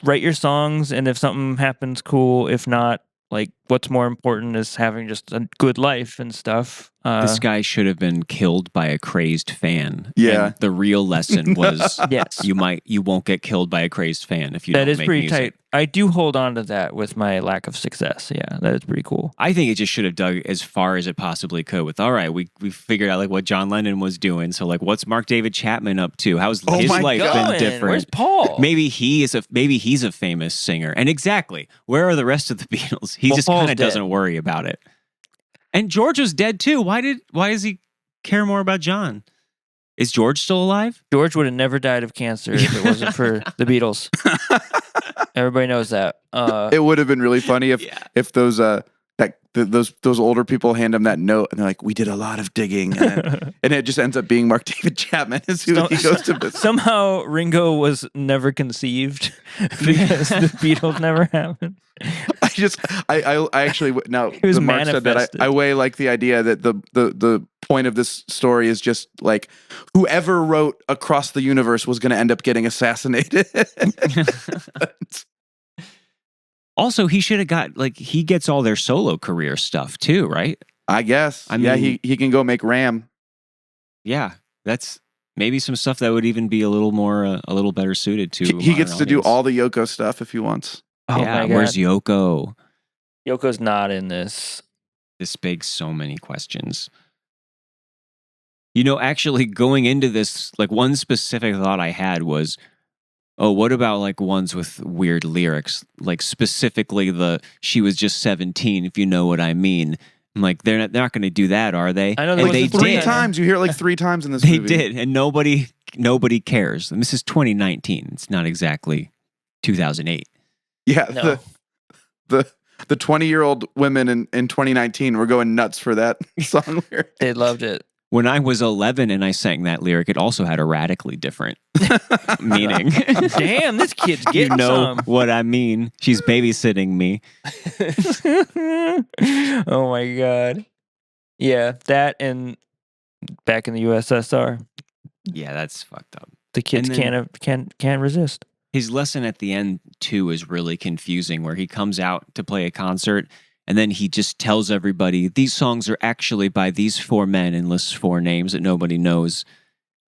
Speaker 3: write your songs, and if something happens, cool. If not, like, what's more important is having just a good life and stuff.
Speaker 2: This guy should have been killed by a crazed fan.
Speaker 1: Yeah.
Speaker 2: And the real lesson was
Speaker 3: yes,
Speaker 2: you won't get killed by a crazed fan if you don't make music. That is pretty tight.
Speaker 3: I do hold on to that with my lack of success. Yeah, that is pretty cool.
Speaker 2: I think it just should have dug as far as it possibly could with, all right, we figured out like what John Lennon was doing. So like, what's Mark David Chapman up to? How's his life been different?
Speaker 3: Where's Paul?
Speaker 2: Maybe he's a famous singer. And exactly, where are the rest of the Beatles? He just kind of doesn't worry about it. And George was dead too. Why does he care more about John? Is George still alive?
Speaker 3: George would have never died of cancer if it wasn't for the Beatles. Everybody knows that.
Speaker 1: It would have been really funny if those that those older people hand him that note, and they're like, "We did a lot of digging," and it just ends up being Mark David Chapman is who he goes to.
Speaker 3: Somehow Ringo was never conceived because the Beatles never happened.
Speaker 1: I actually now
Speaker 3: It was
Speaker 1: Mark said that I way like the idea that the point of this story is just like whoever wrote Across the Universe was going to end up getting assassinated.
Speaker 2: Also, he should have got, like, he gets all their solo career stuff too, right?
Speaker 1: I guess. I mean, he can go make Ram.
Speaker 2: Yeah, that's maybe some stuff that would even be a little more, a little better suited to.
Speaker 1: He gets to do all the Yoko stuff if he wants.
Speaker 3: Oh
Speaker 2: yeah,
Speaker 3: my God.
Speaker 2: where's Yoko?
Speaker 3: Yoko's not in this.
Speaker 2: This begs so many questions. You know, actually going into this, like one specific thought I had was, oh, what about like ones with weird lyrics? Like specifically she was just 17, if you know what I mean. I'm like, they're not going to do that, are they?
Speaker 3: I know
Speaker 1: Like
Speaker 3: they
Speaker 1: three
Speaker 3: did.
Speaker 1: times. You hear it like 3 times in this
Speaker 2: They
Speaker 1: movie.
Speaker 2: did, and nobody cares. And this is 2019. It's not exactly 2008.
Speaker 1: Yeah,
Speaker 3: No.
Speaker 1: the 20-year-old women in 2019 were going nuts for that song lyric.
Speaker 3: They loved it.
Speaker 2: When I was 11 and I sang that lyric, it also had a radically different meaning.
Speaker 3: Damn, this kid's
Speaker 2: You
Speaker 3: getting
Speaker 2: know
Speaker 3: some.
Speaker 2: what I mean. She's babysitting me.
Speaker 3: Oh my God. Yeah, that and back in the USSR,
Speaker 2: Yeah, that's fucked up.
Speaker 3: the kids
Speaker 2: And then-
Speaker 3: can't resist.
Speaker 2: His lesson at the end, too, is really confusing, where he comes out to play a concert and then he just tells everybody, these songs are actually by these 4 men, and lists 4 names that nobody knows.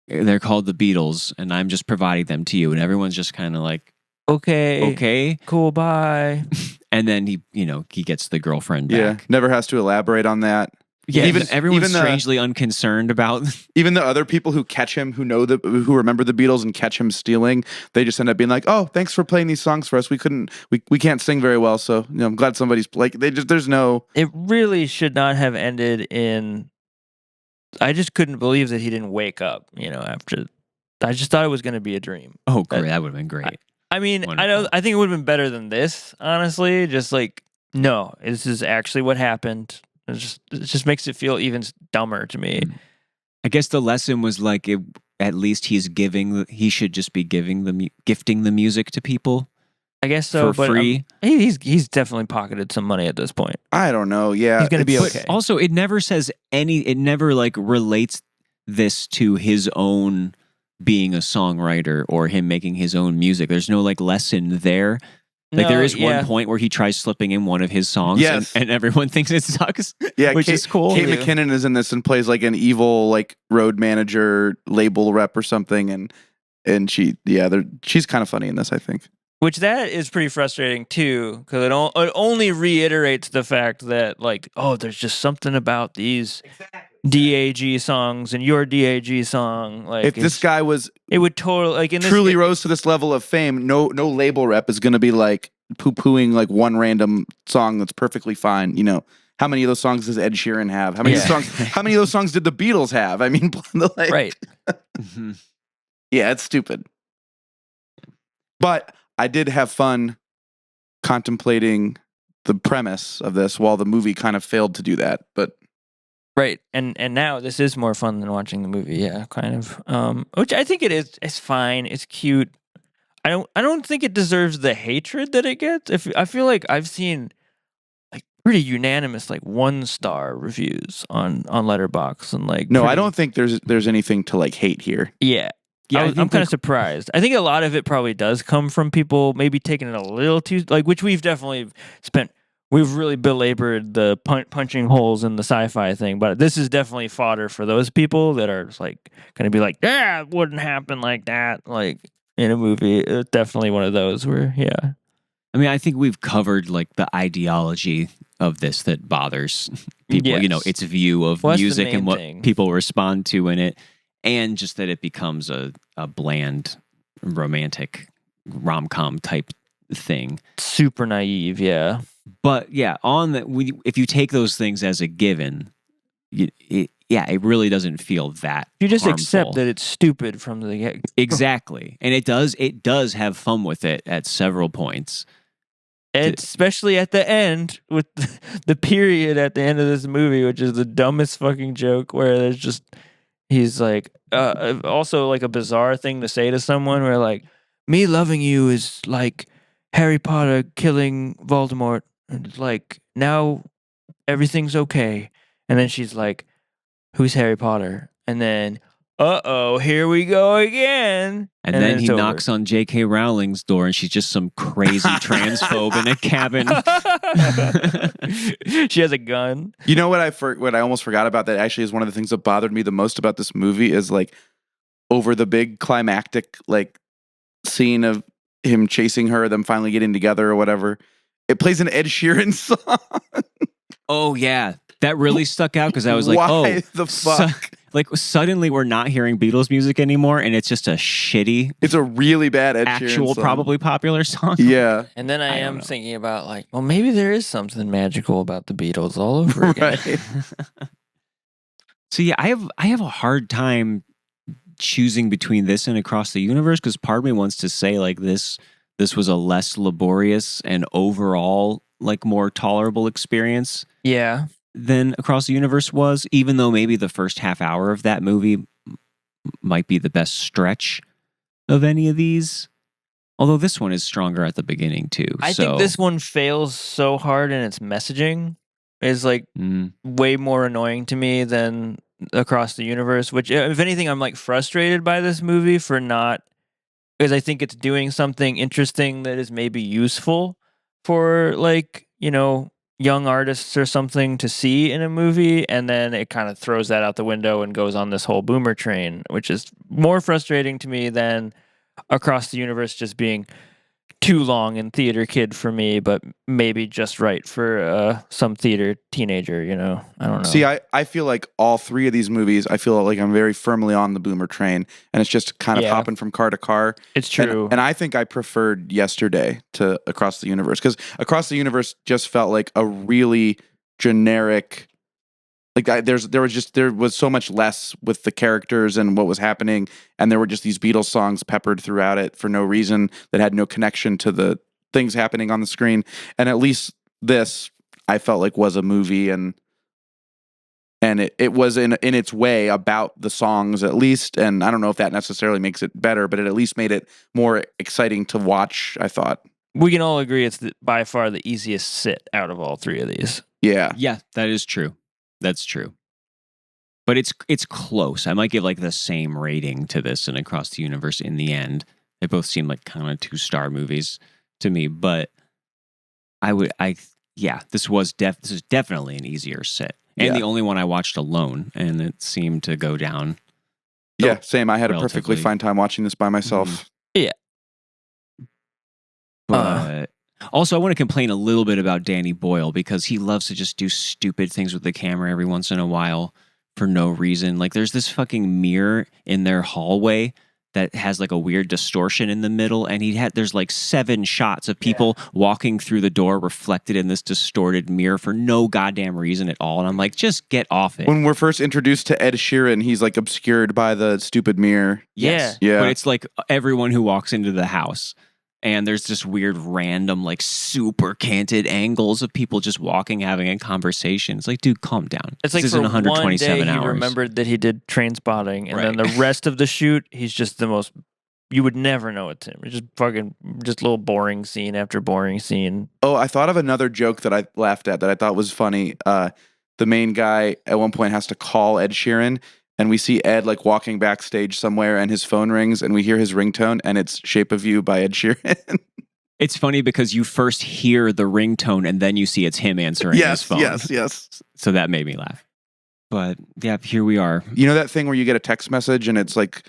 Speaker 2: They're called the Beatles, and I'm just providing them to you. And everyone's just kind of like, okay.
Speaker 3: Cool, bye.
Speaker 2: And then he gets the girlfriend
Speaker 1: Yeah,
Speaker 2: back.
Speaker 1: never has to elaborate on that.
Speaker 2: Yeah,
Speaker 1: Even-
Speaker 2: everyone's
Speaker 1: even the-
Speaker 2: strangely unconcerned about.
Speaker 1: Even the other people who catch him, who remember the Beatles and catch him stealing, they just end up being like, "Oh, thanks for playing these songs for us. We can't sing very well, so I'm glad somebody's like." There's no.
Speaker 3: It really should not have ended in. I just couldn't believe that he didn't wake up. After. I just thought it was going to be a dream.
Speaker 2: Oh, great! That would have been great.
Speaker 3: I mean,
Speaker 2: Wonderful.
Speaker 3: I think it would have been better than this. Honestly, just like no, this is actually what happened. It just makes it feel even dumber to me.
Speaker 2: I guess the lesson was like, at least he should just be gifting the music to people.
Speaker 3: I guess so,
Speaker 2: For
Speaker 3: but
Speaker 2: free?
Speaker 3: he's definitely pocketed some money at this point.
Speaker 1: I don't know. Yeah,
Speaker 3: He's gonna be
Speaker 1: it's-
Speaker 3: okay.
Speaker 2: Also, it never like relates this to his own being a songwriter or him making his own music. There's no like lesson there. Like there is one point where he tries slipping in one of his songs,
Speaker 1: Yes.
Speaker 2: and everyone thinks it sucks.
Speaker 1: Yeah,
Speaker 2: which is cool.
Speaker 1: Kate
Speaker 3: Yeah.
Speaker 1: McKinnon is in this and plays like an evil like road manager, label rep or something, and she's kind of funny in this, I think.
Speaker 3: Which that is pretty frustrating too, because it only reiterates the fact that like, oh, there's just something about these DAG songs and your DAG song. Like,
Speaker 1: If this guy was
Speaker 3: it would totally like in this
Speaker 1: truly rose to this level of fame, no label rep is going to be like poo-pooing like one random song that's perfectly fine. How many of those songs does Ed Sheeran have? How many How many of those songs did the Beatles have? I mean, like,
Speaker 3: right.
Speaker 1: Yeah, it's stupid. But I did have fun contemplating the premise of this while the movie kind of failed to do that. But
Speaker 3: Right, and now this is more fun than watching the movie. Yeah, kind of. Which I think it is. It's fine. It's cute. I don't think it deserves the hatred that it gets. I feel like I've seen like pretty unanimous like 1-star reviews on Letterboxd and like
Speaker 1: no, I
Speaker 3: pretty-
Speaker 1: don't think there's anything to like hate here.
Speaker 3: Yeah.
Speaker 2: Yeah, I
Speaker 3: I'm
Speaker 2: think
Speaker 3: kind of surprised. I think a lot of it probably does come from people maybe taking it a little too like, which we've definitely spent. We've really belabored the punching holes in the sci-fi thing, but this is definitely fodder for those people that are just like going to be like, yeah, it wouldn't happen like that, like in a movie. It's definitely one of those where, yeah.
Speaker 2: I mean, I think we've covered like the ideology of this that bothers people.
Speaker 3: Yes.
Speaker 2: Its view of
Speaker 3: Well, that's the
Speaker 2: music and
Speaker 3: main
Speaker 2: what
Speaker 3: thing.
Speaker 2: people respond to in it, and just that it becomes a bland, romantic rom-com type thing.
Speaker 3: Super naive, yeah.
Speaker 2: But yeah, if you take those things as a given, it really doesn't feel that.
Speaker 3: You just
Speaker 2: harmful.
Speaker 3: accept that it's stupid from the get.
Speaker 2: Exactly, and it does have fun with it at several points.
Speaker 3: especially at the end with the period at the end of this movie, which is the dumbest fucking joke where there's just, he's like, also like a bizarre thing to say to someone where like, me loving you is like Harry Potter killing Voldemort. And it's like, now everything's okay. And then she's like, who's Harry Potter? And then, here we go again.
Speaker 2: And then he knocks on J.K. Rowling's door, and she's just some crazy transphobe in a cabin.
Speaker 3: She has a gun.
Speaker 1: You know what I almost forgot about that actually is one of the things that bothered me the most about this movie is like over the big climactic like scene of him chasing her, them finally getting together or whatever. It plays an Ed Sheeran song.
Speaker 2: Oh yeah, that really stuck out because I was like,
Speaker 1: why the fuck?
Speaker 2: Like suddenly we're not hearing Beatles music anymore, and it's just a shitty.
Speaker 1: It's a really bad Ed Sheeran
Speaker 2: actual,
Speaker 1: song.
Speaker 2: Probably popular song.
Speaker 1: Yeah,
Speaker 3: and then I am thinking about like, well, maybe there is something magical about the Beatles all over again.
Speaker 1: Right.
Speaker 2: So yeah, I have a hard time choosing between this and Across the Universe because part of me wants to say like this was a less laborious and overall like more tolerable experience.
Speaker 3: Yeah.
Speaker 2: Than Across the Universe was, even though maybe the first half hour of that movie might be the best stretch of any of these. Although this one is stronger at the beginning too.
Speaker 3: I think this one fails so hard in its messaging. Is like way more annoying to me than Across the Universe, which if anything, I'm like frustrated by this movie for not, because I think it's doing something interesting that is maybe useful for like, you know, young artists or something to see in a movie, and then it kind of throws that out the window and goes on this whole boomer train, which is more frustrating to me than Across the Universe just being too long and theater kid for me, but maybe just right for some theater teenager, you know? I don't know.
Speaker 1: See, I feel like all three of these movies, I feel like I'm very firmly on the boomer train, and it's just kind of hopping from car to car.
Speaker 3: It's true.
Speaker 1: And I think I preferred Yesterday to Across the Universe, because Across the Universe just felt like a really generic, like there was so much less with the characters and what was happening, and there were just these Beatles songs peppered throughout it for no reason that had no connection to the things happening on the screen. And at least this, I felt like was a movie, and it was in its way about the songs at least. And I don't know if that necessarily makes it better, but it at least made it more exciting to watch, I thought.
Speaker 3: We can all agree it's by far the easiest sit out of all three of these.
Speaker 1: Yeah.
Speaker 2: Yeah, that is true. That's true. But it's close. I might give like the same rating to this and Across the Universe in the end. They both seem like kind of 2-star movies to me, but this is definitely an easier sit. And the only one I watched alone, and it seemed to go down.
Speaker 1: Yeah, same. I had a perfectly fine time watching this by myself.
Speaker 3: Yeah.
Speaker 2: But also, I want to complain a little bit about Danny Boyle because he loves to just do stupid things with the camera every once in a while for no reason. Like, there's this fucking mirror in their hallway that has like a weird distortion in the middle, and there's like 7 shots of people walking through the door reflected in this distorted mirror for no goddamn reason at all. And I'm like, just get off it.
Speaker 1: When we're first introduced to Ed Sheeran, he's like obscured by the stupid mirror.
Speaker 2: Yes.
Speaker 1: Yeah.
Speaker 2: But it's like everyone who walks into the house. And there's just weird, random, like super canted angles of people just walking, having a conversation. It's like, dude, calm down.
Speaker 3: It's like
Speaker 2: this
Speaker 3: for
Speaker 2: isn't 127
Speaker 3: one day
Speaker 2: hours.
Speaker 3: he remembered that he did Trainspotting, and
Speaker 2: Right.
Speaker 3: then the rest of the shoot, he's just the most. You would never know it's him. It's just little boring scene after boring scene.
Speaker 1: Oh, I thought of another joke that I laughed at that I thought was funny. The main guy at one point has to call Ed Sheeran, and we see Ed like walking backstage somewhere, and his phone rings, and we hear his ringtone, and it's "Shape of You" by Ed Sheeran.
Speaker 2: It's funny because you first hear the ringtone, and then you see it's him answering his phone.
Speaker 1: Yes.
Speaker 2: So that made me laugh. But yeah, here we are.
Speaker 1: You know that thing where you get a text message, and it's like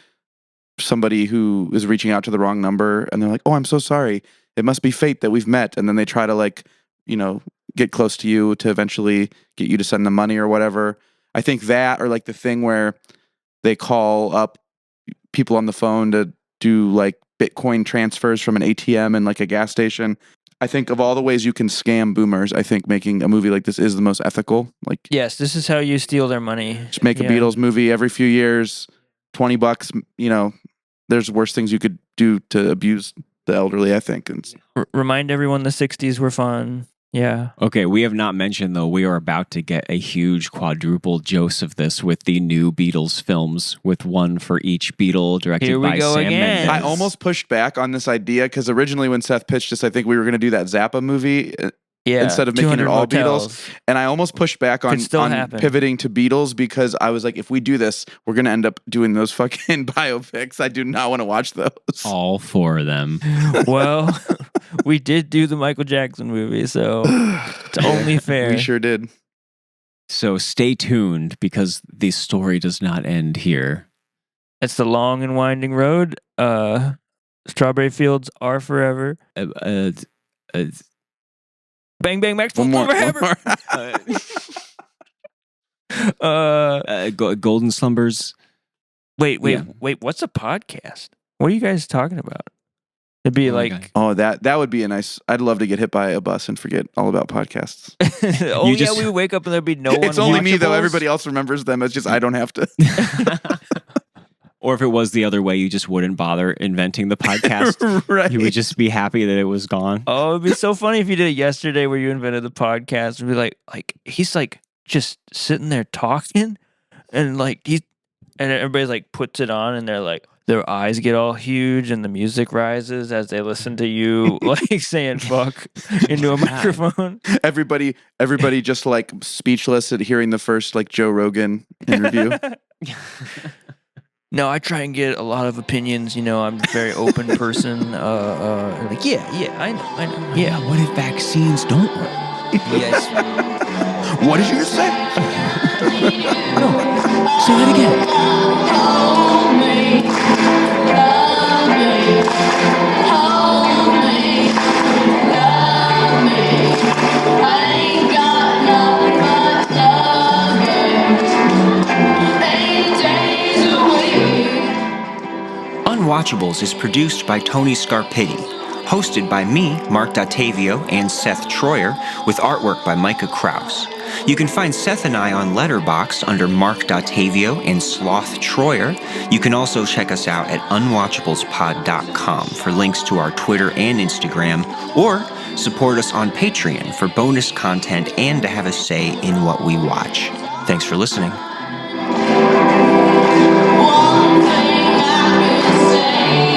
Speaker 1: somebody who is reaching out to the wrong number, and they're like, "Oh, I'm so sorry. It must be fate that we've met," and then they try to like, you know, get close to you to eventually get you to send them money or whatever. I think that, or like the thing where they call up people on the phone to do like Bitcoin transfers from an ATM in like a gas station. I think of all the ways you can scam boomers, I think making a movie like this is the most ethical. Like,
Speaker 3: Yes, this is how you steal their money.
Speaker 1: just make a Beatles movie every few years, $20, you know, there's worse things you could do to abuse the elderly, I think. And
Speaker 3: Remind everyone the 60s were fun. Yeah.
Speaker 2: Okay, we have not mentioned, though, we are about to get a huge quadruple dose of this with the new Beatles films, with one for each Beatle, directed
Speaker 3: Here we
Speaker 2: by
Speaker 3: go
Speaker 2: Sam
Speaker 3: again.
Speaker 2: Mendes.
Speaker 1: I almost pushed back on this idea because originally when Seth pitched this, I think we were going to do that Zappa movie
Speaker 3: Yeah.
Speaker 1: instead of making it
Speaker 3: 200
Speaker 1: all
Speaker 3: Motels.
Speaker 1: Beatles. And I almost pushed back on
Speaker 3: still happen.
Speaker 1: pivoting to Beatles because I was like, if we do this, we're going to end up doing those fucking biopics. I do not want to watch those.
Speaker 2: All four of them.
Speaker 3: Well, we did do the Michael Jackson movie, so it's only fair.
Speaker 1: We sure did.
Speaker 2: So stay tuned because the story does not end here.
Speaker 3: It's the long and winding road. Strawberry fields are forever. Bang bang Max
Speaker 1: One more.
Speaker 3: forever.
Speaker 2: Golden Slumbers.
Speaker 3: Wait.
Speaker 2: Yeah.
Speaker 3: What's a podcast? What are you guys talking about? It'd be
Speaker 2: Oh my
Speaker 3: like,
Speaker 2: God.
Speaker 1: Oh, that would be a nice. I'd love to get hit by a bus and forget all about podcasts.
Speaker 3: oh
Speaker 2: You
Speaker 3: yeah,
Speaker 2: just-
Speaker 3: we would wake up and there'd be no one.
Speaker 1: It's only me though.
Speaker 3: Unwatchables.
Speaker 1: Everybody else remembers them. It's just I don't have to.
Speaker 2: Or if it was the other way, you just wouldn't bother inventing the podcast.
Speaker 1: Right.
Speaker 2: You would just be happy that it was gone.
Speaker 3: Oh, it'd be so funny if you did it yesterday where you invented the podcast. It'd be like he's like just sitting there talking, and like and everybody's like puts it on, and they're like their eyes get all huge, and the music rises as they listen to you like saying "fuck" into a microphone.
Speaker 1: Everybody just like speechless at hearing the first like Joe Rogan interview.
Speaker 3: No, I try and get a lot of opinions. You know, I'm a very open person. Like, yeah, I know. Yeah,
Speaker 2: What if vaccines don't work?
Speaker 3: yes.
Speaker 1: What did you just say?
Speaker 2: Say that again.
Speaker 4: Hold me, love me, hold me, love me. I ain't got nothing but love. 8 days a week.
Speaker 5: Unwatchables is produced by Tony Scarpitti, hosted by me, Marc Dottavio, and Seth Troyer, with artwork by Micah Kraus. You can find Seth and I on Letterboxd under Marc Dottavio and Sloth Troyer. You can also check us out at unwatchablespod.com for links to our Twitter and Instagram, or support us on Patreon for bonus content and to have a say in what we watch. Thanks for listening.
Speaker 4: One thing I can say.